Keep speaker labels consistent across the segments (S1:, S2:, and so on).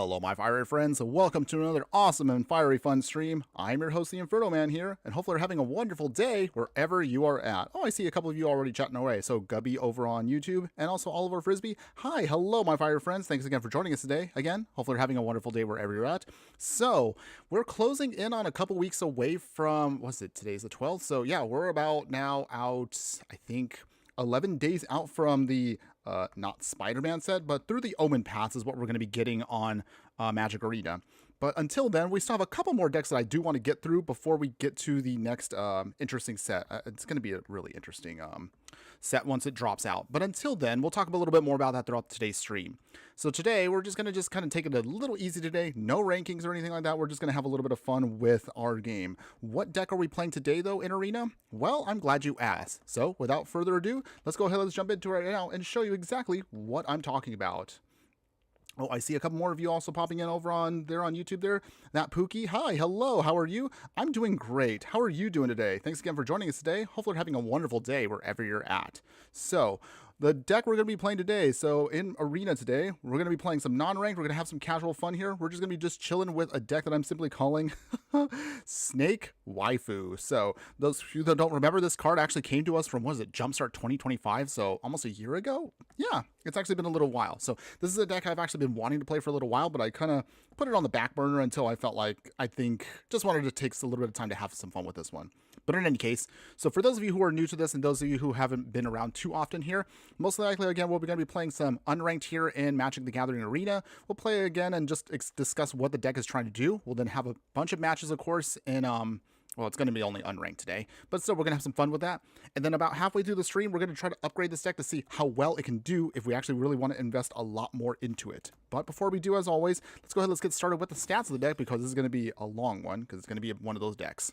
S1: Hello my fiery friends, welcome to another awesome and fiery fun stream. I'm your host the Infernoman here, and hopefully you're having a wonderful day wherever you are at. Oh, I see a couple of you already chatting away, so Gubby over on YouTube, and also Oliver Frisbee. Hi, hello my fiery friends, thanks again for joining us today. Again, hopefully you're having a wonderful day wherever you're at. So, we're closing in on a couple weeks away from, what's it, today's the 12th? So yeah, we're about now out, I think, 11 days out from the not Spider-Man set, but through the Omen Pass is what we're going to be getting on Magic Arena. But until then, we still have a couple more decks that I do want to get through before we get to the next interesting set. It's going to be a really interesting set once it drops out. But until then, we'll talk a little bit more about that throughout today's stream. So today, we're just going to kind of take it a little easy today. No rankings or anything like that. We're just going to have a little bit of fun with our game. What deck are we playing today, though, in Arena? Well, I'm glad you asked. So without further ado, let's go ahead, let's jump into it right now and show you exactly what I'm talking about. Oh, I see a couple more of you also popping in over on YouTube there. That Pookie, hi, hello, how are you? I'm doing great. How are you doing today? Thanks again for joining us today. Hopefully you're having a wonderful day wherever you're at. So, the deck we're going to be playing today, so in Arena today, we're going to be playing some non-ranked, we're going to have some casual fun here. We're just going to be just chilling with a deck that I'm simply calling Snake Waifu. So, those of you that don't remember, this card actually came to us from, what is it, Jumpstart 2025, so almost a year ago? Yeah, it's actually been a little while. So, this is a deck I've actually been wanting to play for a little while, but I kind of put it on the back burner until I felt like, just wanted to take a little bit of time to have some fun with this one. But in any case, so for those of you who are new to this and those of you who haven't been around too often here, most likely, again, we're going to be playing some unranked here in Magic the Gathering Arena. We'll play again and just discuss what the deck is trying to do. We'll then have a bunch of matches, of course, in, well, it's going to be only unranked today, but still, we're going to have some fun with that. And then about halfway through the stream, we're going to try to upgrade this deck to see how well it can do if we actually really want to invest a lot more into it. But before we do, as always, let's go ahead, let's get started with the stats of the deck, because this is going to be a long one, because it's going to be one of those decks.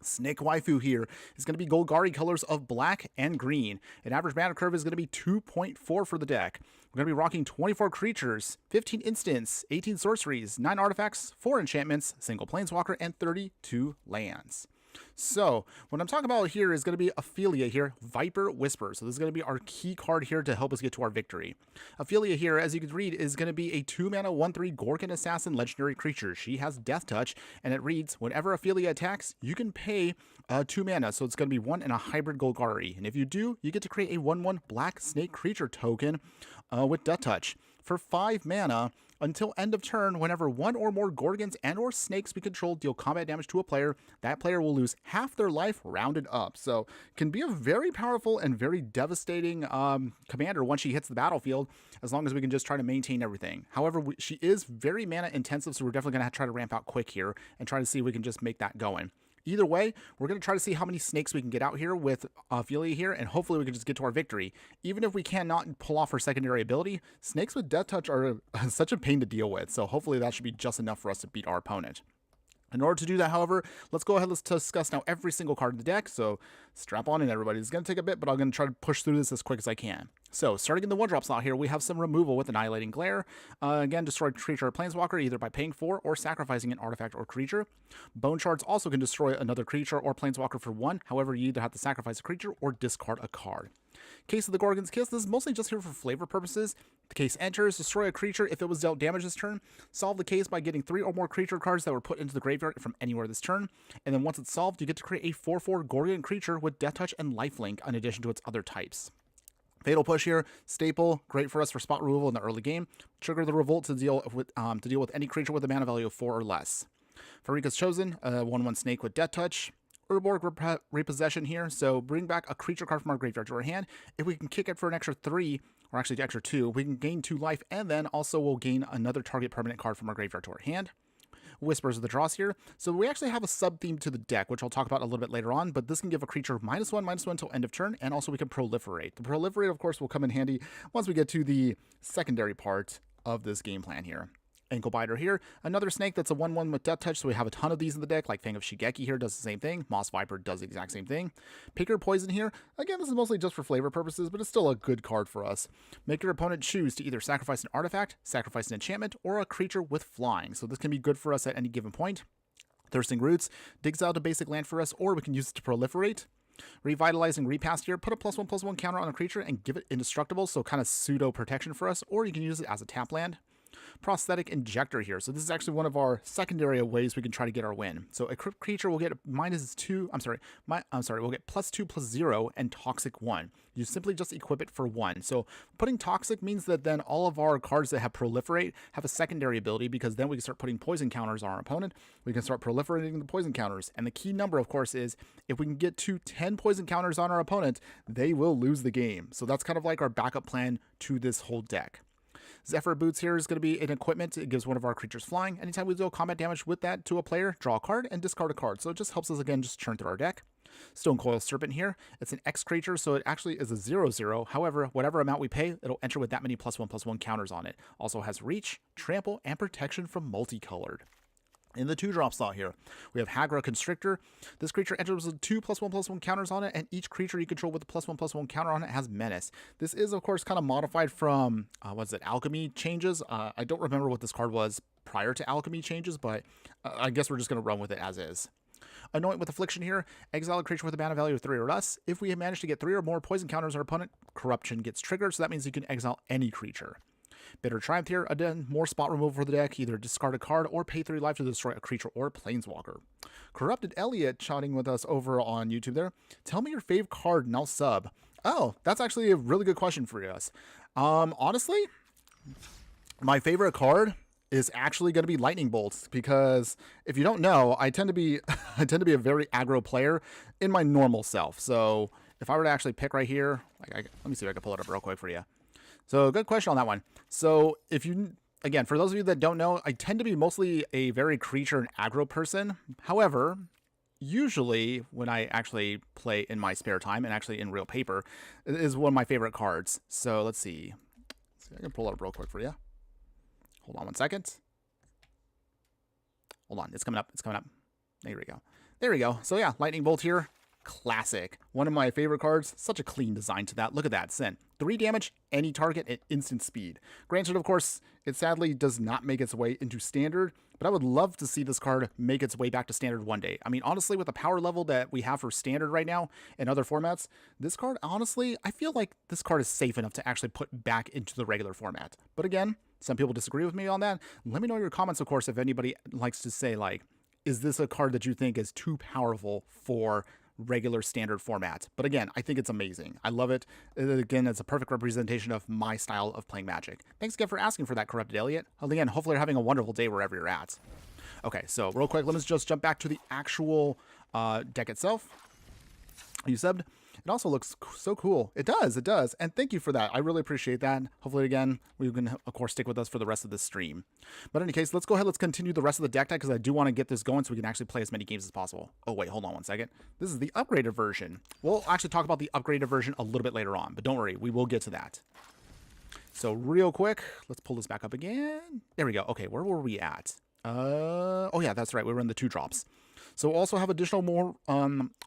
S1: Snake Waifu here is going to be Golgari colors of black and green. An average mana curve is going to be 2.4 for the deck. We're going to be rocking 24 creatures, 15 instants, 18 sorceries, 9 artifacts, 4 enchantments, single planeswalker, and 32 lands. So, what I'm talking about here is going to be Aphelia here, Viper Whisper. So this is going to be our key card here to help us get to our victory. Aphelia here, as you can read, is going to be a 2-mana 1/3 Gorgon Assassin legendary creature. She has Death Touch, and it reads, whenever Aphelia attacks, you can pay 2 mana. So it's going to be 1 and a hybrid Golgari. And if you do, you get to create a 1/1 black snake creature token with Death Touch. For 5 mana, until end of turn, whenever 1 or more Gorgons and or snakes we control deal combat damage to a player, that player will lose half their life rounded up. So, can be a very powerful and very devastating commander once she hits the battlefield, as long as we can just try to maintain everything. However, she is very mana intensive, so we're definitely going to try to ramp out quick here and try to see if we can just make that going. Either way, we're going to try to see how many snakes we can get out here with Aphelia here, and hopefully we can just get to our victory. Even if we cannot pull off her secondary ability, snakes with Death Touch are such a pain to deal with, so hopefully that should be just enough for us to beat our opponent. In order to do that, however, let's go ahead, let's discuss now every single card in the deck, so strap on in, everybody. It's going to take a bit, but I'm going to try to push through this as quick as I can. So, starting in the 1-drop slot here, we have some removal with Annihilating Glare. Again, destroy creature or planeswalker either by paying for or sacrificing an artifact or creature. Bone Shards also can destroy another creature or planeswalker for 1, however, you either have to sacrifice a creature or discard a card. Case of the Gorgon's Kiss, this is mostly just here for flavor purposes. The case enters, destroy a creature if it was dealt damage this turn. Solve the case by getting 3 or more creature cards that were put into the graveyard from anywhere this turn. And then once it's solved, you get to create a 4/4 Gorgon creature with Death Touch and Lifelink in addition to its other types. Fatal Push here, staple, great for us for spot removal in the early game. Trigger the Revolt to deal with any creature with a mana value of 4 or less. Farika's Chosen, 1/1 snake with Death Touch. Urborg Repossession here, so bring back a creature card from our graveyard to our hand. If we can kick it for an extra 3, or actually extra 2, we can gain 2 life, and then also we'll gain another target permanent card from our graveyard to our hand. Whispers of the Dross here. So we actually have a sub-theme to the deck, which I'll talk about a little bit later on, but this can give a creature -1/-1 until end of turn, and also we can proliferate. The proliferate, of course, will come in handy once we get to the secondary part of this game plan here. Ankle Biter here, another snake that's a 1/1 with Death Touch, so we have a ton of these in the deck, like Fang of Shigeki here does the same thing, Moss Viper does the exact same thing. Picker Poison here, again, this is mostly just for flavor purposes, but it's still a good card for us. Make your opponent choose to either sacrifice an artifact, sacrifice an enchantment, or a creature with flying, so this can be good for us at any given point. Thirsting Roots digs out a basic land for us, or we can use it to proliferate. Revitalizing Repast here, put a +1/+1 counter on a creature and give it indestructible, so kind of pseudo protection for us, or you can use it as a tap land. Prosthetic Injector here. So this is actually one of our secondary ways we can try to get our win. So a creature will get -2, we'll get +2/+0 and Toxic 1. You simply just equip it for 1. So putting Toxic means that then all of our cards that have Proliferate have a secondary ability, because then we can start putting poison counters on our opponent. We can start proliferating the poison counters. And the key number, of course, is if we can get to 10 poison counters on our opponent, they will lose the game. So that's kind of like our backup plan to this whole deck. Zephyr Boots here is going to be an equipment. It gives one of our creatures flying. Anytime we deal combat damage with that to a player, draw a card and discard a card. So it just helps us, again, just churn through our deck. Stone Coil Serpent here. It's an X creature, so it actually is a 0/0. However, whatever amount we pay, it'll enter with that many +1/+1 counters on it. Also has Reach, Trample, and Protection from Multicolored. In the 2-drop slot here, we have Hagra Constrictor. This creature enters with 2 +1/+1 counters on it, and each creature you control with a +1/+1 counter on it has Menace. This is, of course, kind of modified from, Alchemy changes. I don't remember what this card was prior to Alchemy changes, but I guess we're just going to run with it as is. Anoint with Affliction here. Exile a creature with a mana value of 3 or less. If we manage to get 3 or more poison counters on our opponent, Corruption gets triggered, so that means you can exile any creature. Bitter Triumph here, again, more spot removal for the deck, either discard a card or pay 3 life to destroy a creature or a planeswalker. Corrupted Elliot chatting with us over on YouTube there. Tell me your fave card and I'll sub. Oh, that's actually a really good question for us. Honestly, my favorite card is actually going to be Lightning Bolt, because if you don't know, I tend to be a very aggro player in my normal self. So if I were to actually pick right here, let me see if I can pull it up real quick for you. So good question on that one. So again, for those of you that don't know, I tend to be mostly a very creature and aggro person. However, usually when I actually play in my spare time and actually in real paper, it is one of my favorite cards. So let's see. I can pull it up real quick for you. Hold on one second. Hold on. It's coming up. It's coming up. There we go. There we go. So yeah, Lightning Bolt here. Classic. One of my favorite cards. Such a clean design to that. Look at that. Send 3 damage, any target at instant speed. Granted, of course, it sadly does not make its way into standard, but I would love to see this card make its way back to standard one day. I mean, honestly, with the power level that we have for standard right now in other formats, this card, honestly, I feel like this card is safe enough to actually put back into the regular format. But again, some people disagree with me on that. Let me know in your comments, of course, if anybody likes to say, like, is this a card that you think is too powerful for regular standard format? But again, I think it's amazing. I love it. Again, it's a perfect representation of my style of playing Magic. Thanks again for asking for that, Corrupted Elliot. Again, hopefully you're having a wonderful day wherever you're at. Okay, so real quick, let's just jump back to the actual deck itself. You subbed. It also looks so cool. It does, and thank you for that. I really appreciate that. Hopefully, again, we can, of course, stick with us for the rest of the stream. But in any case, let's go ahead, let's continue the rest of the deck because I do want to get this going so we can actually play as many games as possible. Oh, wait, hold on one second. This is the upgraded version. We'll actually talk about the upgraded version a little bit later on, but don't worry, we will get to that. So real quick, let's pull this back up again. There we go. Okay, where were we at? Oh yeah, that's right. We were in the 2-drops. So we'll also have additional more,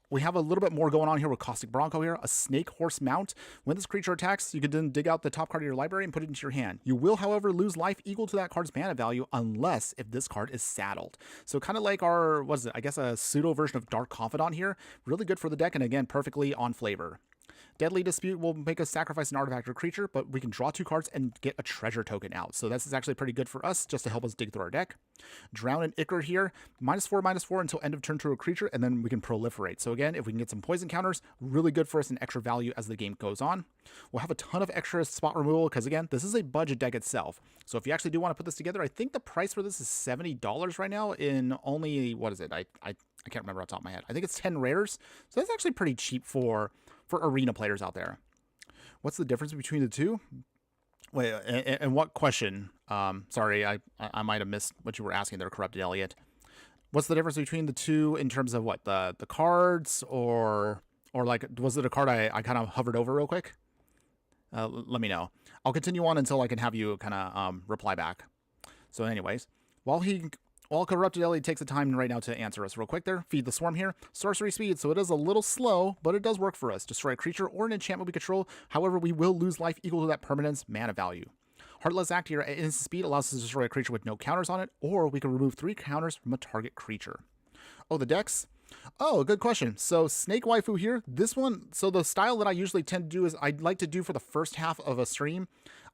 S1: we have a little bit more going on here with Caustic Bronco here, a Snake Horse Mount. When this creature attacks, you can then dig out the top card of your library and put it into your hand. You will, however, lose life equal to that card's mana value unless if this card is saddled. So kind of like our, what is it, I guess a pseudo version of Dark Confidant here. Really good for the deck and again, perfectly on flavor. Deadly Dispute will make us sacrifice an artifact or creature, but we can draw 2 cards and get a treasure token out. So this is actually pretty good for us, just to help us dig through our deck. Drown and Ichor here, -4/-4 until end of turn to a creature, and then we can proliferate. So again, if we can get some poison counters, really good for us and extra value as the game goes on. We'll have a ton of extra spot removal, because again, this is a budget deck itself. So if you actually do want to put this together, I think the price for this is $70 right now in only, what is it? I can't remember off the top of my head. I think it's 10 rares. So that's actually pretty cheap for arena players out there. What's the difference between the two? Wait, and what question? Sorry, I might have missed what you were asking there, Corrupted Elliot. What's the difference between the two in terms of what, the cards, or like, was it a card I kind of hovered over real quick? Let me know. I'll continue on until I can have you kind of reply back. So anyways, while Corrupted Elliot takes the time right now to answer us real quick there, Feed the Swarm here. Sorcery speed, so it is a little slow, but it does work for us. Destroy a creature or an enchantment we control. However, we will lose life equal to that permanent's mana value. Heartless Act here at instant speed allows us to destroy a creature with no counters on it, or we can remove 3 counters from a target creature. Oh, the decks? Oh, good question. So Snake Waifu here, this one, so the style that I usually tend to do is I'd like to do for the first half of a stream,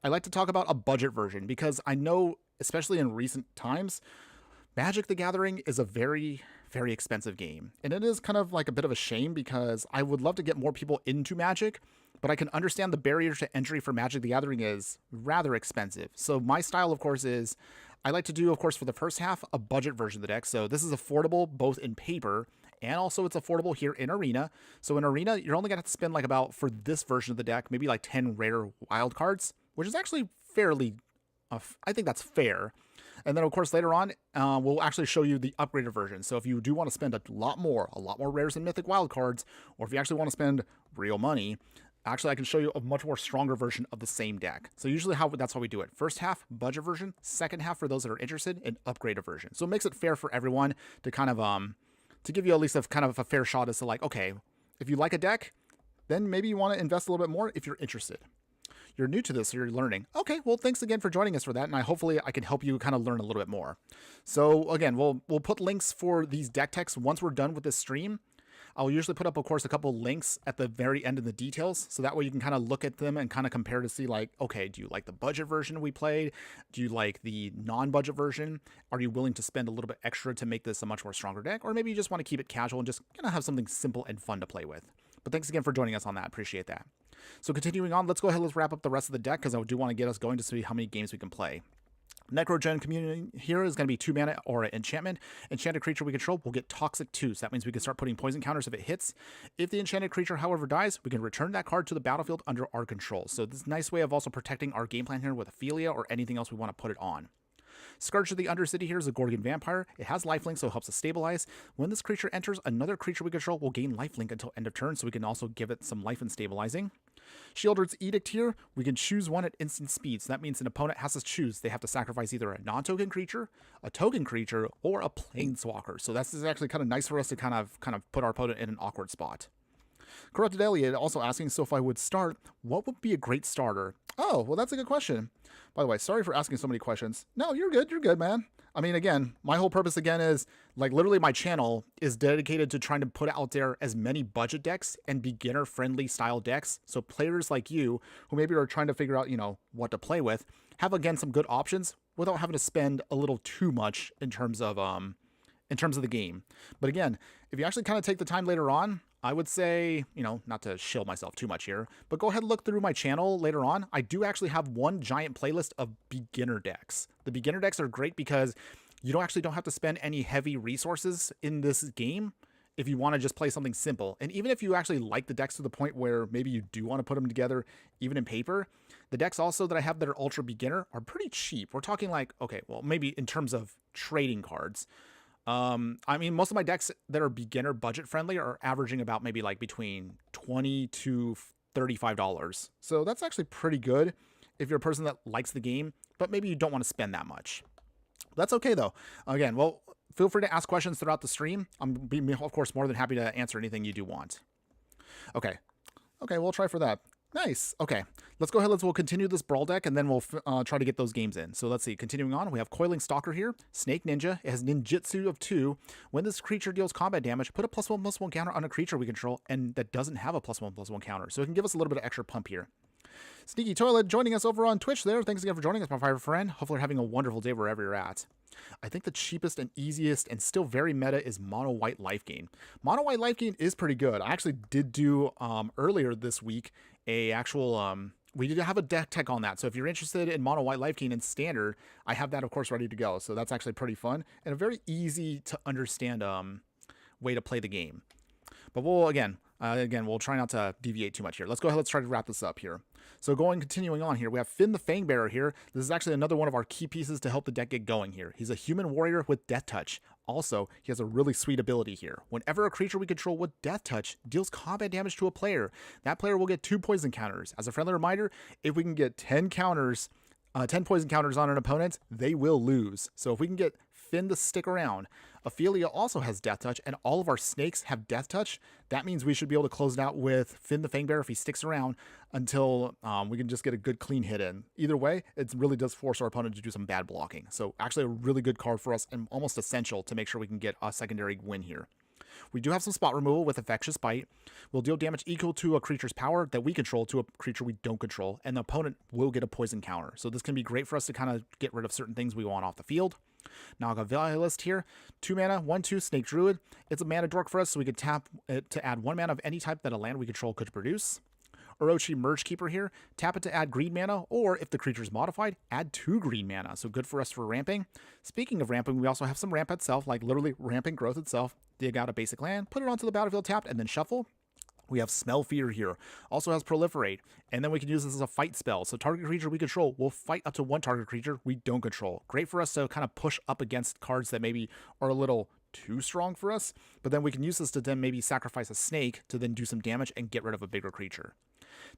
S1: I like to talk about a budget version because I know especially in recent times, Magic the Gathering is a very, very expensive game. And it is kind of like a bit of a shame because I would love to get more people into Magic, but I can understand the barrier to entry for Magic the Gathering is rather expensive. So my style, of course, is I like to do, of course, for the first half, a budget version of the deck. So this is affordable both in paper and also it's affordable here in Arena. So in Arena, you're only going to have to spend like about, for this version of the deck, maybe like 10 rare wild cards, which is actually fairly, I think that's fair. And then, of course, later on, we'll actually show you the upgraded version. So if you do want to spend a lot more rares and mythic wildcards, or if you actually want to spend real money, actually I can show you a much more stronger version of the same deck. So usually that's how we do it. First half, budget version. Second half, for those that are interested, an upgraded version. So it makes it fair for everyone to kind of, to give you at least kind of a fair shot as to like, okay, if you like a deck, then maybe you want to invest a little bit more if you're interested. You're new to this, so you're learning. Okay, well, thanks again for joining us for that, and hopefully I can help you kind of learn a little bit more. So again, we'll put links for these deck techs once we're done with this stream. I'll usually put up, of course, a couple links at the very end of the details, so that way you can kind of look at them and kind of compare to see like, okay, do you like the budget version we played? Do you like the non-budget version? Are you willing to spend a little bit extra to make this a much more stronger deck? Or maybe you just want to keep it casual and just kind of have something simple and fun to play with. But thanks again for joining us on that. Appreciate that. So continuing on, let's go ahead, let's wrap up the rest of the deck because I do want to get us going to see how many games we can play. Necrogen community here is going to be 2 mana or an enchantment. Enchanted creature we control will get Toxic 2, so that means we can start putting poison counters if it hits. If the enchanted creature, however, dies, we can return that card to the battlefield under our control. So this is a nice way of also protecting our game plan here with Aphelia or anything else we want to put it on. Scourge of the Undercity here is a Gorgon vampire. It has lifelink, so it helps us stabilize. When this creature enters, another creature we control will gain lifelink until end of turn, so we can also give it some life and stabilizing. Sheoldred's Edict here, we can choose one at instant speed, so that means an opponent has to choose. They have to sacrifice either a non-token creature, a token creature, or a planeswalker. So this is actually kind of nice for us to kind of put our opponent in an awkward spot. Corrupted Elliot also asking, so if I would start, what would be a great starter? Oh, well, that's a good question. By the way, sorry for asking so many questions. No, you're good, man. I mean, again, my whole purpose again is like literally my channel is dedicated to trying to put out there as many budget decks and beginner friendly style decks. So players like you who maybe are trying to figure out, what to play with, have again some good options without having to spend a little too much in terms of the game. But again, if you actually kind of take the time later on, I would say, not to shill myself too much here, but go ahead and look through my channel later on. I do actually have one giant playlist of beginner decks. The beginner decks are great because you don't have to spend any heavy resources in this game if you want to just play something simple. And even if you actually like the decks to the point where maybe you do want to put them together, even in paper, the decks also that I have that are ultra beginner are pretty cheap. We're talking like, okay, well, maybe in terms of trading cards. I mean, most of my decks that are beginner budget friendly are averaging about maybe like between $20 to $35. So that's actually pretty good if you're a person that likes the game, but maybe you don't want to spend that much. That's okay though. Again, well, feel free to ask questions throughout the stream. I'm, of course, more than happy to answer anything you do want. Okay, we'll try for that. Nice. Okay, let's go ahead. We'll continue this Brawl deck, and then we'll try to get those games in. So let's see. Continuing on, we have Coiling Stalker here. Snake Ninja. It has Ninjutsu of 2. When this creature deals combat damage, put a +1/+1 counter on a creature we control, and that doesn't have a +1/+1 counter. So it can give us a little bit of extra pump here. Sneaky Toilet joining us over on Twitch there. Thanks again for joining us, my favorite friend. Hopefully you're having a wonderful day wherever you're at. I think the cheapest and easiest and still very meta is Mono White Life Gain. Mono White Life Gain is pretty good. I actually did do earlier this week a actual we did have a deck tech on that. So if you're interested in Mono White Life Gain in standard, I have that of course ready to go. So that's actually pretty fun and a very easy to understand way to play the game. But we'll we'll try not to deviate too much here. Let's go ahead. Let's try to wrap this up here. So continuing on here, we have Finn the Fangbearer here. This is actually another one of our key pieces to help the deck get going here. He's a human warrior with Death Touch. Also, he has a really sweet ability here. Whenever a creature we control with Death Touch deals combat damage to a player, that player will get 2 poison counters. As a friendly reminder, if we can get 10 poison counters on an opponent, they will lose. So if we can get Finn to stick around. Aphelia also has Death Touch, and all of our snakes have Death Touch. That means we should be able to close it out with Finn the Fangbearer if he sticks around until we can just get a good clean hit in. Either way, it really does force our opponent to do some bad blocking. So actually a really good card for us and almost essential to make sure we can get a secondary win here. We do have some spot removal with Infectious Bite. We'll deal damage equal to a creature's power that we control to a creature we don't control, and the opponent will get a poison counter. So this can be great for us to kind of get rid of certain things we want off the field. Naga Violist here, 2 mana, 1/2 Snake Druid. It's a mana dork for us, so we could tap it to add 1 mana of any type that a land we control could produce. Orochi Merge Keeper here, tap it to add green mana, or if the creature is modified, add 2 green mana, so good for us for ramping. Speaking of ramping, we also have some ramp itself, like literally ramping growth itself. Dig out a basic land, put it onto the battlefield tapped, and then shuffle. We have Smell Fear here, also has Proliferate, and then we can use this as a fight spell, so target creature we control will fight up to 1 target creature we don't control. Great for us to kind of push up against cards that maybe are a little too strong for us, but then we can use this to then maybe sacrifice a snake to then do some damage and get rid of a bigger creature.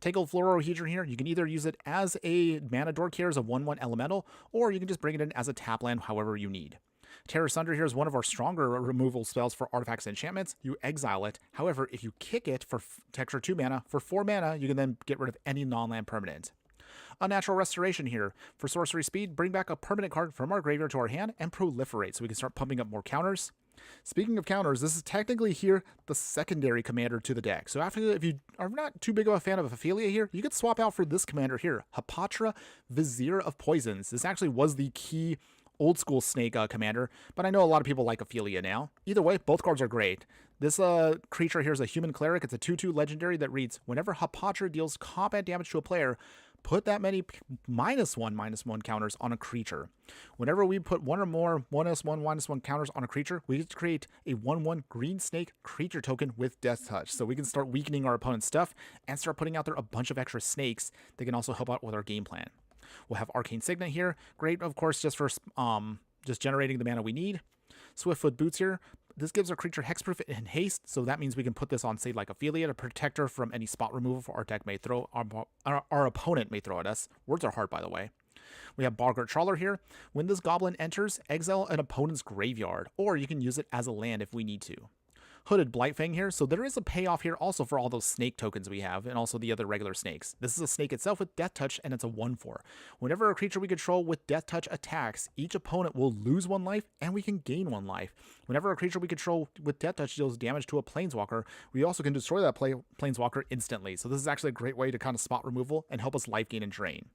S1: Tangled Fluorohedron here, you can either use it as a mana dork here as a 1/1 elemental, or you can just bring it in as a tap land however you need. Terror Sunder here is one of our stronger removal spells for artifacts and enchantments. You exile it. However, if you kick it for extra 2 mana, for 4 mana, you can then get rid of any non-land permanent. Unnatural Restoration here. For sorcery speed, bring back a permanent card from our graveyard to our hand and proliferate so we can start pumping up more counters. Speaking of counters, this is technically here the secondary commander to the deck. So after, if you are not too big of a fan of Aphelia here, you could swap out for this commander here, Hapatra, Vizier of Poisons. This actually was the key old school snake commander, but I know a lot of people like Aphelia now. Either way, both cards are great. This creature here is a human cleric. It's a 2/2 legendary that reads, whenever Hapatra deals combat damage to a player, put that many -1/-1 counters on a creature. Whenever we put 1 or more -1/-1 counters on a creature, we get to create a 1/1 green snake creature token with Death Touch. So we can start weakening our opponent's stuff and start putting out there a bunch of extra snakes that can also help out with our game plan. We'll have Arcane Signet here. Great, of course, just for just generating the mana we need. Swiftfoot Boots here. This gives our creature hexproof and haste, so that means we can put this on, say, like Aphelia to protect her from any spot removal our deck may throw, our opponent may throw at us. Words are hard, by the way. We have Boggart Trawler here. When this goblin enters, exile an opponent's graveyard, or you can use it as a land if we need to. Hooded Blightfang here, so there is a payoff here also for all those snake tokens we have, and also the other regular snakes. This is a snake itself with Death Touch, and it's a 1/4. Whenever a creature we control with Death Touch attacks, each opponent will lose 1 life, and we can gain 1 life. Whenever a creature we control with Death Touch deals damage to a Planeswalker, we also can destroy that Planeswalker instantly. So this is actually a great way to kind of spot removal and help us life gain and drain.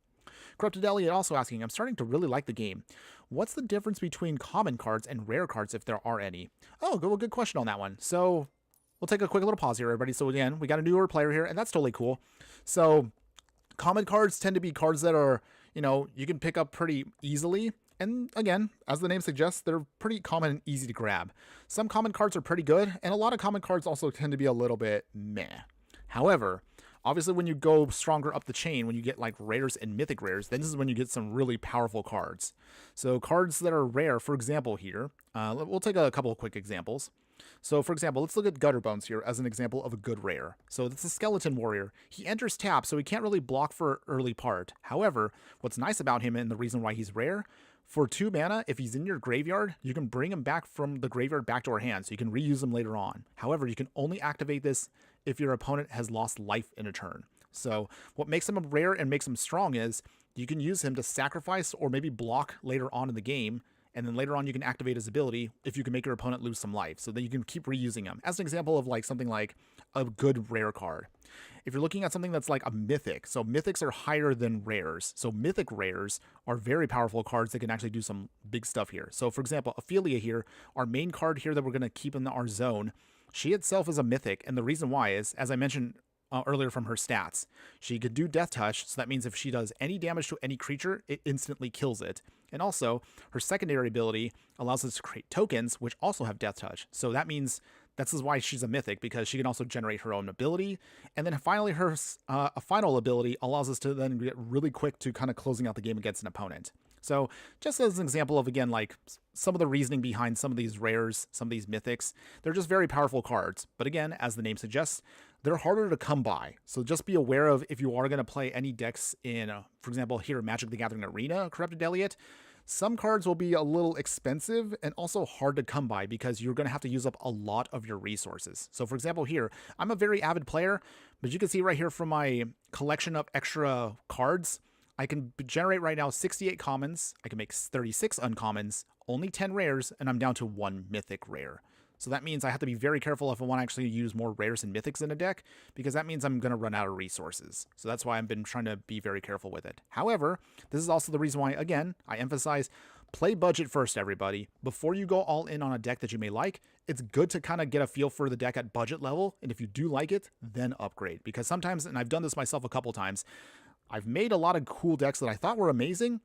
S1: Corrupted Elliot also asking, I'm starting to really like the game. What's the difference between common cards and rare cards if there are any? Oh, good question on that one. So we'll take a quick little pause here, everybody. So again, we got a newer player here, and that's totally cool. So common cards tend to be cards that are, you can pick up pretty easily. And again, as the name suggests, they're pretty common and easy to grab. Some common cards are pretty good, and a lot of common cards also tend to be a little bit meh. However, obviously, when you go stronger up the chain, when you get like rares and mythic rares, then this is when you get some really powerful cards. So cards that are rare, for example here, we'll take a couple of quick examples. So for example, let's look at Gutterbones here as an example of a good rare. So it's a Skeleton Warrior. He enters tap, so he can't really block for early part. However, what's nice about him and the reason why he's rare, for 2 mana, if he's in your graveyard, you can bring him back from the graveyard back to our hand, so you can reuse him later on. However, you can only activate this if your opponent has lost life in a turn. So what makes him rare and makes him strong is you can use him to sacrifice or maybe block later on in the game, and then later on you can activate his ability if you can make your opponent lose some life, so that you can keep reusing him. As an example of like something like a good rare card. If you're looking at something that's like a mythic, so mythics are higher than rares. So mythic rares are very powerful cards that can actually do some big stuff here. So for example, Aphelia here, our main card here that we're going to keep in our zone, she itself is a mythic, and the reason why is, as I mentioned earlier from her stats, she could do Death Touch, so that means if she does any damage to any creature, it instantly kills it. And also, her secondary ability allows us to create tokens, which also have Death Touch. So that means this is why she's a mythic, because she can also generate her own ability. And then finally, her final ability allows us to then get really quick to kind of closing out the game against an opponent. So just as an example of, again, like some of the reasoning behind some of these rares, some of these mythics, they're just very powerful cards. But again, as the name suggests, they're harder to come by. So just be aware of if you are going to play any decks in, for example, here Magic the Gathering Arena, Corrupted Elliot, some cards will be a little expensive and also hard to come by because you're going to have to use up a lot of your resources. So for example here, I'm a very avid player, but you can see right here from my collection of extra cards, I can generate right now 68 commons, I can make 36 uncommons, only 10 rares, and I'm down to 1 mythic rare. So that means I have to be very careful if I want to actually use more rares and mythics in a deck, because that means I'm going to run out of resources. So that's why I've been trying to be very careful with it. However, this is also the reason why, again, I emphasize play budget first, everybody. Before you go all in on a deck that you may like, it's good to kind of get a feel for the deck at budget level. And if you do like it, then upgrade. Because sometimes, and I've done this myself a couple times, I've made a lot of cool decks that I thought were amazing,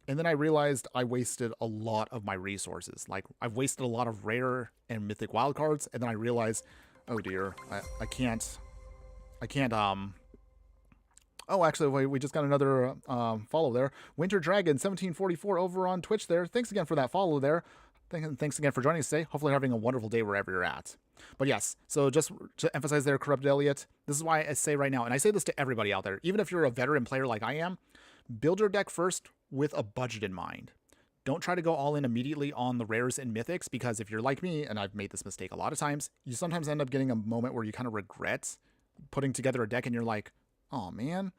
S1: and then I realized I wasted a lot of my resources. Like, I've wasted a lot of rare and mythic wildcards, and then I realized, oh dear, I can't, oh, actually, we just got another follow there. Winter Dragon 1744 over on Twitch there. Thanks again for that follow there. Thanks again for joining us today. Hopefully you're having a wonderful day wherever you're at. But yes, so just to emphasize there, Corrupted Elliot, this is why I say right now, and I say this to everybody out there, even if you're a veteran player like I am, build your deck first with a budget in mind. Don't try to go all in immediately on the rares and mythics, because if you're like me, and I've made this mistake a lot of times, you sometimes end up getting a moment where you kind of regret putting together a deck and you're like, oh man,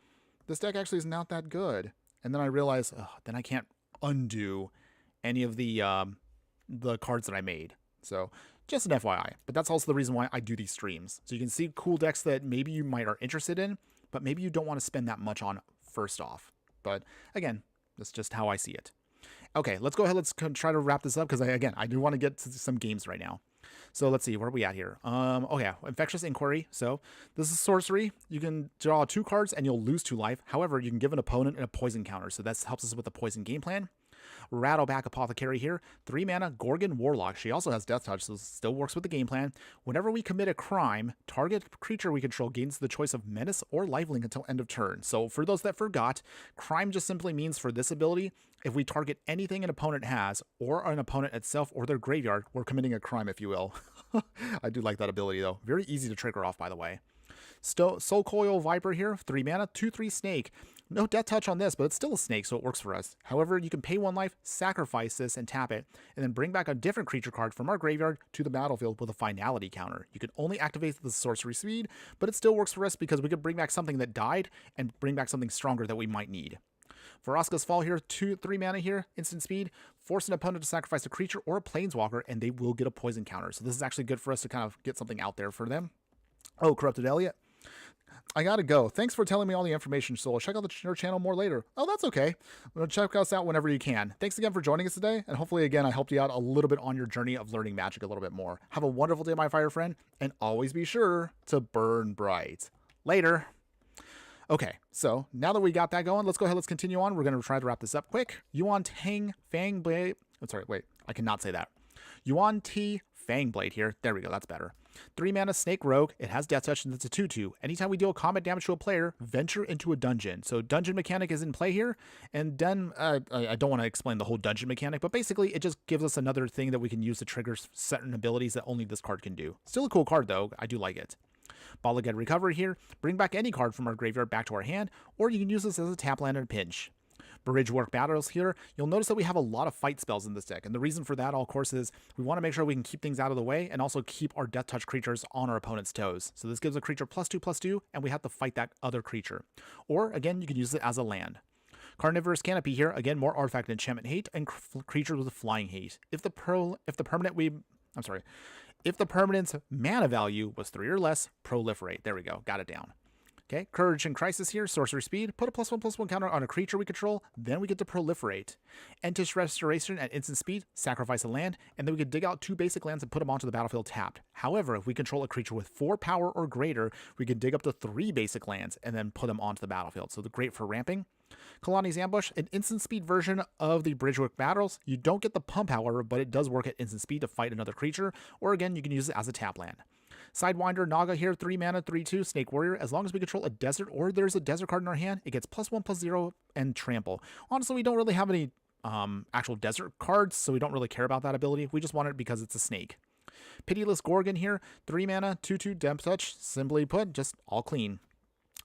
S1: this deck actually is not that good. And then I realize, oh, then I can't undo any of the cards that I made. So just an FYI, but that's also the reason why I do these streams. So you can see cool decks that maybe you might are interested in, but maybe you don't want to spend that much on first off. But again, that's just how I see it. Okay, let's go ahead. Let's try to wrap this up, because I do want to get to some games right now. So let's see, where are we at here? Oh yeah, Infectious Inquiry. So this is sorcery. You can draw 2 cards and you'll lose 2 life. However, you can give an opponent a poison counter. So that helps us with the poison game plan. Rattleback Apothecary here, 3 mana, Gorgon Warlock. She also has Death Touch, so still works with the game plan. Whenever we commit a crime, target creature we control gains the choice of Menace or Lifelink until end of turn. So for those that forgot, crime just simply means for this ability, if we target anything an opponent has, or an opponent itself or their graveyard, we're committing a crime, if you will. I do like that ability, though. Very easy to trigger off, by the way. Soul Coil Viper here, 3 mana, 2/3 snake. No Death Touch on this, but it's still a snake, so it works for us. However, you can pay 1 life, sacrifice this, and tap it, and then bring back a different creature card from our graveyard to the battlefield with a finality counter. You can only activate the sorcery speed, but it still works for us because we could bring back something that died and bring back something stronger that we might need. Vraska's Fall here, 3 mana here, instant speed. Force an opponent to sacrifice a creature or a planeswalker, and they will get a poison counter. So this is actually good for us to kind of get something out there for them. Oh, Corrupted Elliot. I gotta go. Thanks for telling me all the information, Soul. Check out your channel more later. Oh, that's okay. Check us out whenever you can. Thanks again for joining us today, and hopefully, again, I helped you out a little bit on your journey of learning Magic a little bit more. Have a wonderful day, my fire friend, and always be sure to burn bright. Later. Okay, so now that we got that going, let's go ahead, let's continue on. We're going to try to wrap this up quick. Yuan Tang Fangblade. I'm sorry, wait, I cannot say that. Yuan T Fangblade here. There we go, that's better. 3 mana Snake Rogue. It has Death Touch and it's a 2/2. Anytime we deal combat damage to a player, venture into a dungeon. So dungeon mechanic is in play here. And then I don't want to explain the whole dungeon mechanic, but basically it just gives us another thing that we can use to trigger certain abilities that only this card can do. Still a cool card though. I do like it. Ball Again Recovery here. Bring back any card from our graveyard back to our hand, or you can use this as a tap land in a pinch. Bridgework Battles here. You'll notice that we have a lot of fight spells in this deck, and the reason for that, of course, is we want to make sure we can keep things out of the way and also keep our Death Touch creatures on our opponent's toes. So this gives a creature +2/+2, and we have to fight that other creature. Or, again, you can use it as a land. Carnivorous Canopy here. Again, more artifact and enchantment hate, and creatures with flying hate. If the permanent's mana value was 3 or less, proliferate. There we go. Got it down. Okay, Courage and Crisis here, sorcery speed, put a +1/+1 counter on a creature we control, then we get to proliferate. Entish Restoration at instant speed, sacrifice a land, and then we can dig out 2 basic lands and put them onto the battlefield tapped. However, if we control a creature with 4 power or greater, we can dig up to 3 basic lands and then put them onto the battlefield. So they're great for ramping. Kalani's Ambush, an instant speed version of the Bridgework Battles. You don't get the pump, however, but it does work at instant speed to fight another creature, or again, you can use it as a tap land. Sidewinder Naga here, 3 mana, 3/2, Snake Warrior. As long as we control a desert or there's a desert card in our hand, it gets +1/+0 and trample. Honestly, we don't really have any actual desert cards, so we don't really care about that ability. We just want it because it's a snake. Pitiless Gorgon here, 3 mana, 2/2, Death Touch. Simply put, just all clean.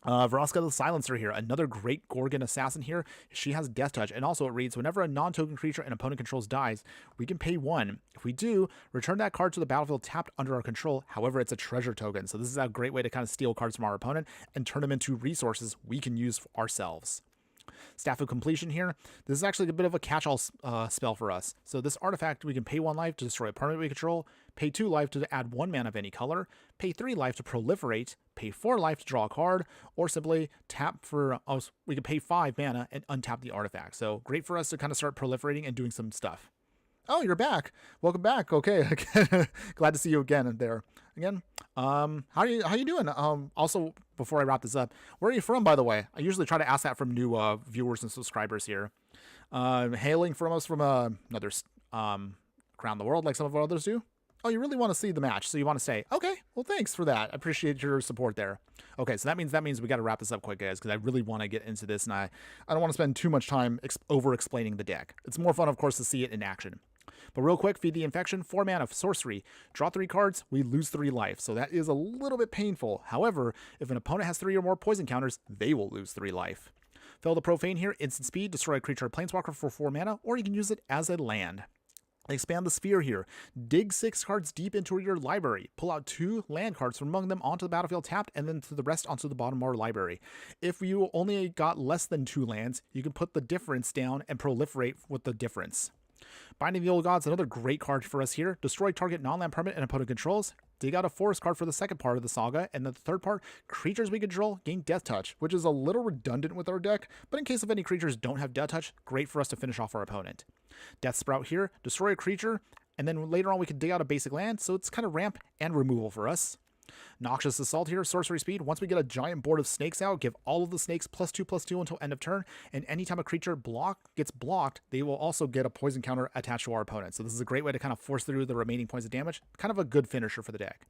S1: Vraska the Silencer here, another great Gorgon assassin here. She has Death Touch, and also it reads, whenever a non-token creature an opponent controls dies, we can pay 1. If we do, return that card to the battlefield tapped under our control. However, it's a treasure token, so this is a great way to kind of steal cards from our opponent and turn them into resources we can use for ourselves. Staff of Completion here. This is actually a bit of a catch-all spell for us. So this artifact, we can pay 1 life to destroy a permanent we control, pay 2 life to add 1 mana of any color, pay 3 life to proliferate, pay 4 life to draw a card, or simply tap for, we can pay 5 mana and untap the artifact. So great for us to kind of start proliferating and doing some stuff. Oh, you're back. Welcome back. Okay. Glad to see you again there. Again, how you doing? Also, before I wrap this up, where are you from, by the way? I usually try to ask that from new viewers and subscribers here. Hailing from us from another around the world like some of our others do. Oh, you really want to see the match, so you want to say, okay, well, thanks for that. I appreciate your support there. Okay, so that means we got to wrap this up quick, guys, because I really want to get into this, and I don't want to spend too much time over-explaining the deck. It's more fun, of course, to see it in action. But real quick, Feed the Infection, 4 mana of sorcery. Draw 3 cards, we lose 3 life, so that is a little bit painful. However, if an opponent has 3 or more poison counters, they will lose 3 life. Fel the Profane here, instant speed, destroy a creature or planeswalker for 4 mana, or you can use it as a land. Expand the Sphere here. Dig 6 cards deep into your library. Pull out 2 land cards from among them onto the battlefield tapped, and then to the rest onto the bottom of our library. If you only got less than 2 lands, you can put the difference down and proliferate with the difference. Binding the Old Gods, another great card for us here. Destroy target non-land permanent and opponent controls. Dig out a forest card for the second part of the saga, and then the third part, creatures we control gain Death Touch, which is a little redundant with our deck, but in case of any creatures don't have Death Touch, great for us to finish off our opponent. Death Sprout here, destroy a creature, and then later on we can dig out a basic land, so it's kind of ramp and removal for us. Noxious Assault here, sorcery speed. Once we get a giant board of snakes out, give all of the snakes +2/+2 until end of turn, and anytime a creature gets blocked, they will also get a poison counter attached to our opponent. So this is a great way to kind of force through the remaining points of damage. Kind of a good finisher for the deck.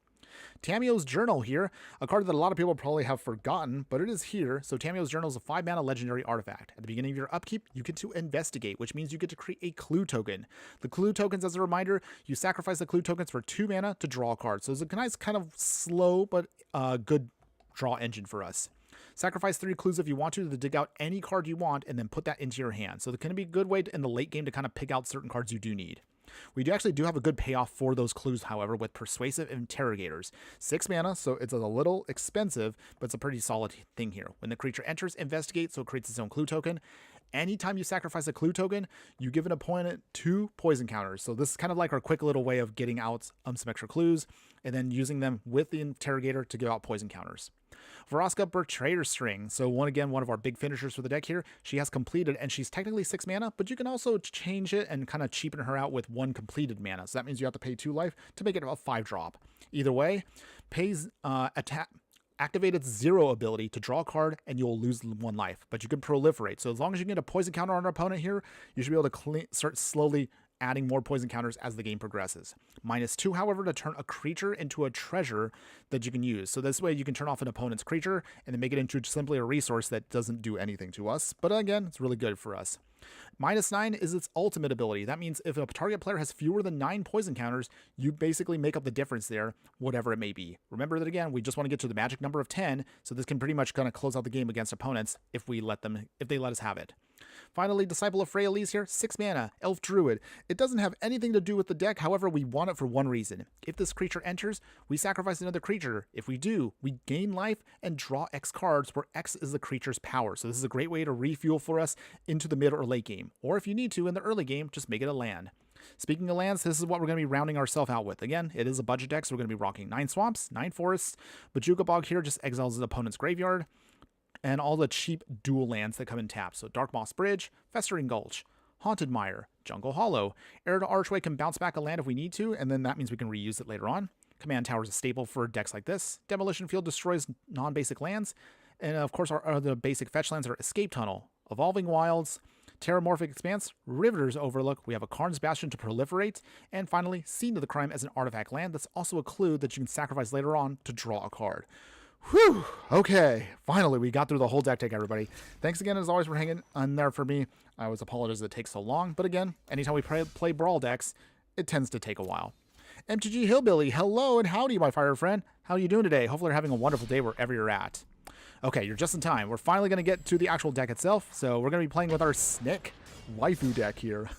S1: Tamio's Journal here, a card that a lot of people probably have forgotten, but it is here. So Tamio's Journal is a 5 mana legendary artifact. At the beginning of your upkeep, you get to investigate, which means you get to create a clue token. The clue tokens, as a reminder, you sacrifice the clue tokens for 2 mana to draw a card. So it's a nice kind of slow but good draw engine for us. Sacrifice 3 clues if you want to dig out any card you want and then put that into your hand. So it can be a good way in the late game to kind of pick out certain cards you do need. We actually do have a good payoff for those clues, however, with Persuasive Interrogators. 6 mana, so it's a little expensive, but it's a pretty solid thing here. When the creature enters, investigate, so it creates its own clue token. Anytime you sacrifice a clue token, you give an opponent 2 poison counters. So this is kind of like our quick little way of getting out some extra clues and then using them with the Interrogator to give out poison counters. Vraska, Betrayer String. So one of our big finishers for the deck here. She has completed, and she's technically 6 mana, but you can also change it and kind of cheapen her out with 1 completed mana. So that means you have to pay 2 life to make it a 5-drop. Either way, pays activate its 0 ability to draw a card, and you'll lose 1 life. But you can proliferate. So as long as you get a poison counter on our opponent here, you should be able to start slowly adding more poison counters as the game progresses. -2, however, to turn a creature into a treasure that you can use. So this way you can turn off an opponent's creature and then make it into simply a resource that doesn't do anything to us. But again, it's really good for us. -9 is its ultimate ability. That means if a target player has fewer than 9 poison counters, you basically make up the difference there, whatever it may be. Remember that again, we just want to get to the magic number of 10, so this can pretty much kind of close out the game against opponents if they let us have it. Finally, Disciple of Freyalise here, 6 mana, Elf Druid. It doesn't have anything to do with the deck, however, we want it for one reason. If this creature enters, we sacrifice another creature. If we do, we gain life and draw X cards, where X is the creature's power. So this is a great way to refuel for us into the mid or late game. Or if you need to, in the early game, just make it a land. Speaking of lands, this is what we're going to be rounding ourselves out with. Again, it is a budget deck, so we're going to be rocking 9 swamps, 9 forests. Bajuka Bog here just exiles his opponent's graveyard, and all the cheap dual lands that come in taps. So Dark Moss Bridge, Festering Gulch, Haunted Mire, Jungle Hollow. Heir to Archway can bounce back a land if we need to, and then that means we can reuse it later on. Command Tower is a staple for decks like this. Demolition Field destroys non-basic lands. And of course, our other basic fetch lands are Escape Tunnel, Evolving Wilds, Terramorphic Expanse, Riveter's Overlook. We have a Karn's Bastion to proliferate. And finally, Scene of the Crime as an artifact land. That's also a clue that you can sacrifice later on to draw a card. Whew, okay, finally we got through the whole deck take, everybody. Thanks again, as always, for hanging on there for me. I always apologize that it takes so long, but again, anytime we play Brawl decks, it tends to take a while. MTG Hillbilly, hello and howdy, my fire friend. How are you doing today? Hopefully you're having a wonderful day wherever you're at. Okay, you're just in time. We're finally going to get to the actual deck itself, so we're going to be playing with our Snake Waifu deck here.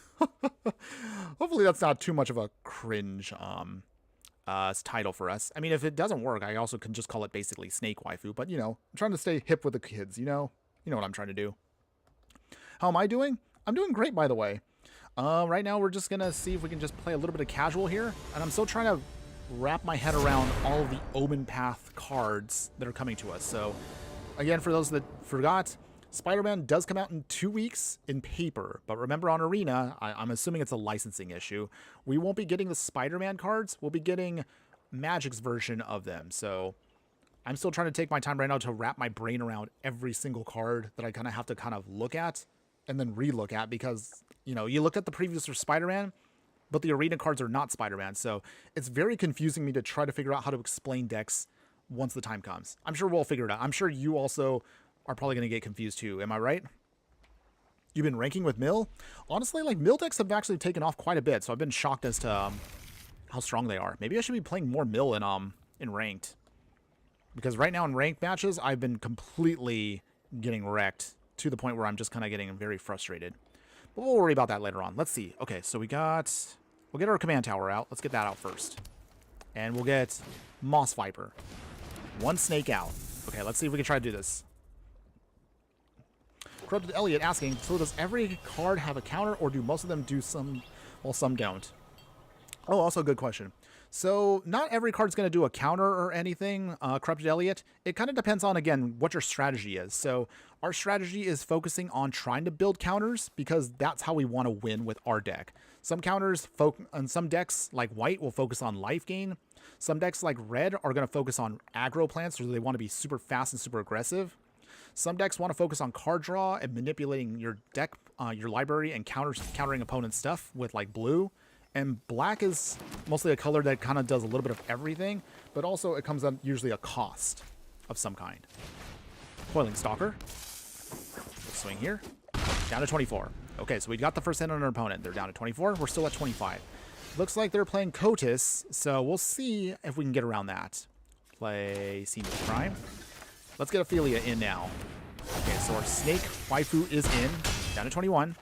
S1: Hopefully that's not too much of a cringe title for us. I mean, if it doesn't work, I also can just call it basically Snake Waifu, but you know, I'm trying to stay hip with the kids, you know what I'm trying to do. How am I doing? I'm doing great, by the way. Right now, we're just going to see if we can just play a little bit of casual here. And I'm still trying to wrap my head around all of the Omen Path cards that are coming to us. So, again, for those that forgot, Spider-Man does come out in 2 weeks in paper. But remember, on Arena, I'm assuming it's a licensing issue. We won't be getting the Spider-Man cards. We'll be getting Magic's version of them. So I'm still trying to take my time right now to wrap my brain around every single card that I kind of have to kind of look at and then re-look at, because, you know, you look at the previews for Spider-Man, but the Arena cards are not Spider-Man. So it's very confusing me to try to figure out how to explain decks once the time comes. I'm sure we'll figure it out. I'm sure you also are probably going to get confused too. Am I right? You've been ranking with Mill? Honestly, like, Mill decks have actually taken off quite a bit, so I've been shocked as to how strong they are. Maybe I should be playing more Mill in ranked. Because right now in ranked matches, I've been completely getting wrecked to the point where I'm just kind of getting very frustrated. But we'll worry about that later on. Let's see. Okay, so we'll get our command tower out. Let's get that out first. And we'll get Moss Viper. 1 snake out. Okay, let's see if we can try to do this. Corrupted Elliot asking, so does every card have a counter, or do most of them do some, well, some don't? Oh, also a good question. So not every card's going to do a counter or anything, Corrupted Elliot. It kind of depends on, again, what your strategy is. So our strategy is focusing on trying to build counters, because that's how we want to win with our deck. Some counters, on some decks like white, will focus on life gain. Some decks like red are going to focus on aggro plants, so they want to be super fast and super aggressive. Some decks want to focus on card draw and manipulating your deck, your library, and countering opponent's stuff with like blue. And black is mostly a color that kind of does a little bit of everything, but also it comes at usually a cost of some kind. Coiling Stalker. Let's swing here. Down to 24. Okay, so we got the first hit on our opponent. They're down to 24. We're still at 25. Looks like they're playing Cotis, so we'll see if we can get around that. Play Scene of Crime. Let's get Aphelia in now. Okay, so our Snake Waifu is in. Down to 21.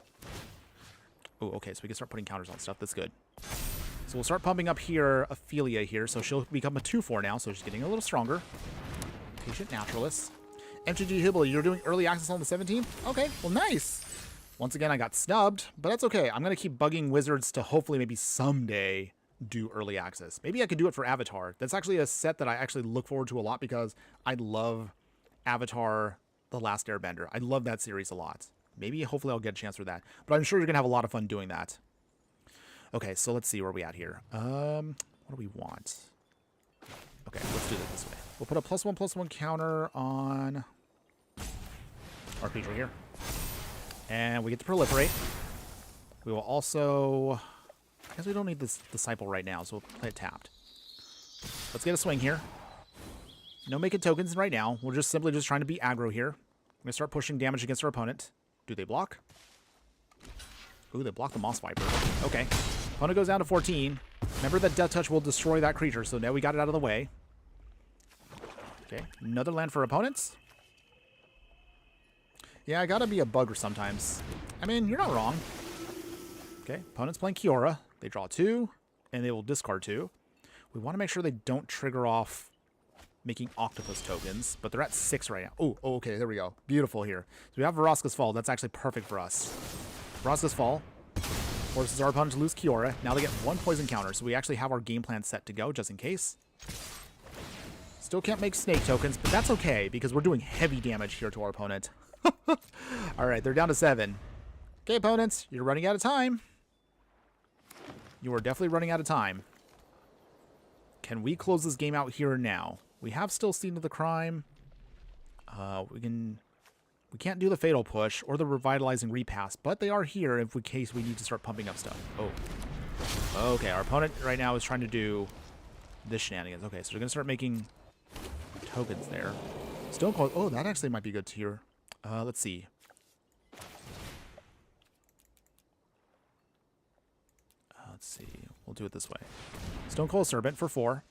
S1: Oh, okay, so we can start putting counters on stuff. That's good. So we'll start pumping up here Aphelia here. So she'll become a 2/4 now, so she's getting a little stronger. Patient Naturalist. MTG Hillbilly, you're doing early access on the 17th? Okay, well, nice. Once again, I got snubbed, but that's okay. I'm going to keep bugging Wizards to hopefully maybe someday do early access. Maybe I could do it for Avatar. That's actually a set that I actually look forward to a lot, because I love Avatar The Last Airbender. I love that series a lot. Maybe, hopefully, I'll get a chance for that. But I'm sure you're going to have a lot of fun doing that. Okay, so let's see where we at here. What do we want? Okay, let's do it this way. We'll put a +1/+1 counter on our creature here. And we get to proliferate. We will also... I guess we don't need this Disciple right now, so we'll play it tapped. Let's get a swing here. No making tokens right now. We're just simply just trying to be aggro here. I'm going to start pushing damage against our opponent. Do they block? Ooh, they block the Moss Viper. Okay. Opponent goes down to 14. Remember that Death Touch will destroy that creature, so now we got it out of the way. Okay, another land for opponents. Yeah, I gotta be a bugger sometimes. I mean, you're not wrong. Okay, opponent's playing Kiora. They draw 2, and they will discard 2. We want to make sure they don't trigger off making octopus tokens, but they're at 6 right now. Oh, okay, there we go. Beautiful here. So we have Vraska's Fall. That's actually perfect for us. Vraska's Fall forces our opponent to lose Kiora. Now they get 1 poison counter, so we actually have our game plan set to go, just in case. Still can't make snake tokens, but that's okay, because we're doing heavy damage here to our opponent. Alright, they're down to 7. Okay, opponents, you're running out of time. You are definitely running out of time. Can we close this game out here and now? We have still Scene of the Crime. We can't do the Fatal Push or the Revitalizing Repass, but they are here in case we need to start pumping up stuff. Oh. Okay, our opponent right now is trying to do this shenanigans. Okay, so they're going to start making tokens there. Stone Cold. Oh, that actually might be good here. Let's see. Let's see. We'll do it this way. Stone Cold Serpent for 4.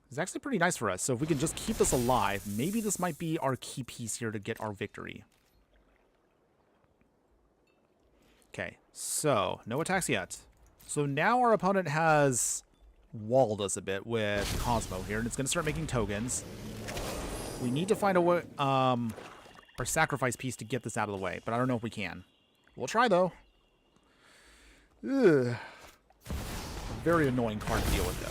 S1: It's actually pretty nice for us. So if we can just keep this alive, maybe this might be our key piece here to get our victory. Okay, so no attacks yet. So now our opponent has walled us a bit with Cosmo here, and it's going to start making tokens. We need to find a way, or our sacrifice piece to get this out of the way, but I don't know if we can. We'll try, though. Ugh. Very annoying card to deal with, though.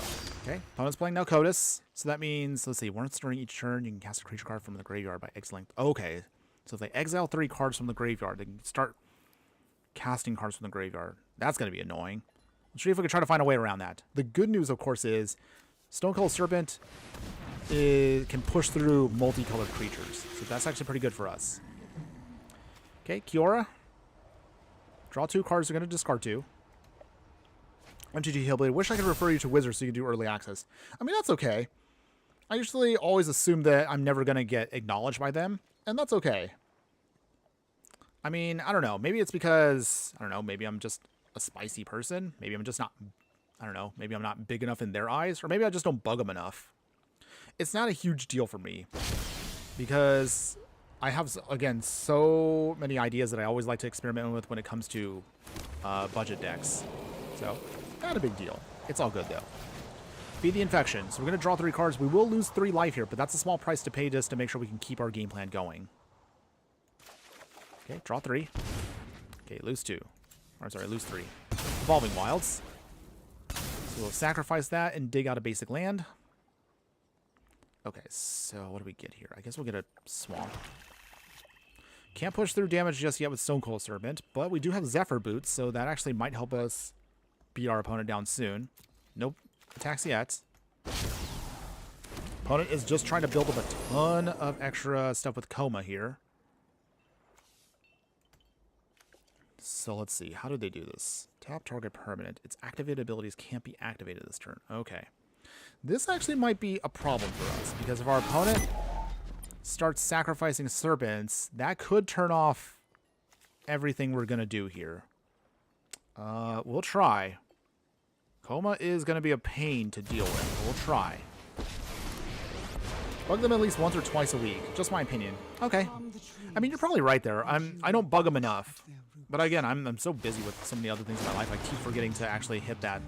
S1: Okay, opponent's playing now Codis, so that means, let's see, once during each turn, you can cast a creature card from the graveyard by exiling. Okay, so if they exile 3 cards from the graveyard, they can start casting cards from the graveyard. That's going to be annoying. Let's see if we can try to find a way around that. The good news, of course, is Stonecold Serpent can push through multicolored creatures, so that's actually pretty good for us. Okay, Kiora. Draw 2 cards, they're going to discard 2. MTG Hillblade, wish I could refer you to Wizards so you can do early access. I mean, that's okay. I usually always assume that I'm never going to get acknowledged by them, and that's okay. I mean, I don't know. Maybe it's because, I don't know, maybe I'm just a spicy person. Maybe I'm just not, I don't know, maybe I'm not big enough in their eyes, or maybe I just don't bug them enough. It's not a huge deal for me, because I have, again, so many ideas that I always like to experiment with when it comes to budget decks. So, not a big deal. It's all good, though. Feed the Infection. So we're going to draw 3 cards. We will lose 3 life here, but that's a small price to pay just to make sure we can keep our game plan going. Okay, draw 3. Okay, lose 2. Or, sorry, lose 3. Evolving Wilds. So we'll sacrifice that and dig out a basic land. Okay, so what do we get here? I guess we'll get a Swamp. Can't push through damage just yet with Stonecold Serpent, but we do have Zephyr Boots, so that actually might help us beat our opponent down soon. Nope. Attacks yet. Opponent is just trying to build up a ton of extra stuff with Coma here. So let's see. How do they do this? Tap target permanent. Its activated abilities can't be activated this turn. Okay. This actually might be a problem for us, because if our opponent starts sacrificing serpents, that could turn off everything we're going to do here. We'll try. Coma is going to be a pain to deal with, but we'll try. Bug them at least once or twice a week. Just my opinion. Okay. I mean, you're probably right there. I don't bug them enough. But again, I'm so busy with so many other things in my life, I keep forgetting to actually hit that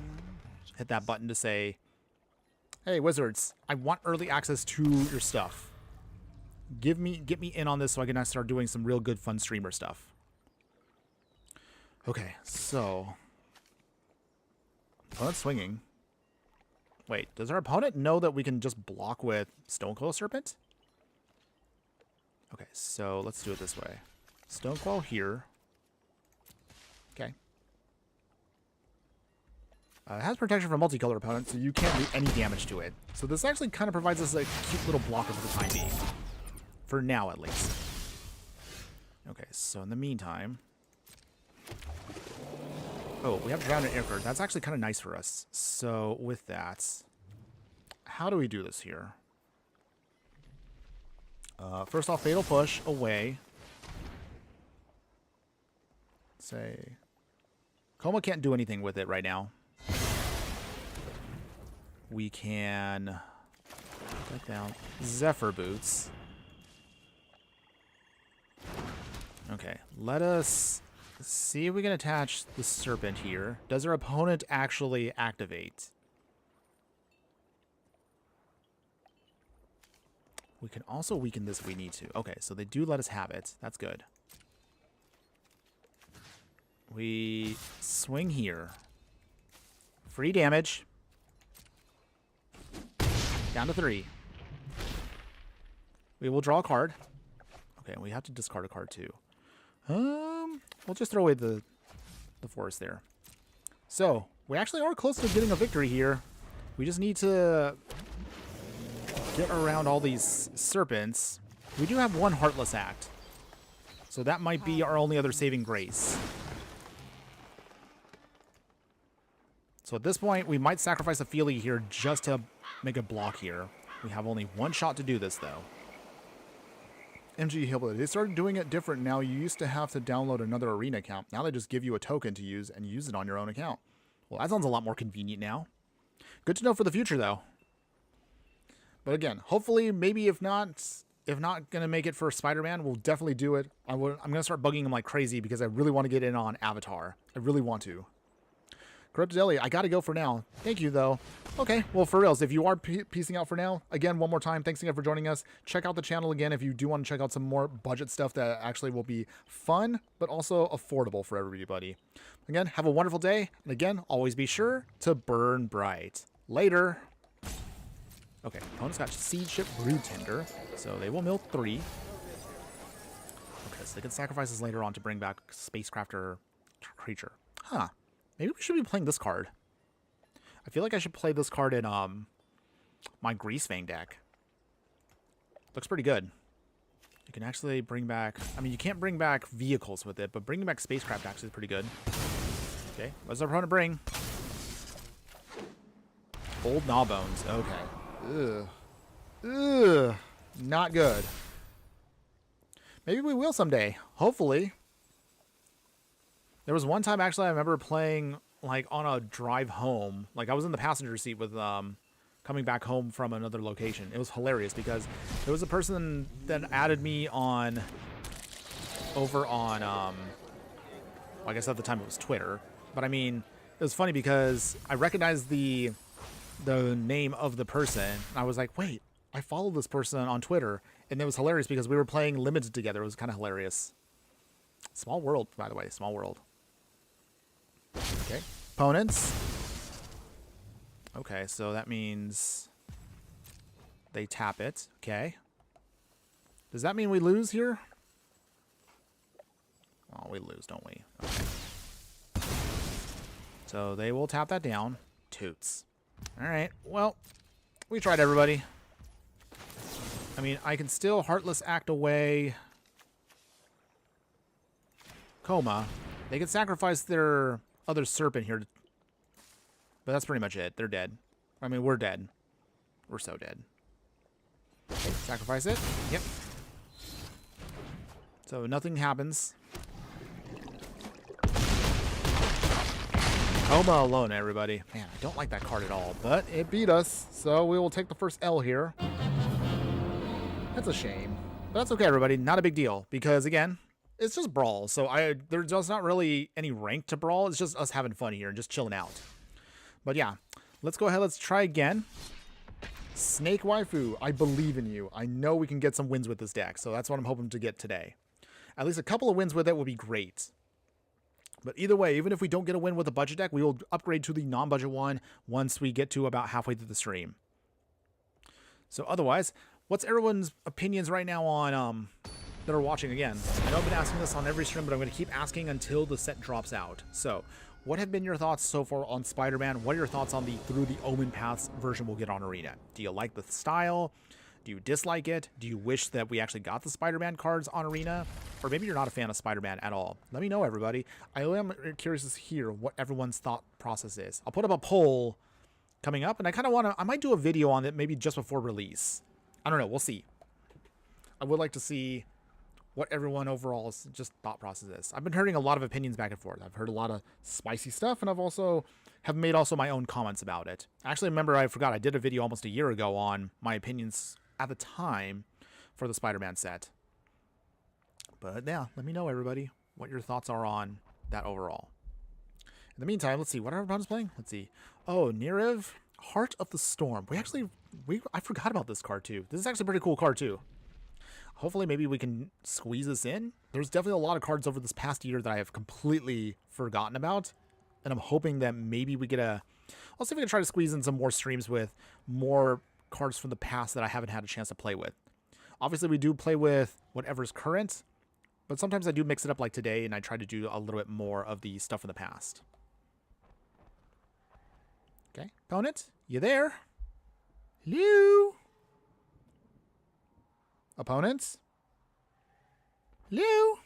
S1: button to say, hey, Wizards, I want early access to your stuff. Get me in on this so I can start doing some real good fun streamer stuff. Okay, so opponent swinging. Wait, does our opponent know that we can just block with Stonecoil Serpent? Okay, so let's do it this way. Stonecoil here. Okay. It has protection from multicolor opponents, so you can't do any damage to it. So this actually kind of provides us a cute little blocker for the time being. For now, at least. Okay, so in the meantime... Oh, we have Drowned in Air card. That's actually kind of nice for us. So, with that... How do we do this here? First off, Fatal Push, away. Say... Coma can't do anything with it right now. We can... Put that down. Zephyr Boots. Okay, let us see if we can attach the Serpent here. Does our opponent actually activate? We can also weaken this if we need to. Okay, so they do let us have it. That's good. We swing here. Free damage. Down to 3. We will draw a card. Okay, we have to discard a card too. We'll just throw away the forest there. So, we actually are close to getting a victory here. We just need to get around all these serpents. We do have one Heartless Act. So that might be our only other saving grace. So at this point, we might sacrifice Aphelia here just to make a block here. We have only one shot to do this, though. MG Hillbilly. They started doing it different now. You used to have to download another arena account. Now they just give you a token to use and use it on your own account. Well, that sounds a lot more convenient now. Good to know for the future, though. But again, hopefully, maybe if not going to make it for Spider-Man, we'll definitely do it. I'm going to start bugging him like crazy because I really want to get in on Avatar. I really want to. Corrupted Ellie, I gotta go for now. Thank you, though. Okay, well, for reals, if you are piecing out for now, again, one more time, thanks again for joining us. Check out the channel again if you do want to check out some more budget stuff that actually will be fun, but also affordable for everybody. Again, have a wonderful day, and again, always be sure to burn bright. Later. Okay, opponent's got Seed Ship Brood Tender, so they will mill 3. Okay, so they can sacrifice this later on to bring back Spacecrafter Creature. Huh. Maybe we should be playing this card. I feel like I should play this card in my Greasefang deck. Looks pretty good. You can actually bring back... I mean, you can't bring back vehicles with it, but bringing back Spacecraft actually is pretty good. Okay, what's our opponent bring? Old Gnawbones. Okay. Ugh. Ugh. Not good. Maybe we will someday. Hopefully. There was one time, actually, I remember playing... like on a drive home, like I was in the passenger seat with coming back home from another location. It was hilarious because there was a person that added me on over on well, I guess at the time it was Twitter, but I mean it was funny because I recognized the name of the person and I was like, wait, I followed this person on Twitter, and it was hilarious because we were playing Limited together. It was kind of hilarious. Small world, by the way. Small world. Okay, opponents. Okay, so that means they tap it. Okay. Does that mean we lose here? Oh, we lose, don't we? Okay. So they will tap that down. Toots. All right, well, we tried, everybody. I mean, I can still Heartless Act away Coma. They can sacrifice their... other serpent here, but that's pretty much it. They're dead. I mean, we're dead. We're so dead. Okay, sacrifice it. Yep. So nothing happens. Coma alone, everybody. Man, I don't like that card at all, but it beat us, so we will take the first L here. That's a shame, but that's okay, everybody. Not a big deal, because again, it's just Brawl, so there's just not really any rank to Brawl. It's just us having fun here and just chilling out. But yeah, let's go ahead. Let's try again. Snake Waifu, I believe in you. I know we can get some wins with this deck, so that's what I'm hoping to get today. At least a couple of wins with it would be great. But either way, even if we don't get a win with the budget deck, we will upgrade to the non-budget one once we get to about halfway through the stream. So otherwise, what's everyone's opinions right now on... that are watching again? I know I've been asking this on every stream, but I'm going to keep asking until the set drops out. So, what have been your thoughts so far on Spider-Man? What are your thoughts on the Through the Omen Paths version we'll get on Arena? Do you like the style? Do you dislike it? Do you wish that we actually got the Spider-Man cards on Arena? Or maybe you're not a fan of Spider-Man at all. Let me know, everybody. I am curious to hear what everyone's thought process is. I'll put up a poll coming up, and I kind of want to... I might do a video on it maybe just before release. I don't know. We'll see. I would like to see... what everyone overall's just thought process is. I've been hearing a lot of opinions back and forth. I've heard a lot of spicy stuff, and I've also made my own comments about it. Actually, remember, I forgot I did a video almost a year ago on my opinions at the time for the Spider-Man set. But yeah, let me know, everybody, what your thoughts are on that overall. In the meantime, let's see what our opponent's playing. Let's see. Oh, Nirev, Heart of the Storm. I forgot about this card too. This is actually a pretty cool card too. Hopefully, maybe we can squeeze this in. There's definitely a lot of cards over this past year that I have completely forgotten about. And I'm hoping that maybe we get I'll see if we can try to squeeze in some more streams with more cards from the past that I haven't had a chance to play with. Obviously, we do play with whatever's current. But sometimes I do mix it up like today, and I try to do a little bit more of the stuff from the past. Okay, opponent, you there? Hello? Opponents? Hello?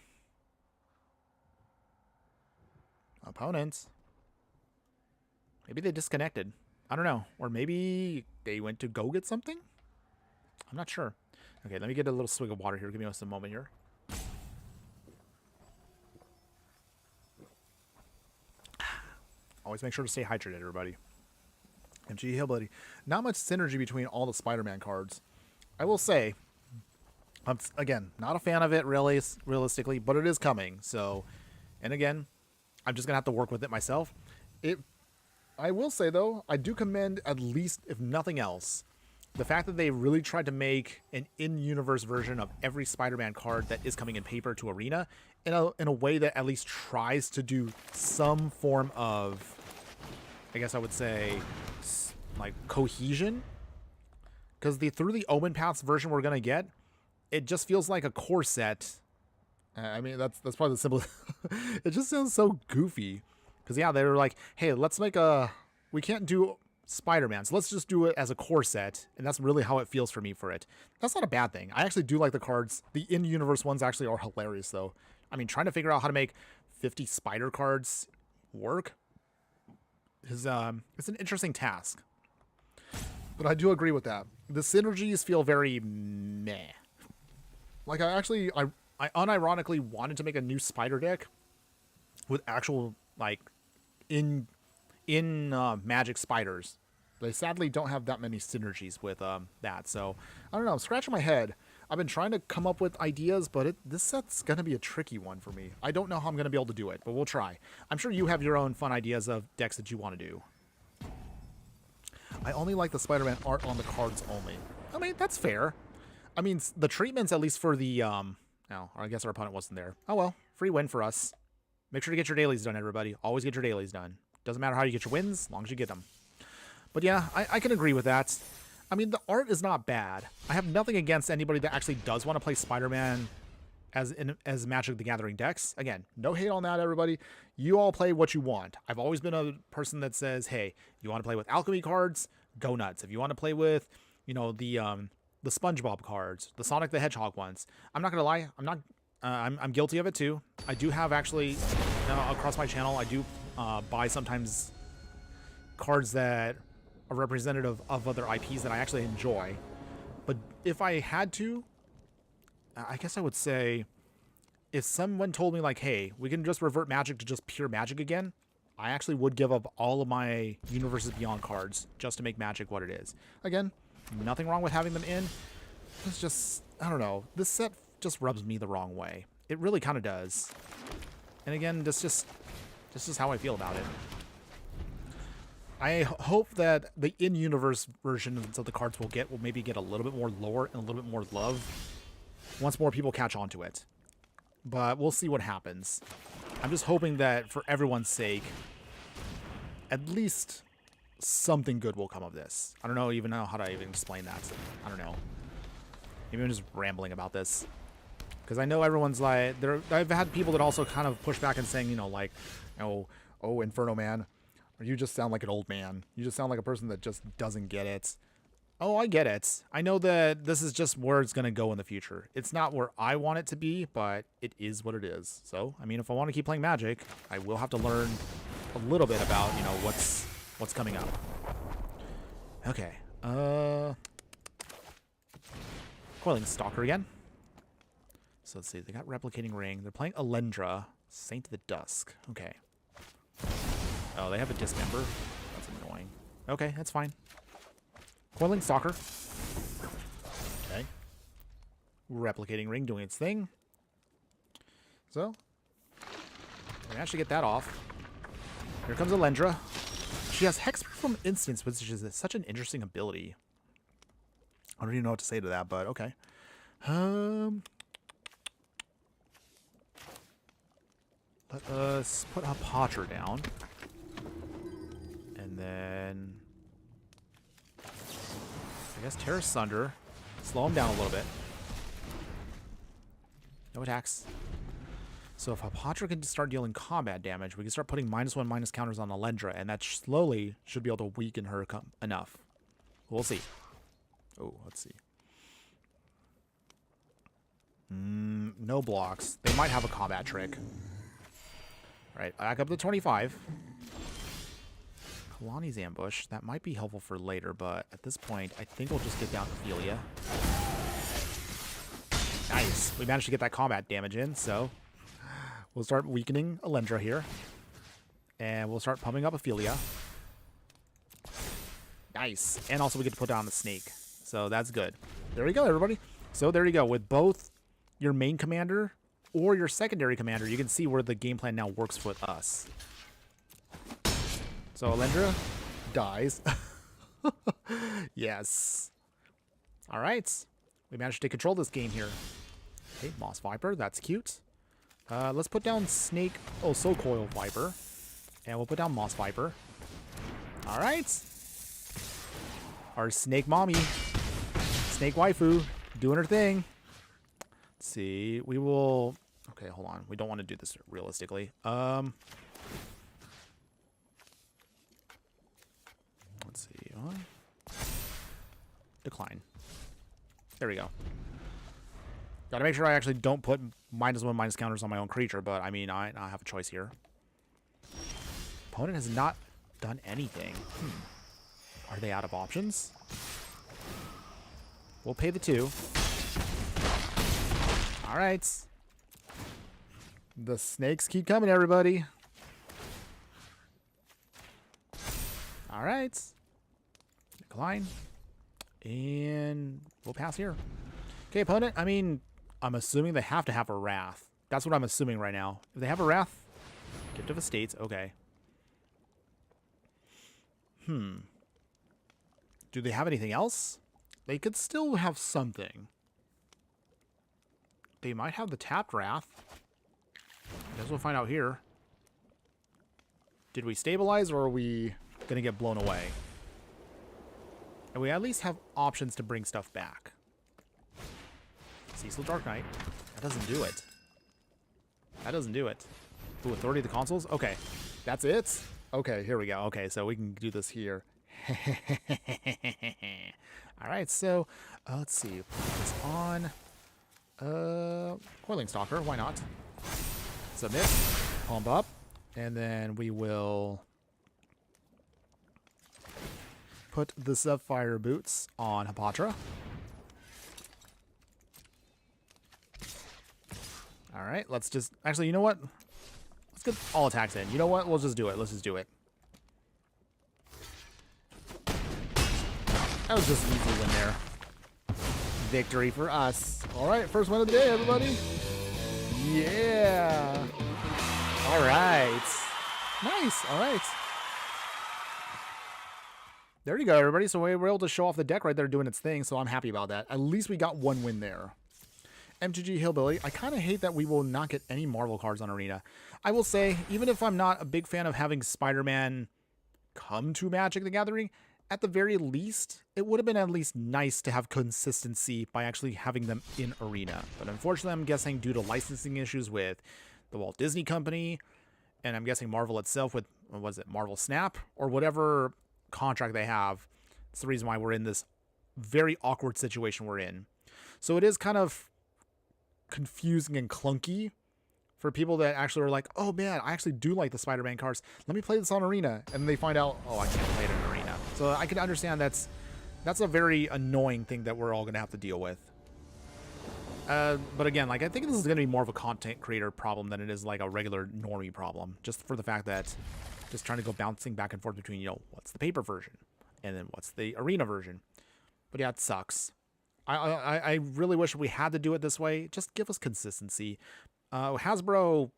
S1: Opponents? Maybe they disconnected. I don't know. Or maybe they went to go get something? I'm not sure. Okay, let me get a little swig of water here. Give me just a moment here. Always make sure to stay hydrated, everybody. MTG Hillbilly. Not much synergy between all the Spider-Man cards. I will say, I'm, again, not a fan of it, really, realistically, but it is coming. So, and again, I'm just going to have to work with it myself. I will say, though, I do commend, at least, if nothing else, the fact that they really tried to make an in-universe version of every Spider-Man card that is coming in paper to Arena in a way that at least tries to do some form of, I guess I would say, like, cohesion. Because through the Omen Paths version we're going to get, it just feels like a core set. I mean, that's probably the simplest. It just sounds so goofy. Because, yeah, they were like, hey, let's make we can't do Spider-Man, so let's just do it as a core set. And that's really how it feels for me for it. That's not a bad thing. I actually do like the cards. The in-universe ones actually are hilarious, though. I mean, trying to figure out how to make 50 spider cards work is it's an interesting task. But I do agree with that. The synergies feel very meh. Like, I unironically wanted to make a new spider deck with actual, like, in Magic spiders. They sadly don't have that many synergies with that. So, I don't know. I'm scratching my head. I've been trying to come up with ideas, but this set's going to be a tricky one for me. I don't know how I'm going to be able to do it, but we'll try. I'm sure you have your own fun ideas of decks that you want to do. I only like the Spider-Man art on the cards only. I mean, that's fair. I mean, the treatments, at least for the, oh, I guess our opponent wasn't there. Oh well, free win for us. Make sure to get your dailies done, everybody. Always get your dailies done. Doesn't matter how you get your wins, as long as you get them. But yeah, I can agree with that. I mean, the art is not bad. I have nothing against anybody that actually does want to play Spider-Man as Magic the Gathering decks. Again, no hate on that, everybody. You all play what you want. I've always been a person that says, hey, you want to play with alchemy cards? Go nuts. If you want to play with, you know, the SpongeBob cards, the Sonic the Hedgehog ones, I'm not gonna lie, I'm guilty of it too. I do have actually across my channel, I do buy sometimes cards that are representative of other IPs that I actually enjoy. But if I had to, I guess I would say, if someone told me like, hey, we can just revert Magic to just pure Magic again, I actually would give up all of my Universes Beyond cards just to make Magic what it is. Again, nothing wrong with having them in. It's just, I don't know. This set just rubs me the wrong way. It really kind of does. And again, this is how I feel about it. I hope that the in-universe versions of the cards will maybe get a little bit more lore and a little bit more love once more people catch on to it. But we'll see what happens. I'm just hoping that for everyone's sake, at least something good will come of this. I don't even know how to even explain that. I don't know. Maybe I'm just rambling about this. Because I know everyone's like, I've had people that also kind of push back and saying, you know, like, oh, Infernoman, or you just sound like an old man. You just sound like a person that just doesn't get it. Oh, I get it. I know that this is just where it's going to go in the future. It's not where I want it to be, but it is what it is. So, I mean, if I want to keep playing Magic, I will have to learn a little bit about, you know, what's coming up. Okay. Coiling Stalker again. So let's see. They got Replicating Ring. They're playing Alendra, Saint of the Dusk. Okay. Oh, they have a Dismember. That's annoying. Okay, that's fine. Coiling Stalker. Okay. Replicating Ring doing its thing. So, we can actually get that off. Here comes Alendra. She has Hexproof from Instance, which is such an interesting ability. I don't even know what to say to that, but okay. Let us put Hapatra down. And then I guess Terra Sunder. Slow him down a little bit. No attacks. So if Hapatra can start dealing combat damage, we can start putting -1/- counters on Alendra, and that slowly should be able to weaken her enough. We'll see. Oh, let's see. No blocks. They might have a combat trick. All right, back up to 25. Kalani's Ambush. That might be helpful for later, but at this point, I think we'll just get down Aphelia. Nice. We managed to get that combat damage in, so we'll start weakening Alendra here. And we'll start pumping up Aphelia. Nice. And also we get to put down the Snake. So that's good. There you go, everybody. So there you go. With both your main commander or your secondary commander, you can see where the game plan now works with us. So Alendra dies. Yes. All right. We managed to control this game here. Okay, Moss Viper. That's cute. Let's put down Snake. Oh, Soul Coil Viper. And we'll put down Moss Viper. All right. Our Snake Mommy. Snake Waifu. Doing her thing. Let's see. We will... Okay, hold on. We don't want to do this realistically. Let's see. Decline. There we go. Gotta make sure I actually don't put -1/- counters on my own creature, but I mean, I have a choice here. Opponent has not done anything. Are they out of options? We'll pay the 2. All right. The snakes keep coming, everybody. All right. Decline. And we'll pass here. Okay, opponent. I mean, I'm assuming they have to have a Wrath. That's what I'm assuming right now. If they have a Wrath, Gift of Estates. Okay. Do they have anything else? They could still have something. They might have the tapped Wrath. I guess we'll find out here. Did we stabilize, or are we going to get blown away? And we at least have options to bring stuff back. Cecil Dark Knight. That doesn't do it. That doesn't do it. Ooh, Authority of the Consoles? Okay. That's it? Okay, here we go. Okay, so we can do this here. Alright, so let's see. Put this on. Coiling Stalker, why not? Submit. Pump up. And then we will put the Sapphire Boots on Hapatra. Alright, let's just... Actually, you know what? Let's get all attacks in. You know what? We'll just do it. Let's just do it. That was just an easy win there. Victory for us. Alright, first win of the day, everybody. Yeah. Alright. Nice. Alright. There you go, everybody. So we were able to show off the deck right there doing its thing, so I'm happy about that. At least we got one win there. MTG Hillbilly. I kind of hate that we will not get any Marvel cards on Arena. I will say, even if I'm not a big fan of having Spider-Man come to Magic the Gathering, at the very least, it would have been at least nice to have consistency by actually having them in Arena. But unfortunately, I'm guessing due to licensing issues with the Walt Disney Company, and I'm guessing Marvel itself with, what was it, Marvel Snap, or whatever contract they have, it's the reason why we're in this very awkward situation we're in. So it is kind of confusing and clunky for people that actually are like, oh man, I actually do like the Spider-Man cards. Let me play this on Arena. And they find out, oh, I can't play it in Arena. So I can understand that's a very annoying thing that we're all going to have to deal with. But again, like, I think this is going to be more of a content creator problem than it is like a regular normie problem. Just for the fact that just trying to go bouncing back and forth between, you know, what's the paper version and then what's the Arena version. But yeah, it sucks. I really wish we had to do it this way. Just give us consistency. Hasbro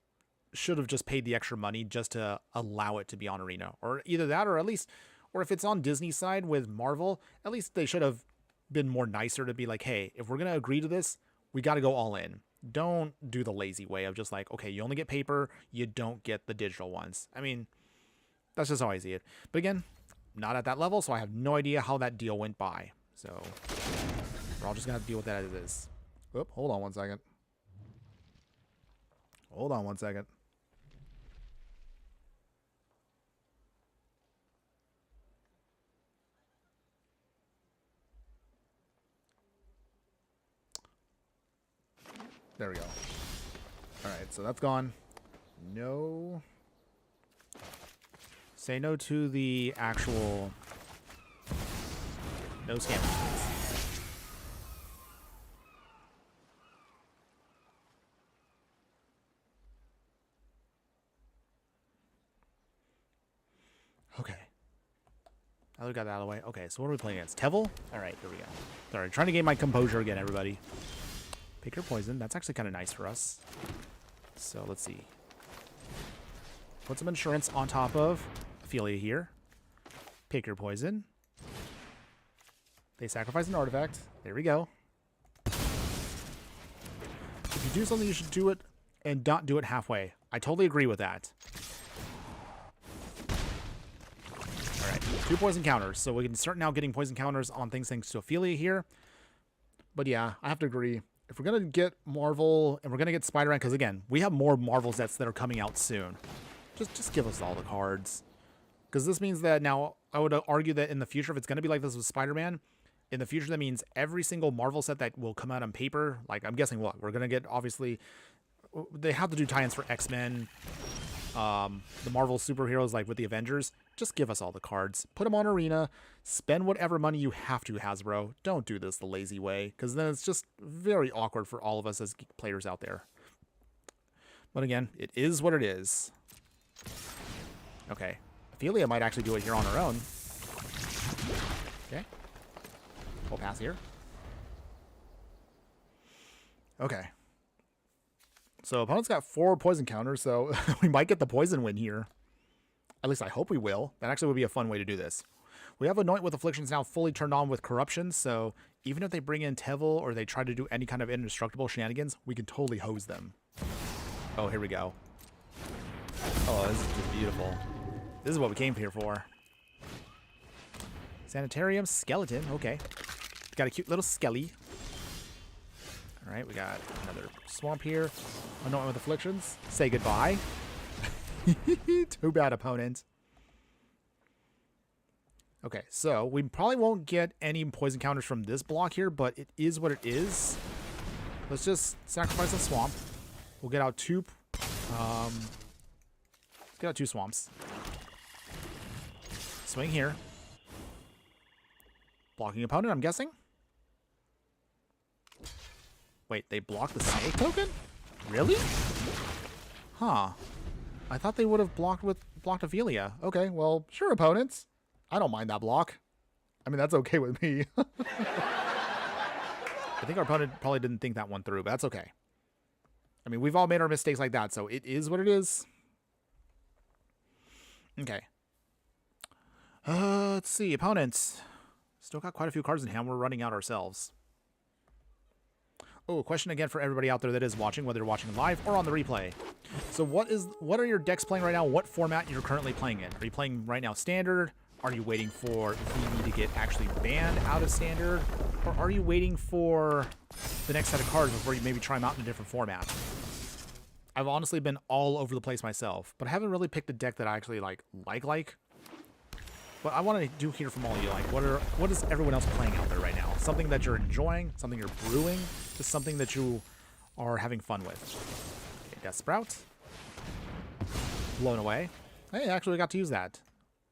S1: should have just paid the extra money just to allow it to be on Arena. Or either that, or at least, or if it's on Disney's side with Marvel, at least they should have been more nicer to be like, hey, if we're going to agree to this, we got to go all in. Don't do the lazy way of just like, okay, you only get paper, you don't get the digital ones. I mean, that's just how I see it. But again, not at that level, so I have no idea how that deal went by. So we're all just going to have to deal with that as it is. Oop, hold on one second. Hold on one second. There we go. All right, so that's gone. No. Say no to the actual... No scammers. Okay. Now we got that out of the way. Okay, so what are we playing against? Tevel? Alright, here we go. Alright, trying to gain my composure again, everybody. Pick your poison. That's actually kind of nice for us. So, let's see. Put some insurance on top of Aphelia here. Pick your poison. They sacrifice an artifact. There we go. If you do something, you should do it and not do it halfway. I totally agree with that. Alright, 2 poison counters. So we can start now getting poison counters on things thanks to Aphelia here. But yeah, I have to agree. If we're going to get Marvel and we're going to get Spider-Man, because again, we have more Marvel sets that are coming out soon. Just give us all the cards. Because this means that now, I would argue that in the future, if it's going to be like this with Spider-Man, in the future, that means every single Marvel set that will come out on paper, like I'm guessing what? We're going to get, obviously, they have to do tie-ins for X-Men, the Marvel superheroes like with the Avengers. Just give us all the cards. Put them on Arena. Spend whatever money you have to, Hasbro. Don't do this the lazy way, because then it's just very awkward for all of us as players out there. But again, it is what it is. Okay. Aphelia might actually do it here on her own. Okay. We'll pass here. Okay. So opponent's got 4 poison counters, so we might get the poison win here. At least I hope we will. That actually would be a fun way to do this. We have Anoint with Afflictions now fully turned on with Corruption, so even if they bring in Tevil or they try to do any kind of indestructible shenanigans, we can totally hose them. Oh, here we go. Oh, this is just beautiful. This is what we came here for. Sanitarium, Skeleton, okay. Got a cute little skelly. Alright, we got another Swamp here. Anoint with Afflictions. Say goodbye. Too bad, opponent. Okay, so we probably won't get any poison counters from this block here, but it is what it is. Let's just sacrifice a swamp. We'll get out 2. Let's get out 2 swamps. Swing here. Blocking opponent, I'm guessing. Wait, they blocked the snake token? Really? Huh. I thought they would have blocked Aphelia. Okay, well, sure, opponents. I don't mind that block. I mean, that's okay with me. I think our opponent probably didn't think that one through, but that's okay. I mean, we've all made our mistakes like that, so it is what it is. Okay. Let's see. Opponents. Still got quite a few cards in hand. We're running out ourselves. Oh, a question again for everybody out there that is watching, whether you're watching live or on the replay. So what are your decks playing right now? What format you're currently playing in? Are you playing right now Standard? Are you waiting for VB to get actually banned out of Standard? Or are you waiting for the next set of cards before you maybe try them out in a different format? I've honestly been all over the place myself, but I haven't really picked a deck that I actually like. But I want to do hear from all of you, like, what is everyone else playing out there right now? Something that you're enjoying, something you're brewing, just something that you are having fun with. Okay, Death Sprout. Blown away. Hey, actually got to use that.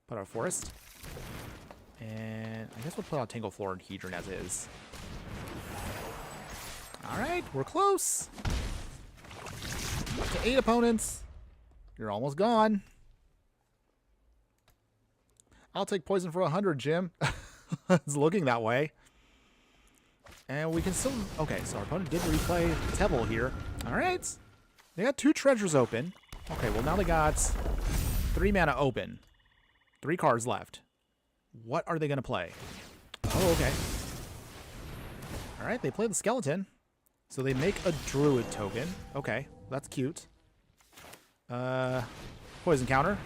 S1: Put out Forest. And I guess we'll put out Tangle Floor and Hedron as is. Alright, we're close. Up to 8 opponents. You're almost gone. I'll take poison for 100, Jim. It's looking that way. And we can still... Okay, so our opponent did replay Tevil here. Alright. They got 2 treasures open. Okay, well now they got 3 mana open. 3 cards left. What are they going to play? Oh, okay. Alright, they play the skeleton. So they make a druid token. Okay, that's cute. Poison counter.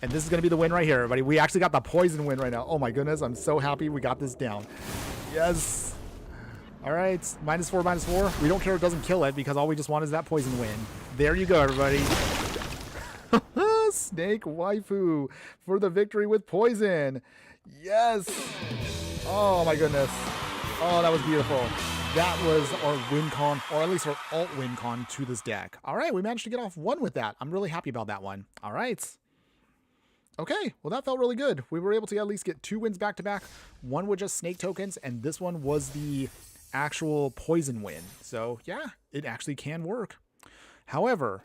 S1: And this is going to be the win right here, everybody. We actually got the poison win right now. Oh my goodness, I'm so happy we got this down. Yes. All right, -4, -4. We don't care if it doesn't kill it because all we just want is that poison win. There you go, everybody. Snake Waifu for the victory with poison. Yes. Oh my goodness. Oh, that was beautiful. That was our win con, or at least our alt win con to this deck. All right, we managed to get off 1 with that. I'm really happy about that one. All right. Okay, well that felt really good. We were able to at least get 2 wins back to back. One with just snake tokens, and this one was the actual poison win. So yeah, it actually can work. However,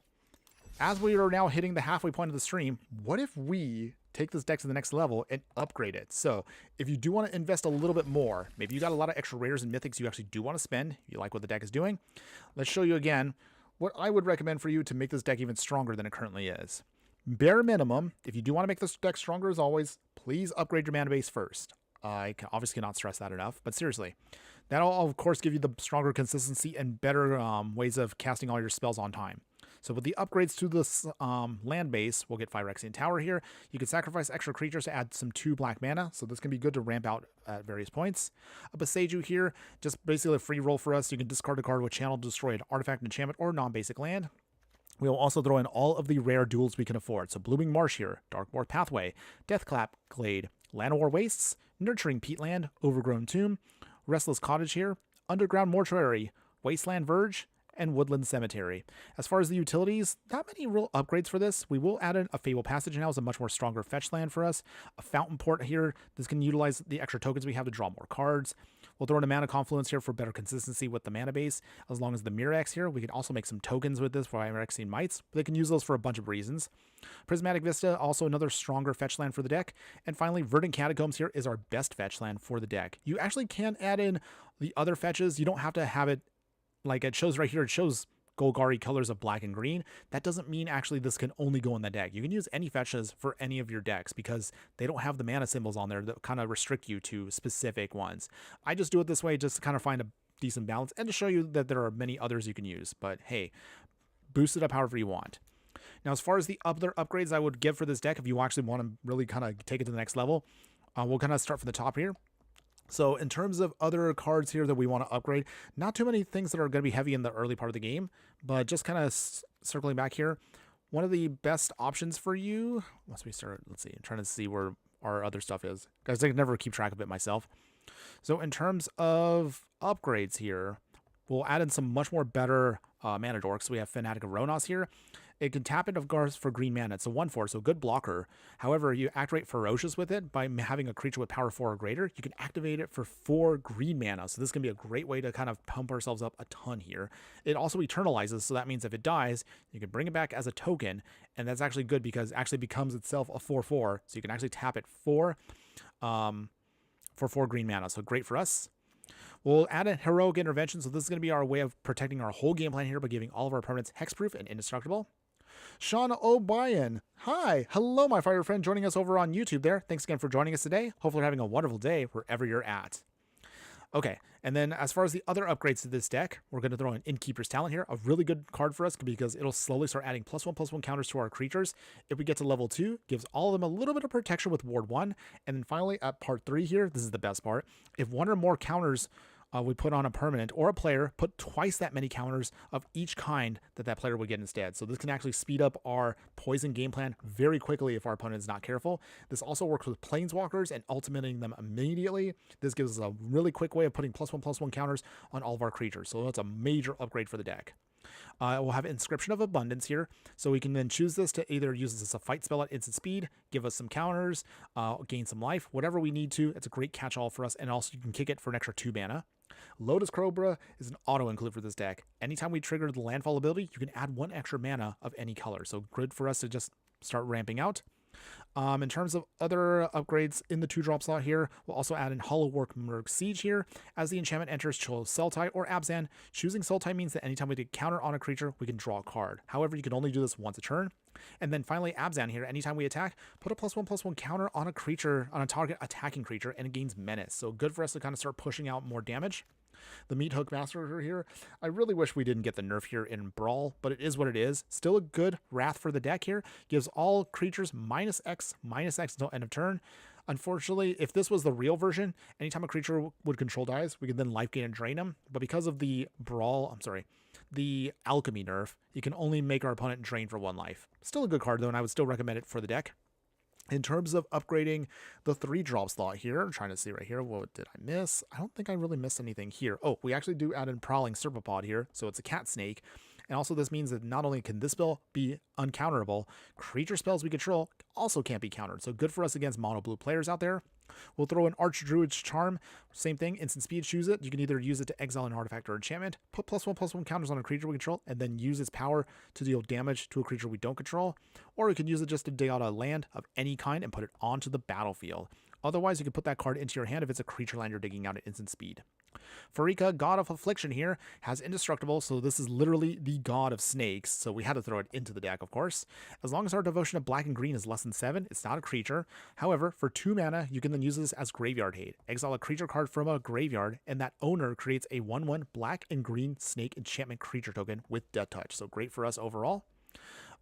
S1: as we are now hitting the halfway point of the stream, what if we take this deck to the next level and upgrade it? So if you do want to invest a little bit more, maybe you got a lot of extra rares and mythics you actually do want to spend, you like what the deck is doing, let's show you again what I would recommend for you to make this deck even stronger than it currently is. Bare minimum, if you do want to make this deck stronger as always, please upgrade your mana base first. I obviously cannot stress that enough, but seriously, that'll of course give you the stronger consistency and better ways of casting all your spells on time. So with the upgrades to this land base, we'll get Phyrexian Tower here. You can sacrifice extra creatures to add some 2 black mana, so this can be good to ramp out at various points. A Boseiju here, just basically a free roll for us. You can discard a card with channel to destroy an artifact, enchantment, or non-basic land. We will also throw in all of the rare duels we can afford. So Blooming Marsh here, Darkmoor Pathway, Deathclap Glade, Llanowar Wastes, Nurturing Peatland, Overgrown Tomb, Restless Cottage here, Underground Mortuary, Wasteland Verge, and Woodland Cemetery. As far as the utilities, not many real upgrades for this. We will add in a Fable Passage now as a much more stronger fetch land for us. A Fountain Port here. This can utilize the extra tokens we have to draw more cards. We'll throw in a Mana Confluence here for better consistency with the mana base. As long as the Mirax here, we can also make some tokens with this for Phyrexian Mites. But they can use those for a bunch of reasons. Prismatic Vista, also another stronger fetch land for the deck. And finally, Verdant Catacombs here is our best fetch land for the deck. You actually can add in the other fetches. You don't have to have it like it shows right here. It shows Golgari colors of black and green. That doesn't mean actually this can only go in the deck. You can use any fetches for any of your decks because they don't have the mana symbols on there that kind of restrict you to specific ones. I just do it this way just to kind of find a decent balance and to show you that there are many others you can use. But hey, boost it up however you want. Now, as far as the other upgrades I would give for this deck, if you actually want to really kind of take it to the next level, we'll kind of start from the top here. So in terms of other cards here that we want to upgrade, not too many things that are going to be heavy in the early part of the game, but just kind of circling back here, one of the best options for you, once we start, let's see, I'm trying to see where our other stuff is. Guys, I can never keep track of it myself. So in terms of upgrades here, we'll add in some much more better mana dorks. We have Fanatic of Ronos here. It can tap into Garth for green mana. It's a 1/4, so good blocker. However, you activate Ferocious with it by having a creature with power 4 or greater. You can activate it for 4 green mana. So this can be a great way to kind of pump ourselves up a ton here. It also eternalizes, so that means if it dies, you can bring it back as a token, and that's actually good because it actually becomes itself a 4/4. So you can actually tap it for 4 green mana. So great for us. We'll add a Heroic Intervention, so this is going to be our way of protecting our whole game plan here by giving all of our permanents hexproof and indestructible. Sean O'Brien, hi, hello my fire friend joining us over on YouTube there. Thanks again for joining us today. Hopefully you're having a wonderful day wherever you're at. Okay, and then as far as the other upgrades to this deck, we're going to throw in Innkeeper's Talent here, a really good card for us because it'll slowly start adding +1/+1 counters to our creatures. If we get to level 2, gives all of them a little bit of protection with Ward 1. And then finally at part 3 here, this is the best part, if one or more counters we put on a permanent or a player, put twice that many counters of each kind that player would get instead. So this can actually speed up our poison game plan very quickly if our opponent is not careful. This also works with planeswalkers and ultimating them immediately. This gives us a really quick way of putting +1/+1 counters on all of our creatures. So that's a major upgrade for the deck. We'll have Inscription of Abundance here, so we can then choose this to either use this as a fight spell at instant speed, give us some counters, gain some life, whatever we need to. It's a great catch-all for us, and also you can kick it for an extra 2 mana. Lotus Cobra is an auto-include for this deck. Anytime we trigger the landfall ability, you can add 1 extra mana of any color, so good for us to just start ramping out. In terms of other upgrades in the 2-drop slot here, we'll also add in Hollowwork Merg Siege here. As the enchantment enters, choose Sultai or Abzan. Choosing Sultai means that anytime we get counter on a creature, we can draw a card. However, you can only do this once a turn. And then finally, Abzan here. Anytime we attack, put a +1/+1 counter on a creature, on a target attacking creature, and it gains menace. So good for us to kind of start pushing out more damage. The Meat Hook Massacre here. I really wish we didn't get the nerf here in Brawl, but it is what it is. Still a good Wrath for the deck here. Gives all creatures -X until end of turn. Unfortunately, if this was the real version, anytime a creature would control dies, we can then life gain and drain them. But because of the the Alchemy nerf, you can only make our opponent drain for 1 life. Still a good card though, and I would still recommend it for the deck. In terms of upgrading the 3-drop slot here, I'm trying to see right here, what did I miss? I don't think I really missed anything here. Oh, we actually do add in Prowling Serpapod here, so it's a cat snake. And also this means that not only can this spell be uncounterable, creature spells we control also can't be countered. So good for us against mono blue players out there. We'll throw in Archdruid's Charm. Same thing, instant speed, choose it. You can either use it to exile an artifact or enchantment, put +1/+1 counters on a creature we control, and then use its power to deal damage to a creature we don't control. Or you can use it just to dig out a land of any kind and put it onto the battlefield. Otherwise, you can put that card into your hand if it's a creature land you're digging out at instant speed. Farika, God of Affliction here, has Indestructible, so this is literally the god of snakes, so we had to throw it into the deck, of course. As long as our devotion of black and green is less than 7, it's not a creature. However, for 2 mana, you can then use this as Graveyard Hate. Exile a creature card from a graveyard, and that owner creates a 1/1 black and green snake enchantment creature token with Death Touch, so great for us overall.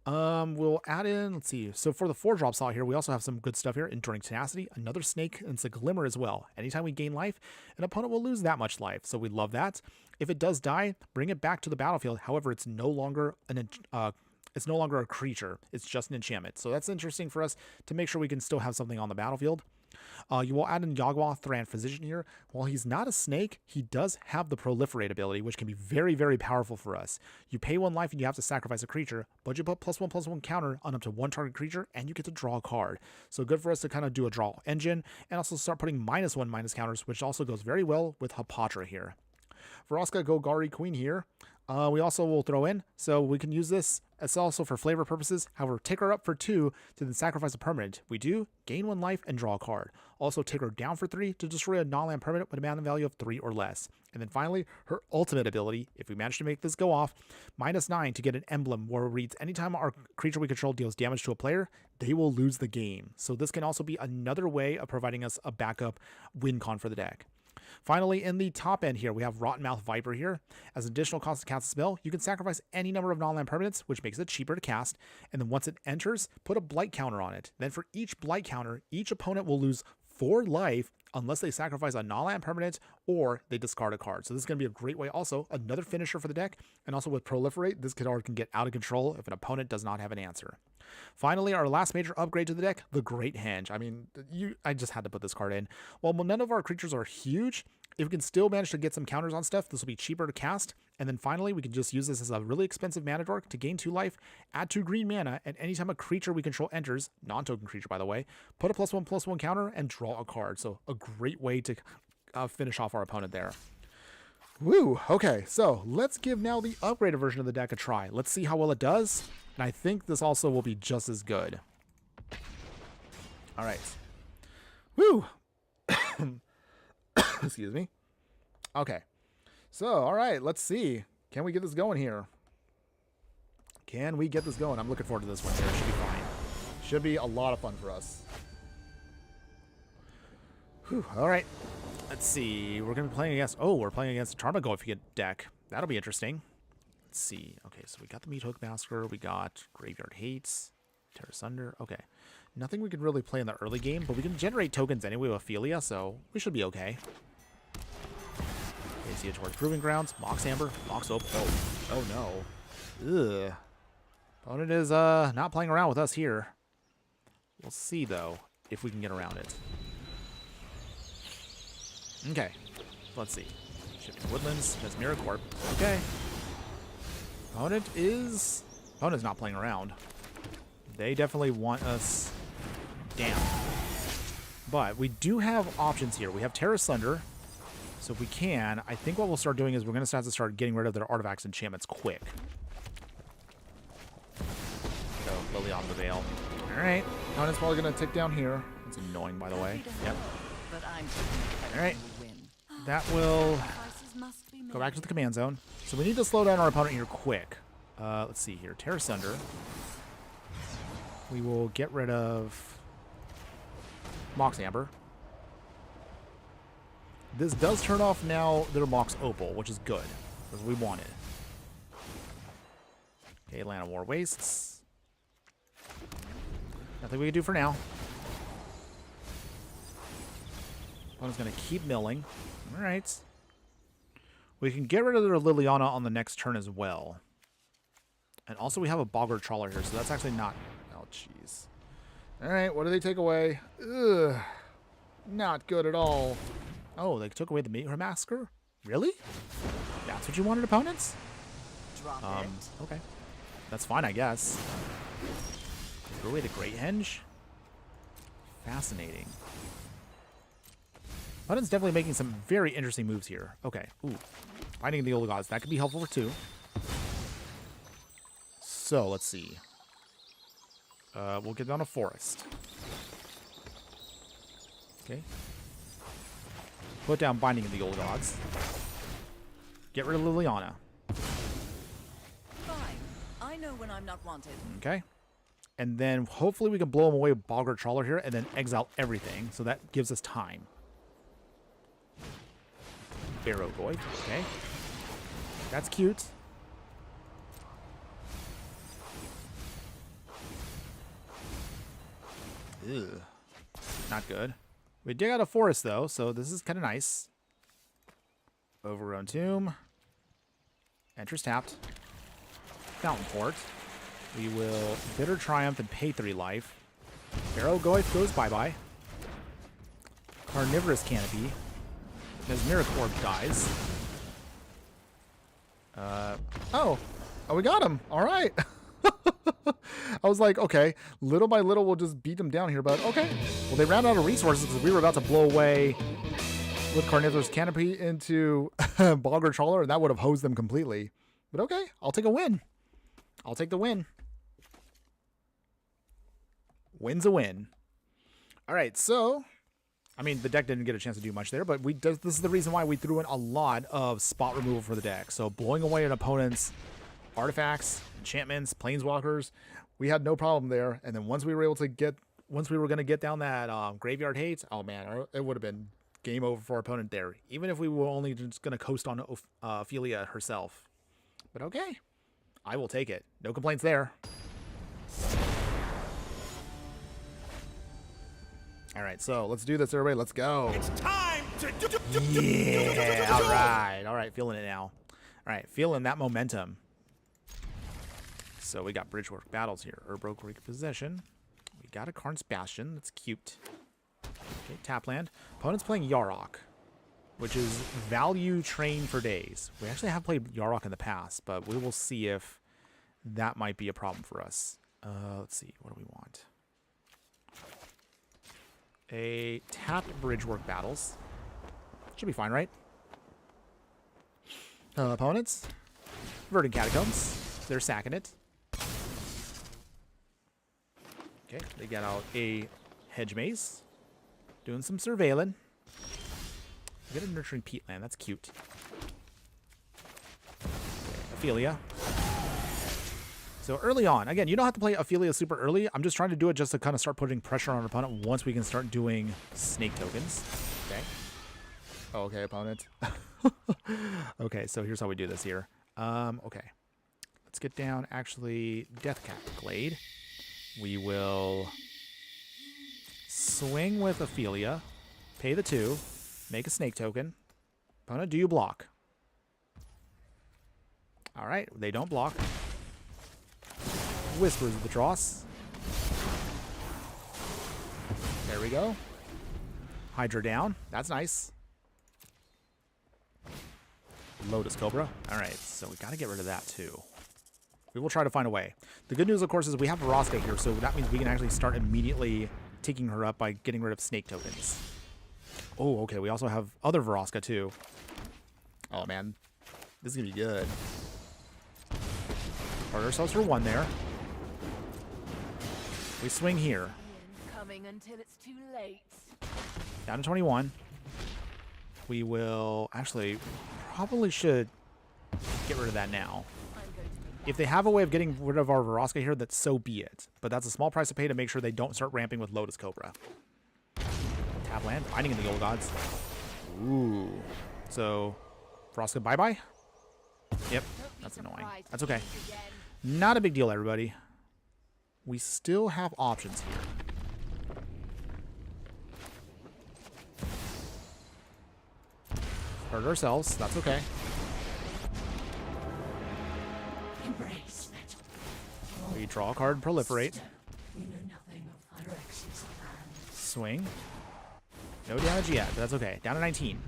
S1: We'll add in, let's see, so for the 4-drop slot here, we also have some good stuff here. Enduring Tenacity, another snake, and it's a Glimmer as well. Anytime we gain life, an opponent will lose that much life, so we love that. If it does die, bring it back to the battlefield. However, it's no longer a creature, it's just an enchantment. So that's interesting for us to make sure we can still have something on the battlefield. You will add in Yagwa Thran Physician here. While he's not a snake, he does have the Proliferate ability, which can be very, very powerful for us. You pay 1 life and you have to sacrifice a creature, but you put +1/+1 counter on up to 1 target creature, and you get to draw a card. So good for us to kind of do a draw engine, and also start putting -1/- counters, which also goes very well with Hapatra here. Vraska Golgari Queen here. We also will throw in, so we can use this as also for flavor purposes. However, take her up for 2 to then sacrifice a permanent. We do gain 1 life and draw a card. Also take her down for 3 to destroy a non-land permanent with a mana value of 3 or less. And then finally, her ultimate ability, if we manage to make this go off, -9 to get an emblem where it reads, anytime our creature we control deals damage to a player, they will lose the game. So this can also be another way of providing us a backup win con for the deck. Finally, in the top end here, we have Rottenmouth Viper here. As an additional cost to cast a spell, you can sacrifice any number of non-land permanents, which makes it cheaper to cast. And then once it enters, put a blight counter on it. Then for each blight counter, each opponent will lose 4 life unless they sacrifice a non-land permanent or they discard a card. So this is going to be a great way also, another finisher for the deck. And also with Proliferate, this card can get out of control if an opponent does not have an answer. Finally, our last major upgrade to the deck, the Great Henge. I mean, I just had to put this card in. While none of our creatures are huge, if we can still manage to get some counters on stuff, this will be cheaper to cast. And then finally, we can just use this as a really expensive mana dork to gain 2 life, add 2 green mana, and anytime a creature we control enters, non-token creature by the way, put a +1/+1 counter and draw a card. So a great way to finish off our opponent there. Woo! Okay, so let's give now the upgraded version of the deck a try. Let's see how well it does. And I think this also will be just as good. All right. Woo! Excuse me. Okay. So, all right, let's see. Can we get this going here? Can we get this going? I'm looking forward to this one here. It should be fine. Should be a lot of fun for us. Whew, all right. Let's see. We're going to be playing against... Oh, we're playing against the Tarmogoyf deck. That'll be interesting. Let's see. Okay, so we got the Meat Hook Massacre. We got Graveyard Hates. Terra Sunder. Okay. Nothing we can really play in the early game, but we can generate tokens anyway with Aphelia, so we should be okay. Okay, see it towards Proving Grounds. Mox Amber. Mox Opal. Oh no. Ugh. Opponent is not playing around with us here. We'll see, though, if we can get around it. Okay. Let's see. Shifting Woodlands. That's Mirror Corp. Okay. Opponent's not playing around. They definitely want us down. But we do have options here. We have Terra Sunder. So if we can, I think what we'll start doing is we're going to have to start getting rid of their artifacts and enchantments quick. So, Lily on the Veil. Alright. Opponent's probably going to tick down here. It's annoying, by the way. Yep. Alright. That will go back to the command zone. So we need to slow down our opponent here quick. Let's see here. Terra Sunder. We will get rid of Mox Amber. This does turn off now their Mox Opal, which is good, because we want it. Okay, Land of War Wastes. Nothing we can do for now. Opponent's going to keep milling. All right. We can get rid of their Liliana on the next turn as well. And also we have a Boggart Trawler here, so that's actually not... Oh, jeez. All right, what do they take away? Ugh. Not good at all. Oh, they took away the Meat Hook Massacre? Really? That's what you wanted, opponents?
S2: Drop it.
S1: Okay. That's fine, I guess. Threw away the Great Henge? Fascinating. Opponent's definitely making some very interesting moves here. Okay. Ooh. Finding the Old Gods. That could be helpful too. So, let's see. We'll get down a Forest. Okay.
S3: Put down Binding of the Old Gods. Get rid of Liliana.
S2: Fine. I know when I'm not wanted.
S3: Okay. And then hopefully we can blow him away with Bogger Trawler here and then exile everything. So that gives us time. Barrow Goy. Okay. That's cute. Ugh. Not good. We dig out a forest, though, so this is kind of nice. Overgrown Tomb. Enters tapped. Fountain Port. We will Bitter Triumph and pay 3 life. Barrow Goyf goes bye-bye. Carnivorous Canopy. Mesmeric Orb dies.
S1: Oh, we got him. All right. I was like, okay, little by little we'll just beat them down here, but okay. Well, they ran out of resources because we were about to blow away with Carnivorous Canopy into Bogger Trawler, and that would have hosed them completely. But okay, I'll take a win. I'll take the win. Win's a win. All right, so, I mean, the deck didn't get a chance to do much there, but this is the reason why we threw in a lot of spot removal for the deck. So blowing away an opponent's artifacts, enchantments, planeswalkers, we had no problem there. And then once we were going to get down that graveyard hate, oh man, it would have been game over for our opponent there. Even if we were only just going to coast on Aphelia herself. But okay, I will take it. No complaints there. All right, so let's do this, everybody. Let's go.
S4: It's time to
S3: Yeah, all right. All right, feeling it now. All right, feeling that momentum. So we got Bridgework Battles here. Urbroke Repossession. We got a Karn's Bastion. That's cute. Okay, tap land. Opponent's playing Yarok, which is value train for days. We actually have played Yarok in the past, but we will see if that might be a problem for us. Let's see. What do we want? A tapped Bridgework Battles. Should be fine, right? Opponents. Verdant Catacombs. They're sacking it. Okay, they get out a Hedge Maze. Doing some surveilling. We get a Nurturing Peatland. That's cute. Aphelia. So early on, again, you don't have to play Aphelia super early. I'm just trying to do it just to kind of start putting pressure on our opponent once we can start doing snake tokens. Okay.
S1: Oh, okay, opponent.
S3: Okay, so here's how we do this here. Okay. Let's get down, actually, Deathcap Glade. We will swing with Aphelia, pay the 2, make a snake token. Opponent, do you block? All right, they don't block. Whispers of the Dross. There we go. Hydra down. That's nice. Lotus Cobra. All right, so we got to get rid of that too. We will try to find a way. The good news, of course, is we have Vraska here, so that means we can actually start immediately taking her up by getting rid of snake tokens. Oh, okay. We also have other Vraska too.
S1: Oh man, this is gonna be good.
S3: Hard ourselves for 1 there. We swing here.
S2: Coming until it's too late.
S3: Down to 21. We will actually probably should get rid of that now.
S2: I'm going to be
S3: If they have a way of getting rid of our Vraska here, that's so be it. But that's a small price to pay to make sure they don't start ramping with Lotus Cobra. Tap land, Binding in the Old Gods. Ooh. So, Vraska bye-bye? Yep, that's annoying. That's okay. Not a big deal, everybody. We still have options here. Hurt ourselves, that's okay. We draw a card, proliferate. Swing. No damage yet, but that's okay. Down to 19.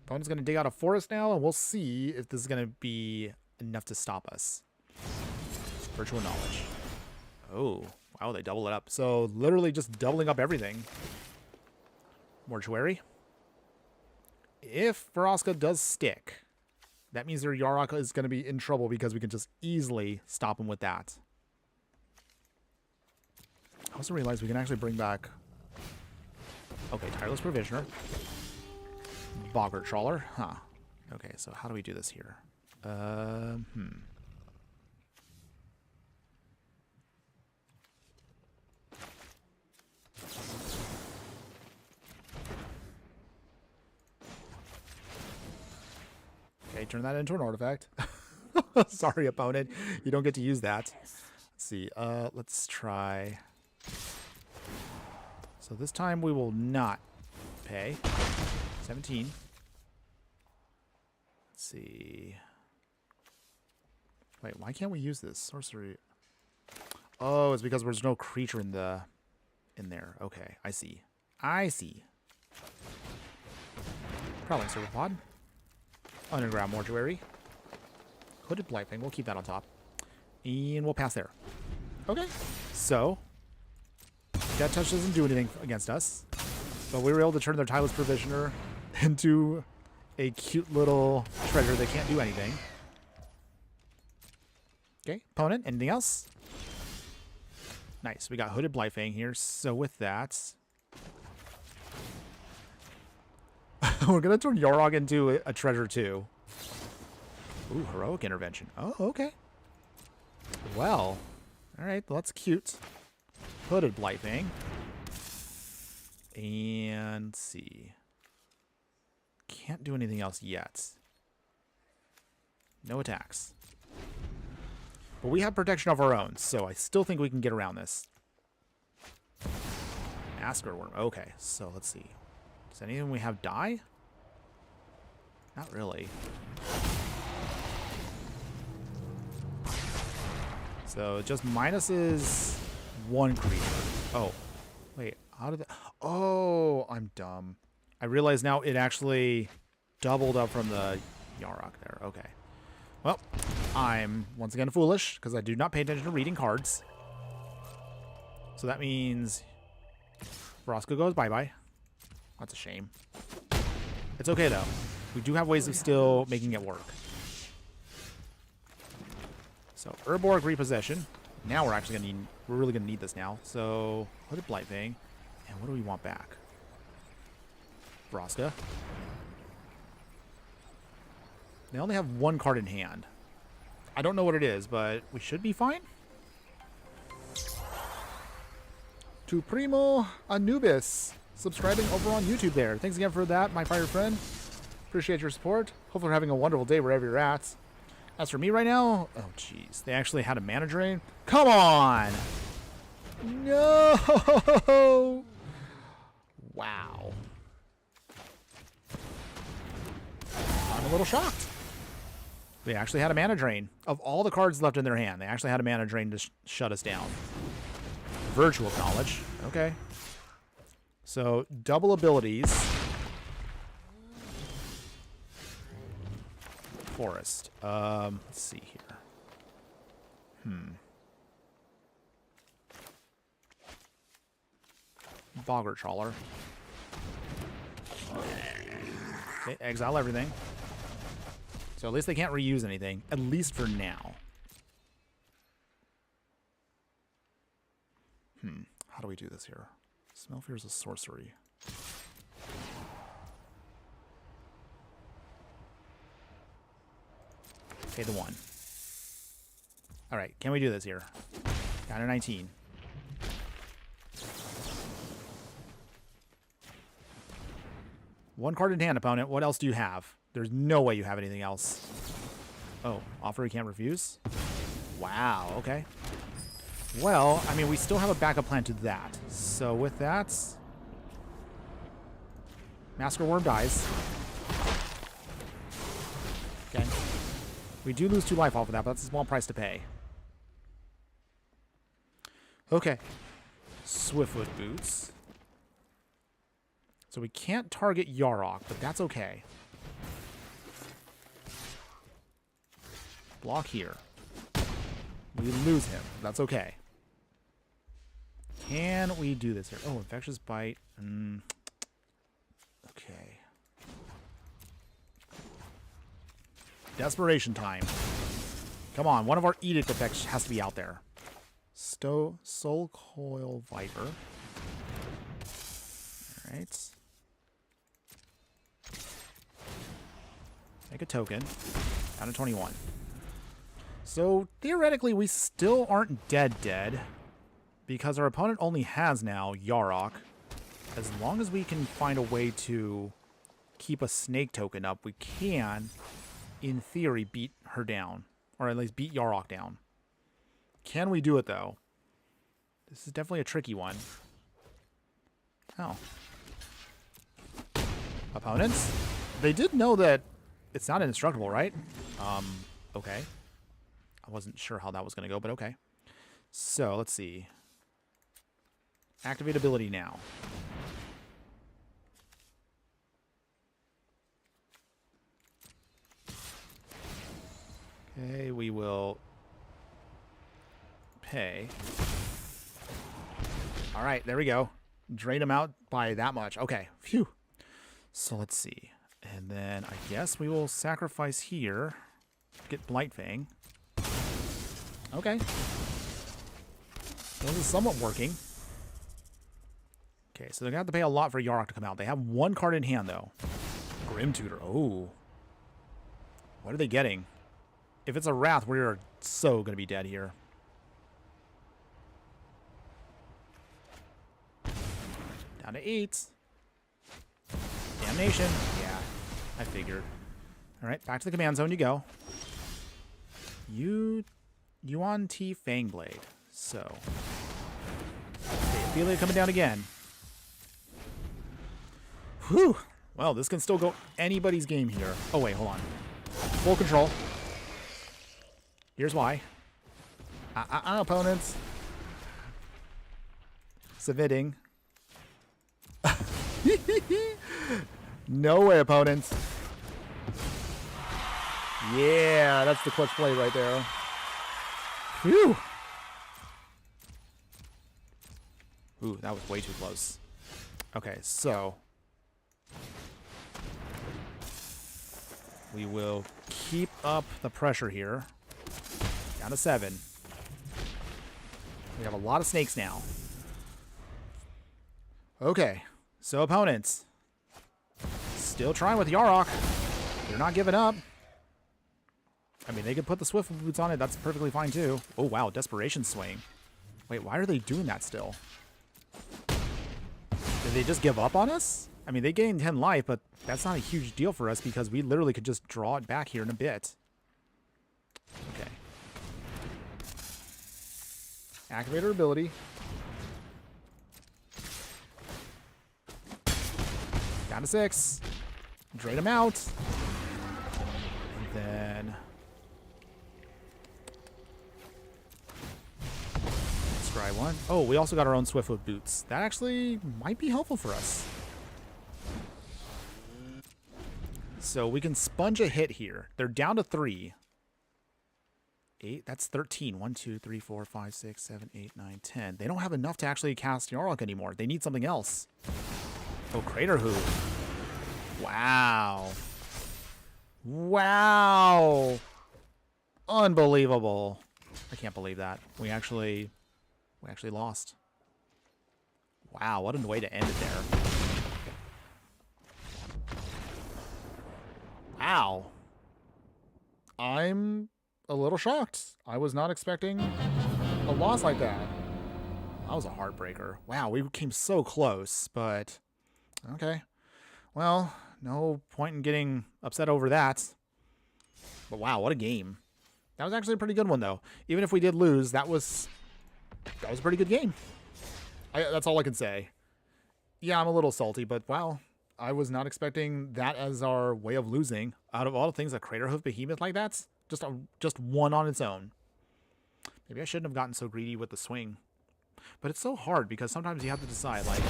S3: Opponent's going to dig out a forest now, and we'll see if this is going to be enough to stop us. Virtual Knowledge. Oh, wow, they double it up. So literally just doubling up everything. Mortuary. If Vraska does stick, that means their Yarok is going to be in trouble because we can just easily stop him with that. I also realized we can actually bring back Okay, Tireless Provisioner. Boggart Trawler. Huh. Okay, so how do we do this here? Okay, turn that into an artifact. Sorry, opponent. You don't get to use that. Let's see. Let's try. So this time we will not pay. 17. Let's see. Wait, why can't we use this? Sorcery. Oh, it's because there's no creature in there. Okay, I see. I see. Prowling Serpapod. Underground Mortuary. Hooded Blightwing. We'll keep that on top. And we'll pass there. Okay. So, Death Touch doesn't do anything against us. But we were able to turn their Tireless Provisioner into a cute little treasure that can't do anything. Okay. Opponent. Anything else? Nice. We got Hooded Blightwing here. So with that, we're going to turn Yarog into a treasure too. Ooh, Heroic Intervention. Oh, okay. Well, all right, that's cute. Hooded Blightwing. And let's see. Can't do anything else yet. No attacks. But we have protection of our own, so I still think we can get around this. Asker Worm. Okay, so let's see. Does anything we have die? Not really. So it just minuses one creature. Oh, wait. How did that? Oh, I'm dumb. I realize now it actually doubled up from the Yarok there. Okay. Well, I'm once again foolish because I do not pay attention to reading cards. So that means Vraska goes bye-bye. That's a shame. It's okay, though. We do have ways of still making it work. So, Urborg Repossession. Now we're actually going to need... We're really going to need this now. So, Hooded Blightwing. And what do we want back? Vraska. They only have one card in hand. I don't know what it is, but we should be fine. To Primo Anubis, subscribing over on YouTube there. Thanks again for that, my fire friend. Appreciate your support. Hopefully you're having a wonderful day wherever you're at. As for me right now, oh jeez, they actually had a mana drain. Come on! No! Wow. I'm a little shocked. They actually had a mana drain. Of all the cards left in their hand, they actually had a mana drain to shut us down. Virtual Knowledge. Okay. So, double abilities. Forest. Let's see here. Boggart Trawler. Okay, exile everything. So at least they can't reuse anything, at least for now. How do we do this here? Smell Fear is a sorcery. Okay, the 1. All right, can we do this here? Down to 19. One card in hand, opponent. What else do you have? There's no way you have anything else. Oh, offer you can't refuse? Wow, okay. Well, I mean, we still have a backup plan to that. So with that, Masker Worm dies. Okay. We do lose 2 life off of that, but that's a small price to pay. Okay. Swiftfoot Boots. So we can't target Yarok, but that's okay. Block here. We lose him. That's okay. Can we do this here? Oh, Infectious Bite. Okay. Desperation Time. Come on, one of our Edict effects has to be out there. Soul Coil Viper. Right. Make a token. Down to 21. So theoretically, we still aren't dead, because our opponent only has now Yarok. As long as we can find a way to keep a snake token up, we can, in theory, beat her down. Or at least beat Yarok down. Can we do it, though? This is definitely a tricky one. Oh. Opponents? They did know that it's not indestructible, right? Okay. I wasn't sure how that was going to go, but okay. So, let's see. Activate ability now. Okay, we will pay. All right, there we go. Drain them out by that much. Okay, phew. So let's see. And then I guess we will sacrifice here. Get Blightfang. Okay. This is somewhat working. Okay, so they're going to have to pay a lot for Yarok to come out. They have one card in hand, though. Grim Tutor. Oh. What are they getting? If it's a Wrath, we're so going to be dead here. Down to 8. Damnation. Yeah, I figured. All right, back to the command zone you go. Yuan T Fangblade. So, okay, Aphelia coming down again. Whew. Well, this can still go anybody's game here. Oh, wait, hold on. Full control. Here's why. Opponents. Submitting. No way, opponents. Yeah, that's the clutch play right there. Phew. Ooh, that was way too close. Okay, so we will keep up the pressure here. Down to 7. We have a lot of snakes now. Okay, so opponents. Still trying with Yarok. They're not giving up. I mean, they could put the Swift Boots on it. That's perfectly fine, too. Oh, wow. Desperation Swing. Wait, why are they doing that still? Did they just give up on us? I mean, they gained 10 life, but that's not a huge deal for us because we literally could just draw it back here in a bit. Okay. Activate our ability. Down to 6. Drain them out. And then scry 1. Oh, we also got our own Swiftfoot Boots. That actually might be helpful for us. So we can sponge a hit here. They're down to 3. 8, that's 13. 1, 2, 3, 4, 5, 6, 7, 8, 9, 10. They don't have enough to actually cast Yarok anymore. They need something else. Oh, Crater Hoof. Wow. Wow. Unbelievable. I can't believe that. We actually lost. Wow, what a way to end it there. Wow. I'm a little shocked. I was not expecting a loss like that. That was a heartbreaker. Wow, we came so close, but okay. Well, no point in getting upset over that. But wow, what a game. That was actually a pretty good one, though. Even if we did lose, that was a pretty good game. That's all I can say. Yeah, I'm a little salty, but wow. I was not expecting that as our way of losing. Out of all the things, a Craterhoof Behemoth like that's just one on its own. Maybe I shouldn't have gotten so greedy with the swing. But it's so hard because sometimes you have to decide, like,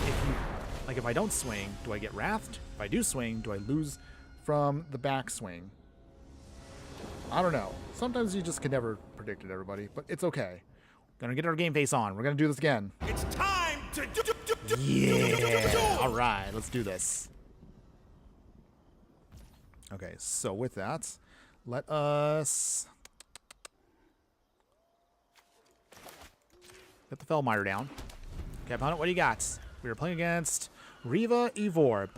S3: if I don't swing, do I get wrathed? If I do swing, do I lose from the back swing? I don't know. Sometimes you just can never predict it, everybody. But it's okay. Gonna get our game face on. We're gonna do this again.
S4: It's time to
S3: Yeah. All right, let's do this. Okay, so with that, let us get the Fellmire down. Okay, opponent, what do you got? We were playing against Riva Evor,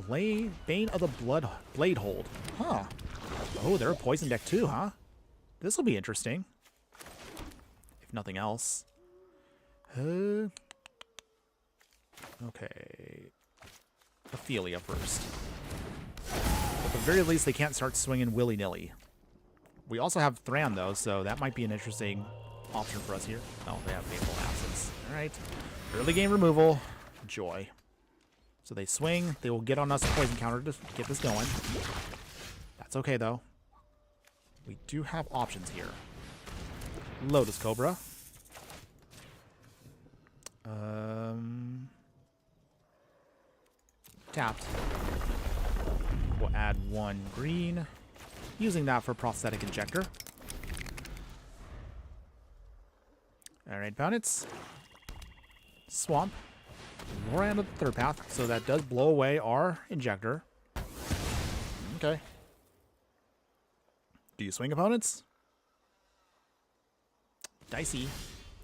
S3: Bane of the Bladehold. Huh. Oh, they're a poison deck too, huh? This will be interesting. If nothing else. Okay. Aphelia first. At the very least, they can't start swinging willy-nilly. We also have Thran, though, so that might be an interesting option for us here. Oh, they have Painful Absence. All right. Early game removal. Joy. So they swing. They will get on us a poison counter to get this going. That's okay, though. We do have options here. Lotus Cobra. Tapped. We'll add 1 green. Using that for Prosthetic Injector. Alright, opponents. Swamp. More out of the third path, so that does blow away our Injector. Okay. Do you swing, opponents? Dicey.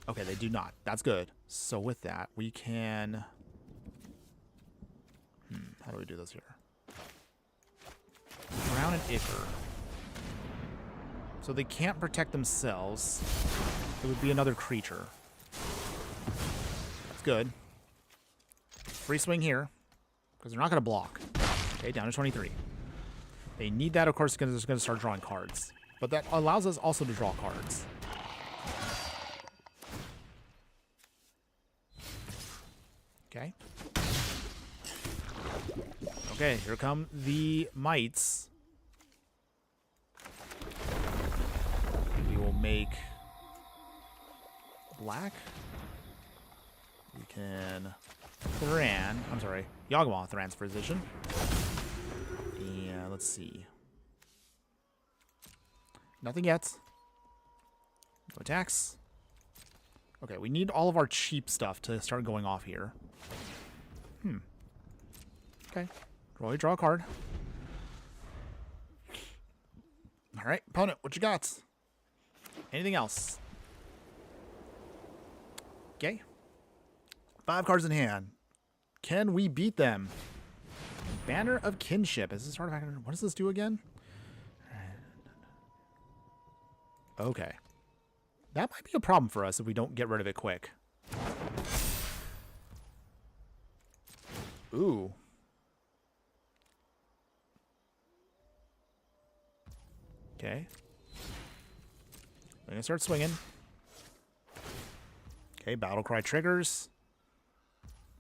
S3: Okay, they do not. That's good. So with that, we can... how do we do this here? Drown an Ichor. So they can't protect themselves. It would be another creature. That's good. Free swing here, because they're not going to block. Okay, down to 23. They need that, of course, because they're going to start drawing cards. But that allows us also to draw cards. Okay. Okay, here come the mites. We will make black. We can Thran. I'm sorry, Yawgmoth Thran's position. And let's see. Nothing yet. No attacks. Okay, we need all of our cheap stuff to start going off here. Okay. Draw a card. All right, opponent, what you got? Anything else? Okay. 5 cards in hand. Can we beat them? Banner of Kinship. Is this artifact? What does this do again? Okay. That might be a problem for us if we don't get rid of it quick. Ooh. Okay. We're gonna start swinging. Okay, Battle Cry triggers.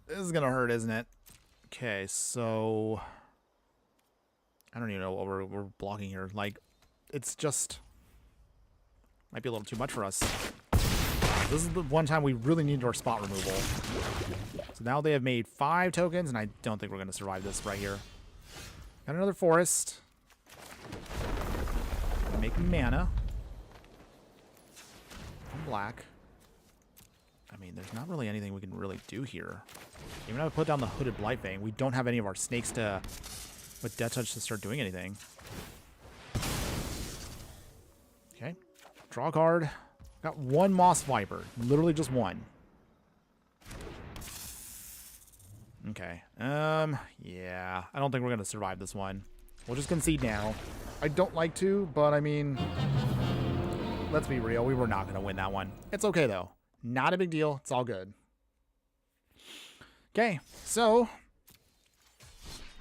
S3: This is gonna hurt, isn't it? Okay, so... I don't even know what we're blocking here. Like, it's just... might be a little too much for us. This is the one time we really need our spot removal. So now they have made 5 tokens, and I don't think we're going to survive this right here. Got another forest. Make mana. Black. I mean, there's not really anything we can really do here. Even if I put down the Hooded Blightbane, we don't have any of our snakes to... with Death Touch to start doing anything. Okay. Draw a card. Got 1 Moss Viper. Literally just 1. Okay. Yeah. I don't think we're going to survive this one. We'll just concede now. I don't like to, but I mean... let's be real. We were not going to win that one. It's okay, though. Not a big deal. It's all good. Okay. So...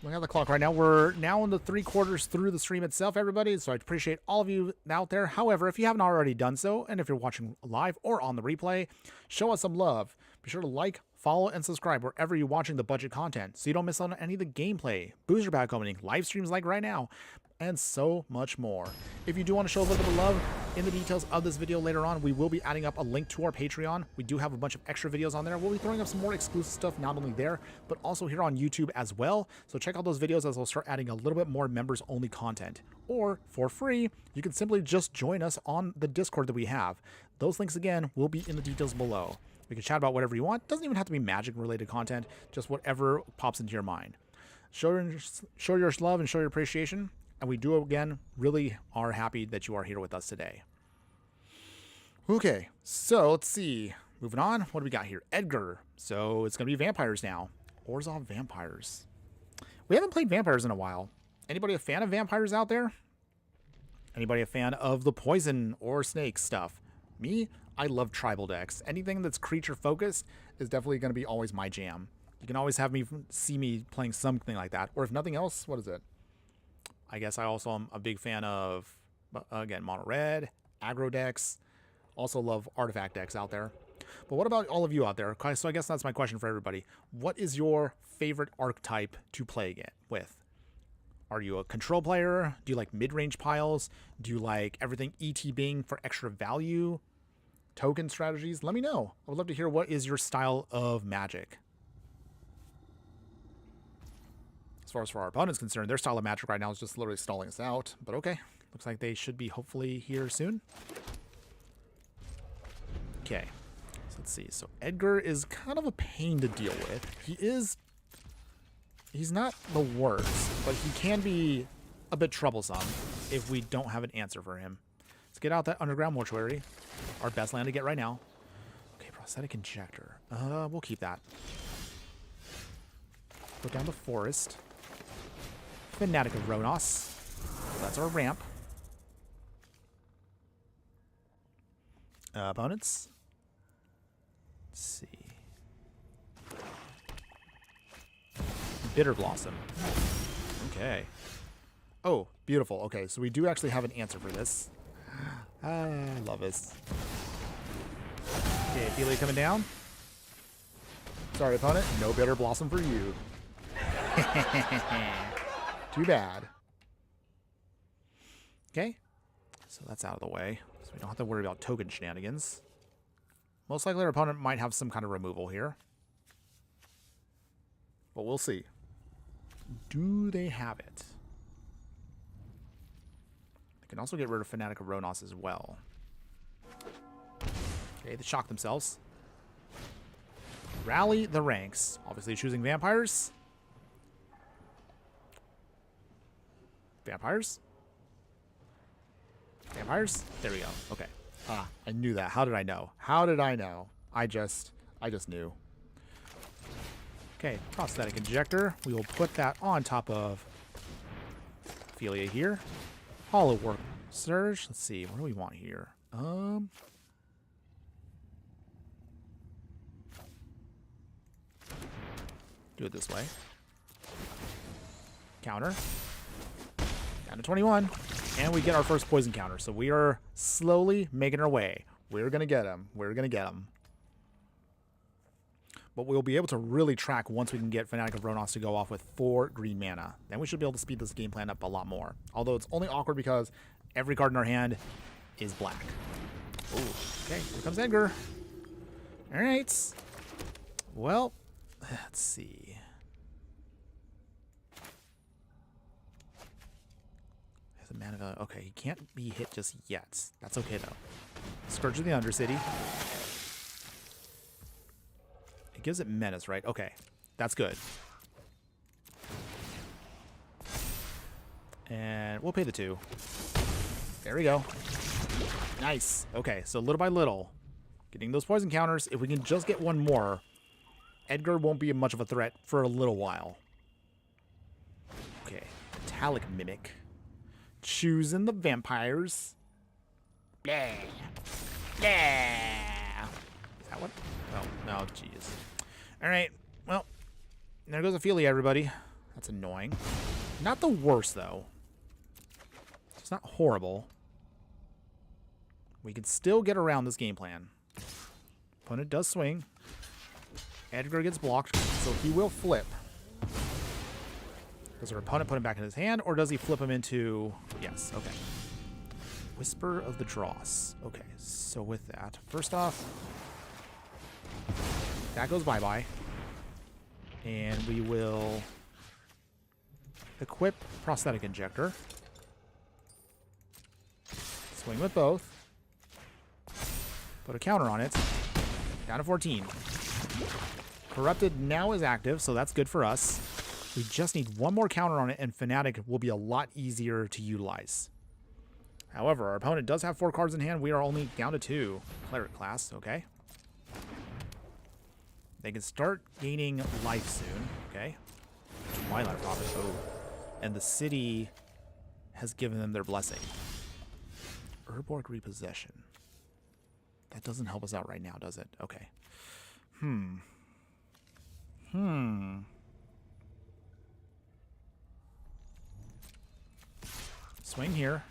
S3: looking at the clock right now. We're now in the 3/4 through the stream itself, everybody. So I appreciate all of you out there. However, if you haven't already done so, and if you're watching live or on the replay, show us some love. Be sure to like, follow, and subscribe wherever you're watching the budget content so you don't miss out on any of the gameplay, booster pack opening, live streams like right now, and so much more. If you do want to show a little bit of love in the details of this video later on, we will be adding up a link to our Patreon. We do have a bunch of extra videos on there. We'll be throwing up some more exclusive stuff, not only there, but also here on YouTube as well. So check out those videos as we'll start adding a little bit more members-only content. Or, for free, you can simply just join us on the Discord that we have. Those links, again, will be in the details below. We can chat about whatever you want. Doesn't even have to be Magic-related content, just whatever pops into your mind. Show your love and show your appreciation. And we do, again, really are happy that you are here with us today. Okay, so let's see. Moving on. What do we got here? Edgar. So it's going to be vampires now. Orzhov vampires. We haven't played vampires in a while. Anybody a fan of vampires out there? Anybody a fan of the poison or snake stuff? Me, I love tribal decks. Anything that's creature focused is definitely going to be always my jam. You can always have me see me playing something like that. Or if nothing else, what is it? I guess I also am a big fan of, again, mono red, aggro decks. Also love artifact decks out there. But what about all of you out there? So I guess that's my question for everybody. What is your favorite archetype to play with? Are you a control player? Do you like mid-range piles? Do you like everything ETBing for extra value? Token strategies? Let me know. I would love to hear what is your style of Magic. As far as our opponent's concerned, their style of Magic right now is just literally stalling us out. But okay. Looks like they should be hopefully here soon. Okay. So let's see. So Edgar is kind of a pain to deal with. He's not the worst, but he can be a bit troublesome if we don't have an answer for him. Let's get out that underground mortuary. Our best land to get right now. Okay, prosthetic injector. We'll keep that. Go down the forest. Fanatic of Ronos. That's our ramp. Opponents. Let's see. Bitter Blossom. Okay. Oh, beautiful. Okay, so we do actually have an answer for this. I love this. Okay, Aphelia coming down. Sorry, opponent. No Bitter Blossom for you. Too bad. Okay. So that's out of the way. So we don't have to worry about token shenanigans. Most likely our opponent might have some kind of removal here. But we'll see. Do they have it? They can also get rid of Fanatic of Ronos as well. Okay, they shock themselves. Rally the ranks. Obviously choosing vampires. Vampires? Vampires? There we go. Okay. Ah, I knew that. How did I know? How did I know? I just knew. Okay, prosthetic injector. We will put that on top of Aphelia here. Hollow Work Surge. Let's see. What do we want here? Do it this way. Counter. Down to 21. And we get our first poison counter. So we are slowly making our way. We're going to get him. We're going to get him. But we'll be able to really track once we can get Fanatic of Ronos to go off with 4 green mana. Then we should be able to speed this game plan up a lot more. Although it's only awkward because every card in our hand is black. Ooh, okay, here comes Edgar. All right. Well, let's see. There's a mana. Okay, he can't be hit just yet. That's okay, though. Scourge of the Undercity. It gives it menace, right? Okay, that's good. And we'll pay the 2. There we go. Nice. Okay, so little by little, getting those poison counters. If we can just get one more, Edgar won't be much of a threat for a little while. Okay, Metallic Mimic. Choosing the vampires. Blah. Blah. Is that what? Oh, no, jeez. All right, well, there goes Aphelia, everybody. That's annoying. Not the worst, though. It's not horrible. We can still get around this game plan. Opponent does swing. Edgar gets blocked, so he will flip. Does our opponent put him back in his hand, or does he flip him into... Yes, okay. Whisper of the Dross. Okay, so with that, first off, that goes bye-bye. And we will equip Prosthetic Injector. Swing with both. Put a counter on it. Down to 14. Corrupted now is active, so that's good for us. We just need one more counter on it, and Fanatic will be a lot easier to utilize. However, our opponent does have 4 cards in hand. We are only down to 2. Cleric class, okay. They can start gaining life soon, okay. Twilight Prophet. Oh. And the city has given them their blessing. Urborg Repossession. That doesn't help us out right now, does it? Okay. Swing here.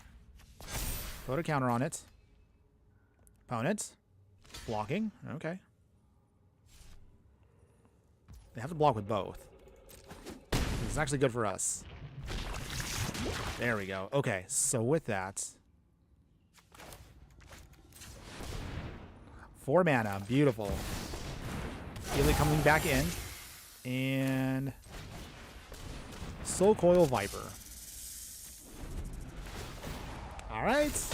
S3: Put a counter on it. Opponent. Blocking. Okay. They have to block with both. This is actually good for us. There we go. Okay, so with that... 4 mana. Beautiful. Aphelia coming back in. And... Soul Coil Viper. Alright.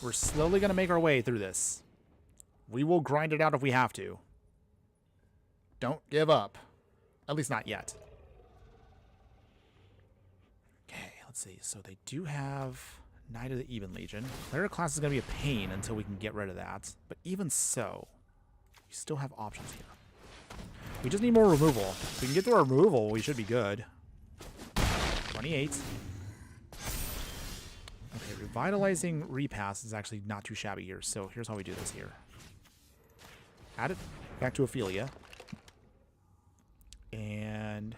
S3: We're slowly going to make our way through this. We will grind it out if we have to. Don't give up. At least not yet. Okay, let's see. So they do have Knight of the Even Legion. Cleric class is going to be a pain until we can get rid of that. But even so, we still have options here. We just need more removal. If we can get through our removal, we should be good. 28. Okay, Revitalizing Repass is actually not too shabby here. So here's how we do this here. Add it back to Aphelia. And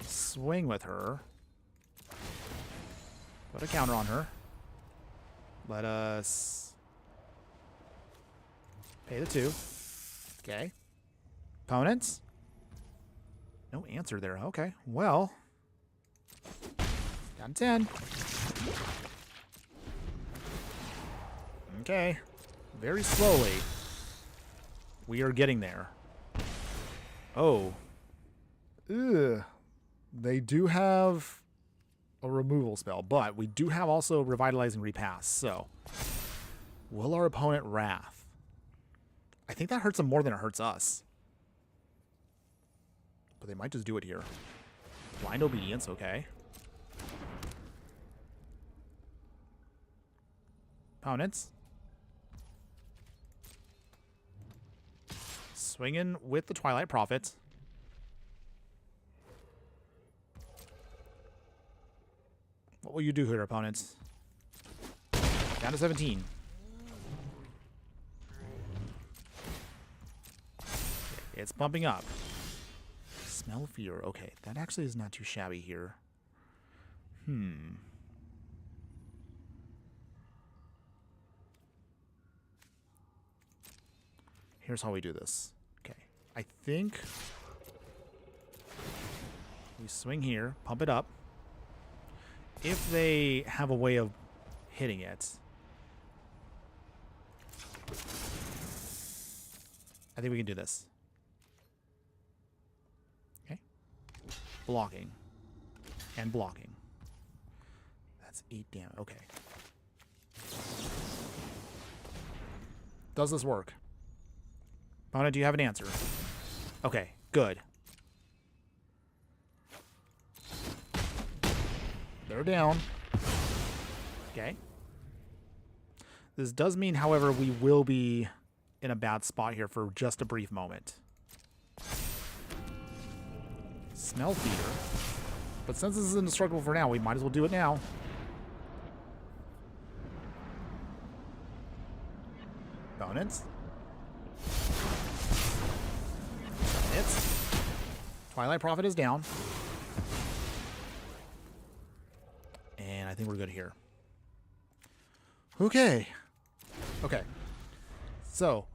S3: swing with her. Put a counter on her. Let us pay the 2. Okay. Opponents? No answer there. Okay. Well. Down 10. Okay. Very slowly. We are getting there. Oh. Ugh. They do have a removal spell, but we do have also Revitalizing Repass, so will our opponent Wrath? I think that hurts them more than it hurts us. But they might just do it here. Blind Obedience, okay. Opponents. Swinging with the Twilight Prophet. What will you do here, opponents? Down to 17. It's bumping up. Smell Fear. Okay, that actually is not too shabby here. Here's how we do this. Okay, I think we swing here, pump it up. If they have a way of hitting it, I think we can do this. Okay. Blocking. And blocking. That's 8 damage. Okay. Does this work? Opponent, do you have an answer? Okay, good. They're down. Okay. This does mean, however, we will be in a bad spot here for just a brief moment. Smell Feeder. But since this is indestructible for now, we might as well do it now. Opponents. Hits. Twilight Prophet is down. And I think we're good here. Okay. Okay. So,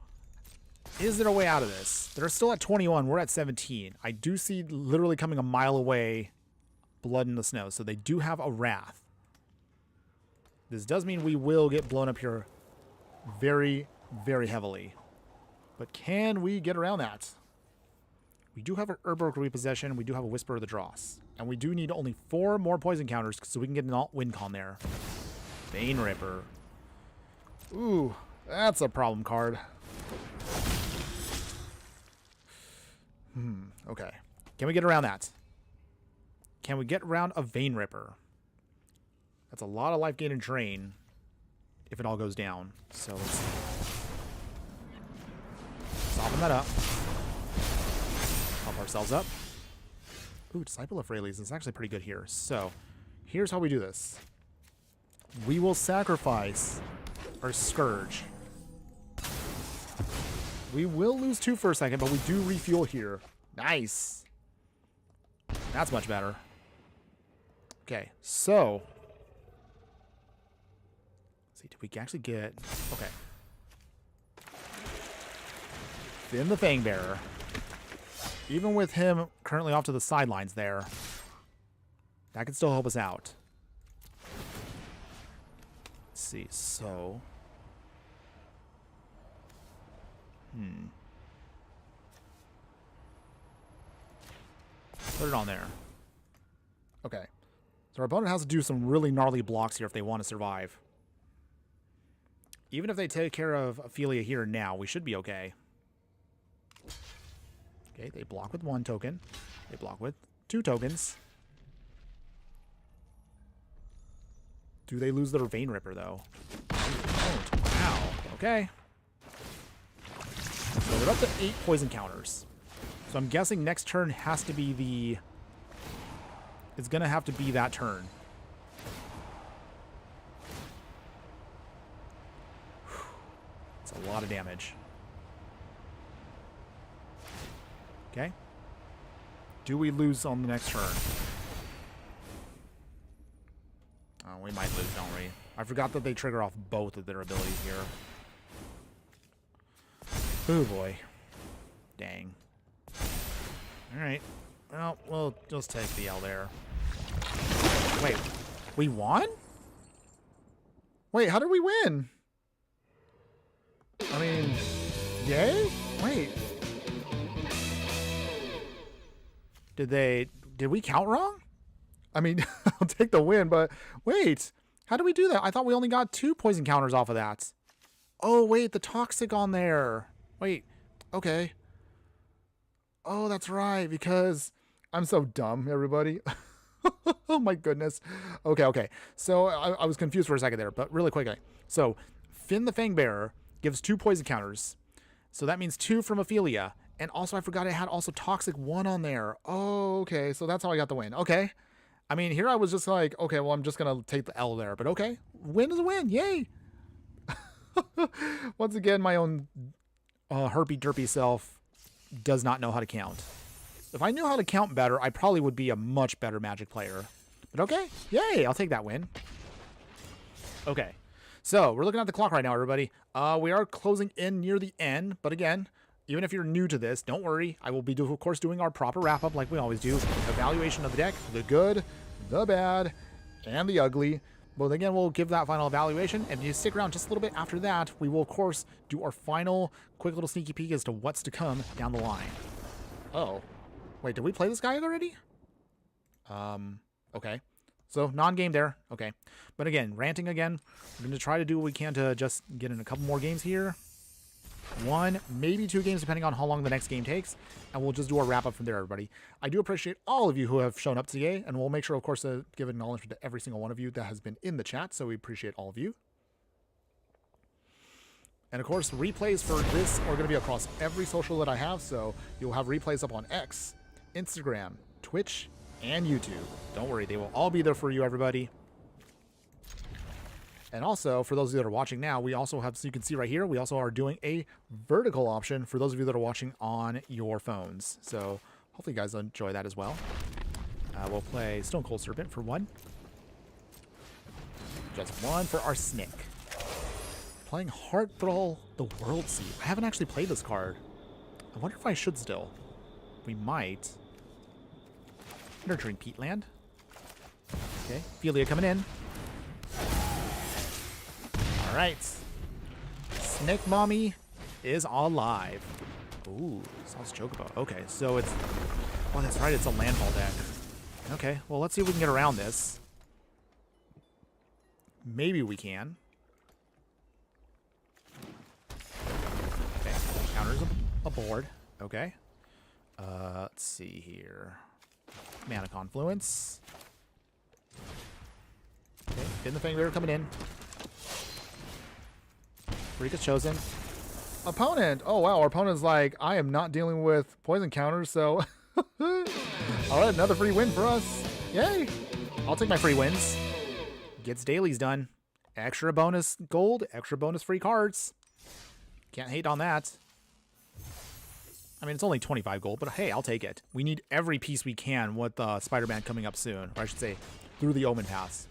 S3: is there a way out of this? They're still at 21. We're at 17. I do see literally coming a mile away Blood in the Snow. So they do have a Wrath. This does mean we will get blown up here very, very heavily. But can we get around that? We do have an Urborg Repossession. We do have a Whisper of the Dross. And we do need only 4 more poison counters so we can get an alt win con there. Bane Ripper. Ooh, that's a problem card. Okay. Can we get around that? Can we get around a Vein Ripper? That's a lot of life gain and drain if it all goes down. So let's soften that up. Help ourselves up. Ooh, Disciple of Rayleigh's is actually pretty good here. So, here's how we do this. We will sacrifice our Scourge. We will lose 2 for a second, but we do refuel here. Nice. That's much better. Okay, so... Let's see, did we actually get... Okay. Finn the Fangbearer. Even with him currently off to the sidelines there, that can still help us out. Let's see, so... Put it on there. Okay. So our opponent has to do some really gnarly blocks here if they want to survive. Even if they take care of Aphelia here and now, we should be okay. Okay, they block with 1 token. They block with 2 tokens. Do they lose their Vein Ripper, though? They don't. Wow. Okay. So we're up to 8 poison counters. So I'm guessing next turn has to be the... It's going to have to be that turn. It's a lot of damage. Okay. Do we lose on the next turn? Oh, we might lose, don't we? I forgot that they trigger off both of their abilities here. Oh boy. Dang. Alright. Well, we'll just take the L there. Wait. We won? Wait, how did we win? I mean, yay? Wait. Did we count wrong? I mean, I'll take the win, but wait. How did we do that? I thought we only got 2 poison counters off of that. Oh, wait, the toxic on there. Wait, okay. Oh, that's right, because I'm so dumb, everybody. Oh, my goodness. Okay. So I was confused for a second there, but really quickly. So Finn the Fangbearer gives 2 poison counters. So that means 2 from Aphelia. And also, I forgot it had also Toxic 1 on there. Oh, okay. So that's how I got the win. Okay. I mean, here I was just like, okay, well, I'm just going to take the L there. But okay. Win is a win. Yay. Once again, my own herpy-derpy self does not know how to count. If I knew how to count better, I probably would be a much better Magic player. But okay. Yay. I'll take that win. Okay. So, we're looking at the clock right now, everybody. We are closing in near the end. But again... Even if you're new to this, don't worry. I will be, of course, doing our proper wrap-up like we always do. Evaluation of the deck, the good, the bad, and the ugly. But again, we'll give that final evaluation. And if you stick around just a little bit after that, we will, of course, do our final quick little sneaky peek as to what's to come down the line. Oh. Wait, did we play this guy already? Okay. So, non-game there. Okay. But again, ranting again. We're going to try to do what we can to just get in a couple more games here. 1, maybe 2 games, depending on how long the next game takes. And we'll just do a wrap-up from there, everybody. I do appreciate all of you who have shown up today. And we'll make sure, of course, to give acknowledgement to every single one of you that has been in the chat. So we appreciate all of you. And, of course, replays for this are going to be across every social that I have. So you'll have replays up on X, Instagram, Twitch, and YouTube. Don't worry. They will all be there for you, everybody. And also, for those of you that are watching now, we also have, so you can see right here, we also are doing a vertical option for those of you that are watching on your phones. So hopefully you guys enjoy that as well. We'll play Stone Cold Serpent for 1. Just 1 for our Snake. Playing Heart Thrall, the World Seed. I haven't actually played this card. I wonder if I should still. We might. Nurturing Peatland. Okay, Aphelia coming in. All right. Snake Mommy is alive. Ooh, sounds Chocobo. Okay, so it's... Oh, that's right, it's a landfall deck. Okay, well, let's see if we can get around this. Maybe we can. Okay, counters aboard. Okay. Let's see here. Mana Confluence. Okay, Finn the Fangbearer coming in. Rika's chosen. Opponent! Oh wow, our opponent's like, I am not dealing with poison counters, so All right, another free win for us. Yay. I'll take my free wins. Gets dailies done. Extra bonus gold, extra bonus free cards. Can't hate on that. I mean, it's only 25 gold, but hey, I'll take it. We need every piece we can with Spider-Man coming up soon. Or I should say, through the Omen Pass.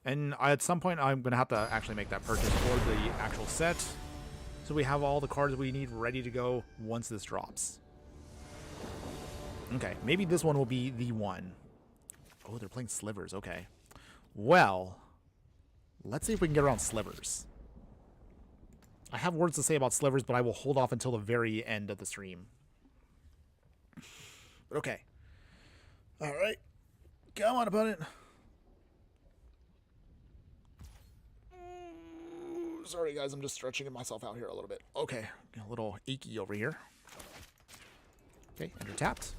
S3: And at some point, I'm going to have to actually make that purchase for the actual set. So we have all the cards we need ready to go once this drops. Okay, maybe this one will be the one. Oh, they're playing Slivers. Okay. Well, let's see if we can get around Slivers. I have words to say about Slivers, but I will hold off until the very end of the stream. Okay. All right. Come on, opponent. Sorry, guys. I'm just stretching myself out here a little bit. Okay. A little achy over here. Okay. Enter tapped.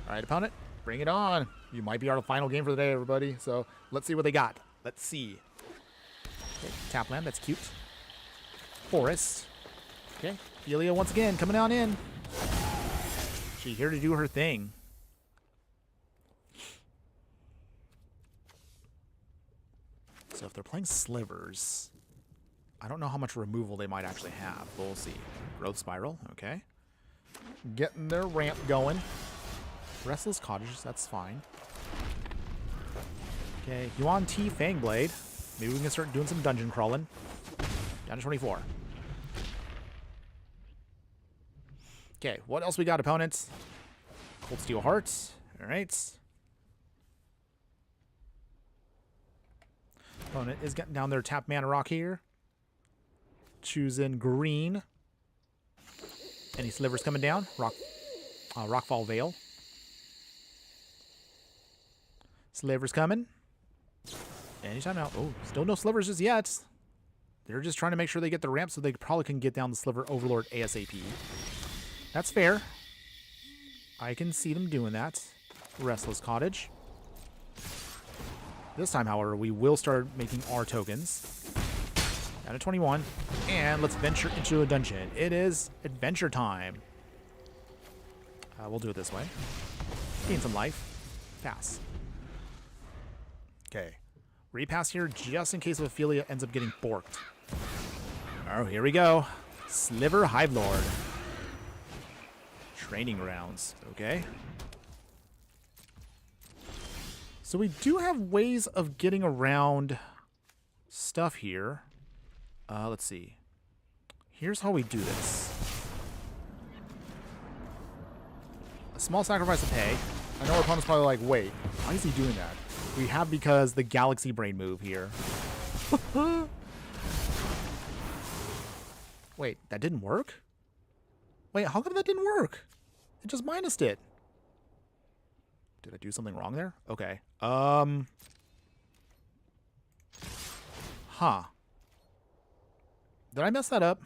S3: All right, opponent. Bring it on. You might be our final game for the day, everybody. So let's see what they got. Let's see. Okay. Tap land. That's cute. Forest. Okay. Aphelia once again coming on in. She's here to do her thing. So if they're playing Slivers, I don't know how much removal they might actually have, but we'll see. Growth Spiral, okay. Getting their ramp going. Restless Cottage, that's fine. Okay, Yuan T Fangblade. Maybe we can start doing some dungeon crawling. Down to 24. Okay, what else we got, opponents? Cold Steel Hearts. All right. Opponent is getting down their tap mana rock here. Choosing green. Any Slivers coming down? Rockfall Veil. Slivers coming. Anytime now. Oh, still no Slivers just yet. They're just trying to make sure they get the ramp so they probably can get down the Sliver Overlord ASAP. That's fair. I can see them doing that. Restless Cottage. This time, however, we will start making our tokens. Down to 21. And let's venture into a dungeon. It is adventure time. We'll do it this way. Gain some life. Pass. Okay. Repass here just in case Aphelia ends up getting borked. Oh, here we go. Sliver Hive Lord. Training rounds. Okay. So we do have ways of getting around stuff here. Let's see. Here's how we do this. A small sacrifice to pay. I know our opponent's probably like, wait, why is he doing that? We have because the Galaxy Brain move here. Wait, that didn't work? Wait, how come that didn't work? It just minused it. Did I do something wrong there? Okay. Huh. Did I mess that up?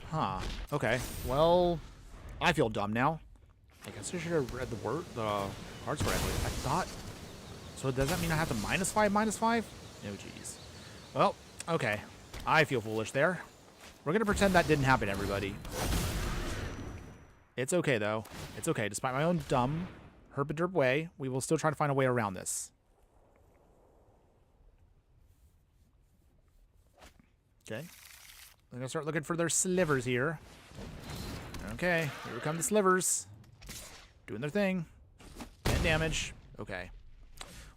S3: Huh. Okay. Well, I feel dumb now. I guess I should have read the cards correctly. I thought... So does that mean I have to -5, -5? No, jeez. Well, okay. I feel foolish there. We're going to pretend that didn't happen, everybody. It's okay, though. It's okay. Despite my own dumb, herp-a-derp way, we will still try to find a way around this. Okay. They're going to start looking for their Slivers here. Okay. Here come the Slivers. Doing their thing. And damage. Okay.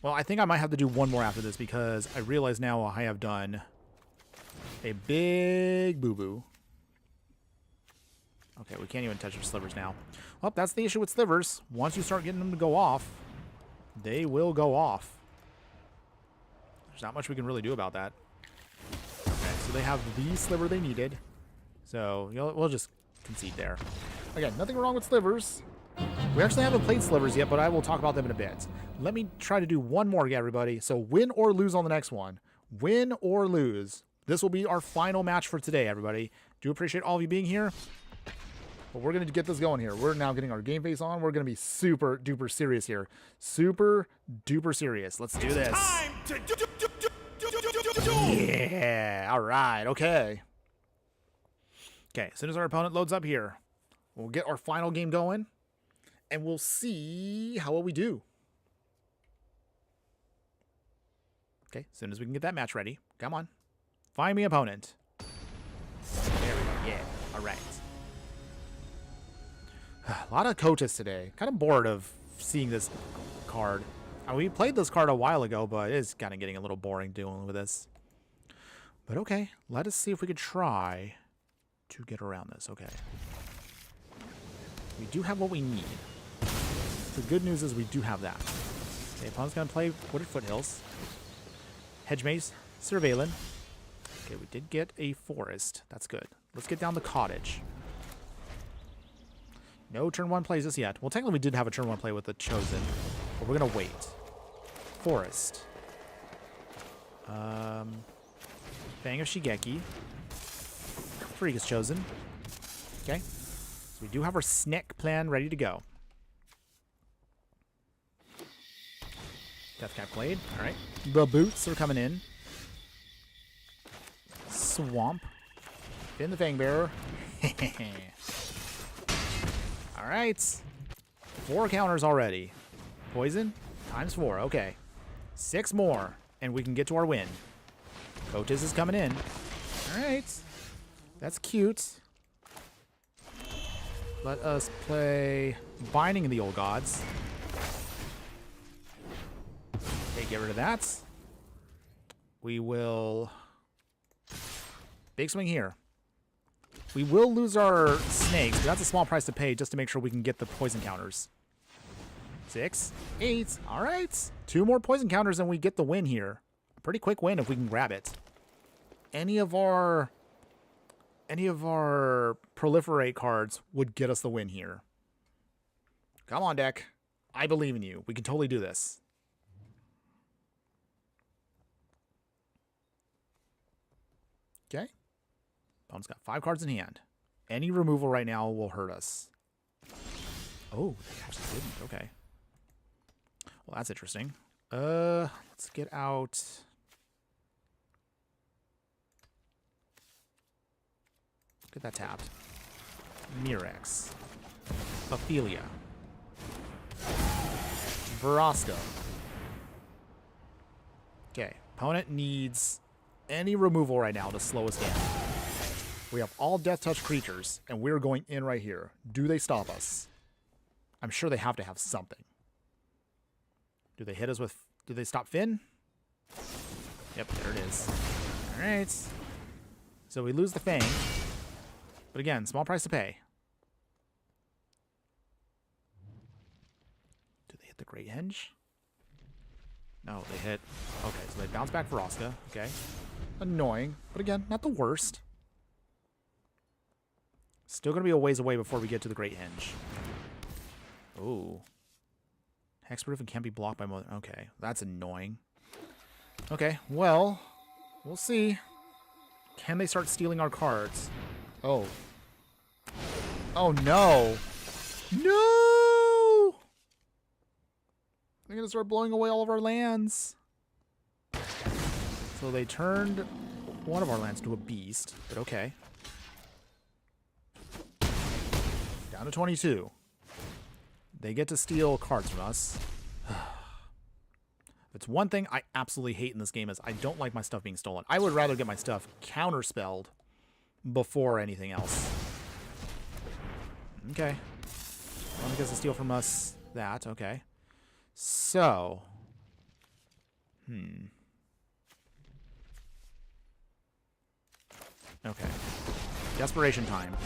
S3: Well, I think I might have to do one more after this because I realize now I have done a big boo-boo. Okay, we can't even touch our Slivers now. Well, that's the issue with Slivers. Once you start getting them to go off, they will go off. There's not much we can really do about that. Okay, so they have the Sliver they needed. So, you know, we'll just concede there. Again, nothing wrong with Slivers. We actually haven't played Slivers yet, but I will talk about them in a bit. Let me try to do one more, everybody. So win or lose on the next one. Win or lose. This will be our final match for today, everybody. Do appreciate all of you being here. But we're going to get this going here. We're now getting our game face on. We're going to be super duper serious here. Super duper serious. Let's do this.
S4: Time to
S3: Yeah. All right. Okay. Okay. As soon as our opponent loads up here, We'll get our final game going, and we'll see how well we do. Okay, as soon as we can get that match ready. Come on. Find me opponent. There we go. Yeah. All right. A lot of coaches today. Kind of bored of seeing this card. We played this card a while ago, but it is kind of getting a little boring dealing with this. But okay, let us see if we could try to get around this. Okay. We do have what we need. The good news is we do have that. Okay, opponent's going to play Wooded Foothills. Hedge Maze, Surveillance. Okay, we did get a Forest. That's good. Let's get down the Cottage. No turn 1 plays just yet. Well, technically we did have a turn 1 play with the Chosen, but we're going to wait. Forest. Fang of Shigeki. Freak is Chosen. Okay. So we do have our Snake plan ready to go. Death Cap played. All right. The boots are coming in. Swamp. Finn the Fangbearer. All right. 4 counters already. Poison times 4. Okay. 6 more, and we can get to our win. Coaches is coming in. All right. That's cute. Let us play Binding of the Old Gods. Okay, get rid of that. We will... Big swing here. We will lose our snakes, but that's a small price to pay just to make sure we can get the poison counters. 6, 8. All right. 2 more poison counters and we get the win here. A pretty quick win if we can grab it. Any of our proliferate cards would get us the win here. Come on, deck. I believe in you. We can totally do this. Okay. Opponent's got 5 cards in hand. Any removal right now will hurt us. Oh, they actually didn't. Okay. Well, that's interesting. Let's get out... Get that tapped. Mirex. Aphelia. Vraska. Okay. Opponent needs any removal right now to slow us down. We have all Death Touch creatures, and we're going in right here. Do they stop us? I'm sure they have to have something. Do they hit us with... Do they stop Finn? Yep, there it is. All right. So we lose the Fang. But again, small price to pay. Do they hit the Great Henge? No, they hit... Okay, so they bounce back Vraska. Okay. Annoying. But again, not the worst. Still going to be a ways away before we get to the Great Henge. Ooh. Hexproof and can't be blocked by... Okay, that's annoying. Okay, well, we'll see. Can they start stealing our cards? Oh. Oh, no. No! They're going to start blowing away all of our lands. So they turned one of our lands to a beast, but okay. Down to 22. They get to steal cards from us. If it's one thing I absolutely hate in this game is I don't like my stuff being stolen. I would rather get my stuff counterspelled before anything else. Okay. One gets to steal from us that. Okay. So. Okay. Desperation time.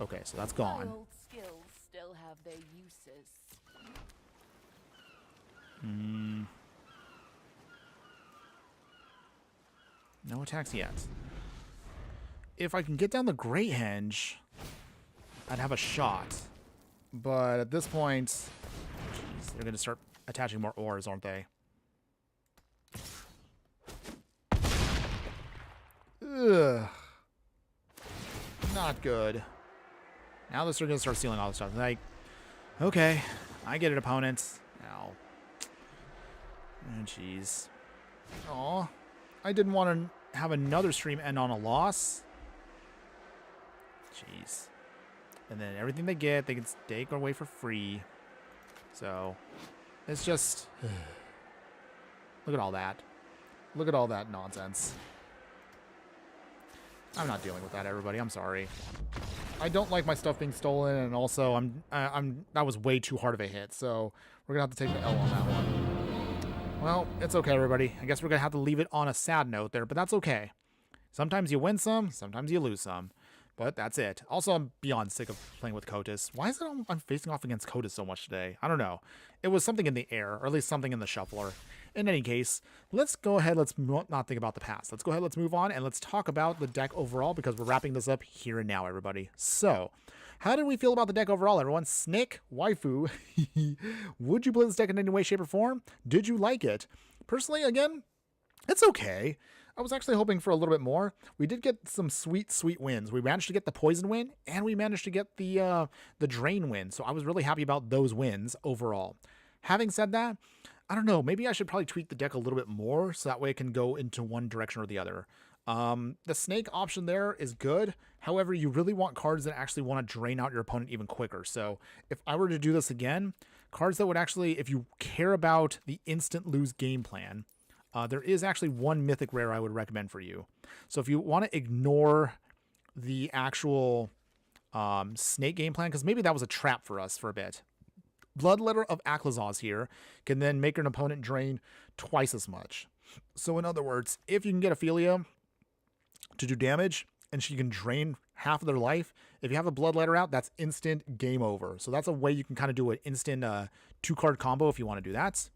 S3: Okay, so that's gone.
S2: Old skills still have their uses.
S3: No attacks yet. If I can get down the Great Henge, I'd have a shot. But at this point, geez, they're going to start attaching more ores, aren't they? Ugh. Not good. Now they're going to start stealing all the stuff. Like, okay, I get it, opponents. Ow. Oh, jeez. Aw. I didn't want to have another stream end on a loss. Jeez. And then everything they get, they can take away for free. So, it's just... Look at all that. Look at all that nonsense. I'm not dealing with that, everybody. I'm sorry. I don't like my stuff being stolen, and also that was way too hard of a hit, so we're gonna have to take the L on that one. Well, it's okay, everybody. I guess we're gonna have to leave it on a sad note there, but that's okay. Sometimes you win some, sometimes you lose some. But that's it. Also, I'm beyond sick of playing with Kotis. Why is it I'm facing off against Kotis so much today? I don't know. It was something in the air, or at least something in the shuffler. In any case, let's go ahead. Let's not think about the past. Let's go ahead. Let's move on, and let's talk about the deck overall, because we're wrapping this up here and now, everybody. So, how did we feel about the deck overall, everyone? Snake Waifu. Would you play this deck in any way, shape, or form? Did you like it? Personally, again, it's okay. I was actually hoping for a little bit more. We did get some sweet, sweet wins. We managed to get the poison win, and we managed to get the drain win. So I was really happy about those wins overall. Having said that, I don't know. Maybe I should probably tweak the deck a little bit more so that way it can go into one direction or the other. The snake option there is good. However, you really want cards that actually want to drain out your opponent even quicker. So if I were to do this again, cards that would actually, if you care about the instant lose game plan, there is actually one mythic rare I would recommend for you. So if you want to ignore the actual snake game plan, because maybe that was a trap for us for a bit. Bloodletter of Aclazaz here can then make an opponent drain twice as much. So in other words, if you can get Aphelia to do damage and she can drain half of their life, if you have a Bloodletter out, that's instant game over. So that's a way you can kind of do an instant 2-card combo if you want to do that.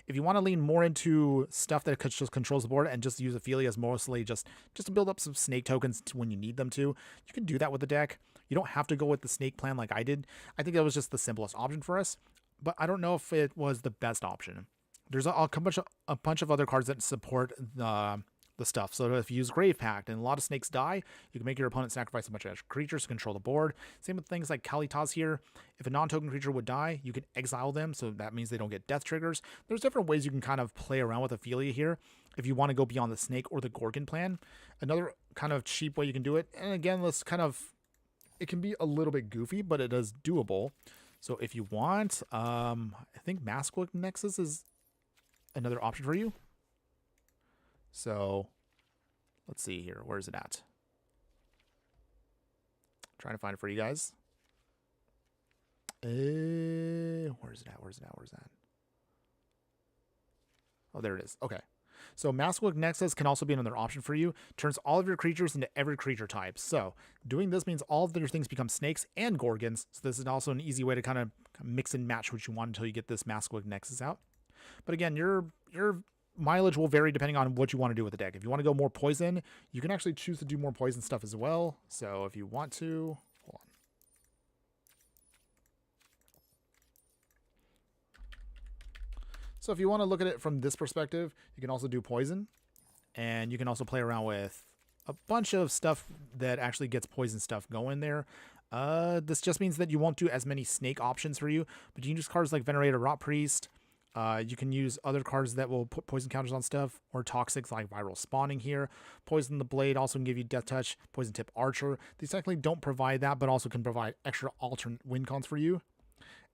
S3: If you want to lean more into stuff that just controls the board and just use Aphelia as mostly just to build up some snake tokens when you need them to, you can do that with the deck. You don't have to go with the snake plan like I did. I think that was just the simplest option for us, but I don't know if it was the best option. There's a bunch of other cards that support the stuff. So if you use Grave Pact and a lot of snakes die, you can make your opponent sacrifice a bunch of creatures to control the board. Same with things like Kalitas here. If a non-token creature would die, you can exile them, so that means they don't get death triggers. There's different ways you can kind of play around with Aphelia here if you want to go beyond the snake or the Gorgon plan. Another kind of cheap way you can do it, and again, it can be a little bit goofy, but it is doable. So if you want, I think Masquerade Nexus is another option for you. So let's see here. Where is it at? Trying to find it for you guys. Where's it at? Where's that? Oh, there it is. Okay. So Masquerade Nexus can also be another option for you. Turns all of your creatures into every creature type. So doing this means all of your things become snakes and gorgons. So this is also an easy way to kind of mix and match what you want until you get this Masquerade Nexus out. But again, your mileage will vary depending on what you want to do with the deck. If you want to go more poison, you can actually choose to do more poison stuff as well. So if you want to, hold on. So if you want to look at it from this perspective, you can also do poison, and you can also play around with a bunch of stuff that actually gets poison stuff going there. This just means that you won't do as many snake options for you, but you can use cards like Venerated Rot Priest. You can use other cards that will put poison counters on stuff, or toxics like Viral Spawning here. Poison the Blade also can give you Death Touch. Poison Tip Archer. These technically don't provide that, but also can provide extra alternate win cons for you.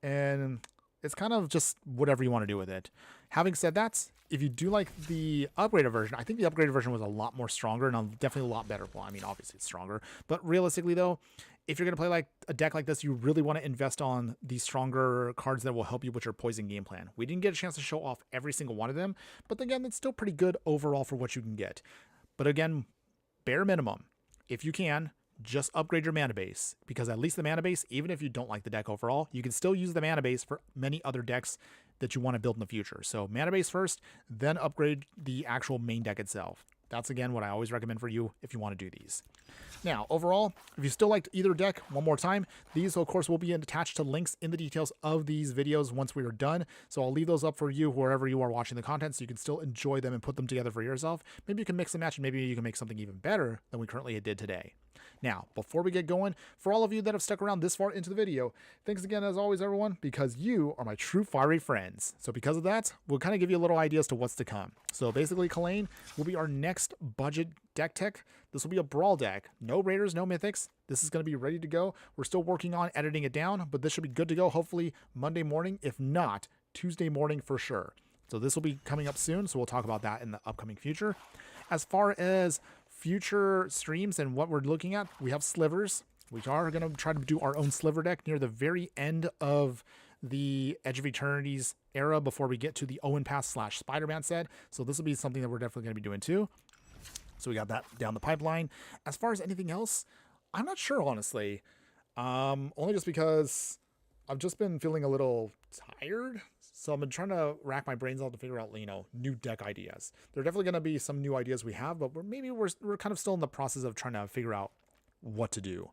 S3: And it's kind of just whatever you want to do with it. Having said that, if you do like the upgraded version, I think the upgraded version was a lot more stronger and definitely a lot better. Well, I mean, obviously it's stronger, but realistically though, if you're going to play like a deck like this, you really want to invest on these stronger cards that will help you with your poison game plan. We didn't get a chance to show off every single one of them, but again, it's still pretty good overall for what you can get. But again, bare minimum, if you can, just upgrade your mana base, because at least the mana base, even if you don't like the deck overall, you can still use the mana base for many other decks that you want to build in the future. So mana base first, then upgrade the actual main deck itself. That's again what I always recommend for you if you want to do these. Now, overall, if you still liked either deck, one more time, these of course will be attached to links in the details of these videos once we are done. So I'll leave those up for you wherever you are watching the content, so you can still enjoy them and put them together for yourself. Maybe you can mix and match, and maybe you can make something even better than we currently did today. Now, before we get going, for all of you that have stuck around this far into the video, thanks again as always, everyone, because you are my true fiery friends. So because of that, we'll kind of give you a little idea as to what's to come. So basically, Kalane will be our next budget deck tech. This will be a Brawl deck. No Raiders, no Mythics. This is going to be ready to go. We're still working on editing it down, but this should be good to go hopefully Monday morning, if not Tuesday morning for sure. So this will be coming up soon, so we'll talk about that in the upcoming future. As far as future streams and what we're looking at, we have slivers. We are going to try to do our own sliver deck near the very end of the Edge of Eternity's era before we get to the Owen Pass / Spider-Man set. So this will be something that we're definitely going to be doing too. So we got that down the pipeline. As far as anything else, I'm not sure, honestly. Only just because I've just been feeling a little tired. So I've been trying to rack my brains out to figure out, new deck ideas. There are definitely going to be some new ideas we have, but we're kind of still in the process of trying to figure out what to do.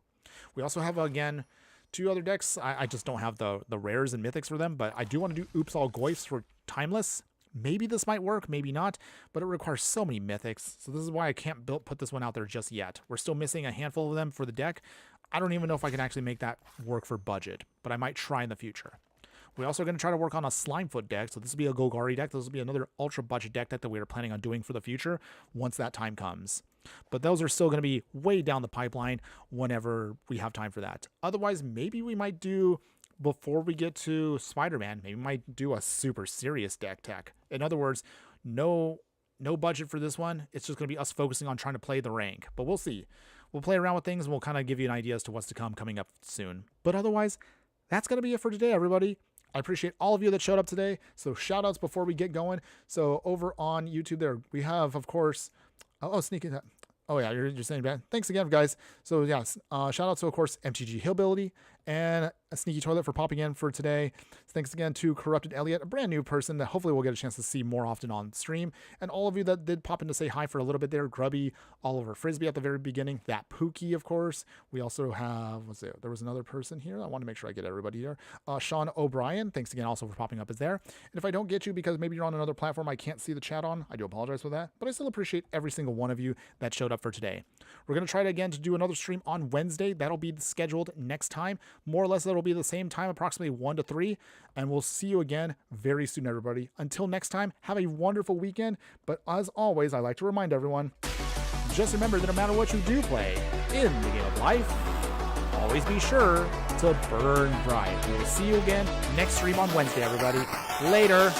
S3: We also have, again, 2 other decks. I just don't have the rares and mythics for them, but I do want to do Oops All Goyfs for Timeless. Maybe this might work, maybe not, but it requires so many mythics. So this is why I can't put this one out there just yet. We're still missing a handful of them for the deck. I don't even know if I can actually make that work for budget, but I might try in the future. We're also going to try to work on a Slimefoot deck. So this will be a Golgari deck. This will be another ultra budget deck that we are planning on doing for the future once that time comes. But those are still going to be way down the pipeline whenever we have time for that. Otherwise, maybe we might do, before we get to Spider-Man, maybe we might do a super serious deck tech. In other words, no budget for this one. It's just going to be us focusing on trying to play the rank. But we'll see. We'll play around with things and we'll kind of give you an idea as to what's to come coming up soon. But otherwise, that's going to be it for today, everybody. I appreciate all of you that showed up today. So shout outs before we get going. So over on YouTube there, we have, of course, sneaking that. Oh yeah, you're saying that. Thanks again, guys. So yes, shout out to, of course, MTG Hillbilly and a Sneaky Toilet for popping in for today. Thanks again to Corrupted Elliot, a brand new person that hopefully we'll get a chance to see more often on stream. And all of you that did pop in to say hi for a little bit there. Grubby, Oliver Frisbee at the very beginning. That Pookie, of course. We also have, there was another person here. I want to make sure I get everybody here. Sean O'Brien, thanks again also for popping up as there. And if I don't get you because maybe you're on another platform I can't see the chat on, I do apologize for that. But I still appreciate every single one of you that showed up for today. We're going to try to do another stream on Wednesday. That'll be scheduled next time. More or less, that'll be the same time, approximately 1 to 3. And we'll see you again very soon, everybody. Until next time, have a wonderful weekend. But as always, I like to remind everyone, just remember that no matter what you do play in the game of life, always be sure to burn bright. We will see you again next stream on Wednesday, everybody. Later.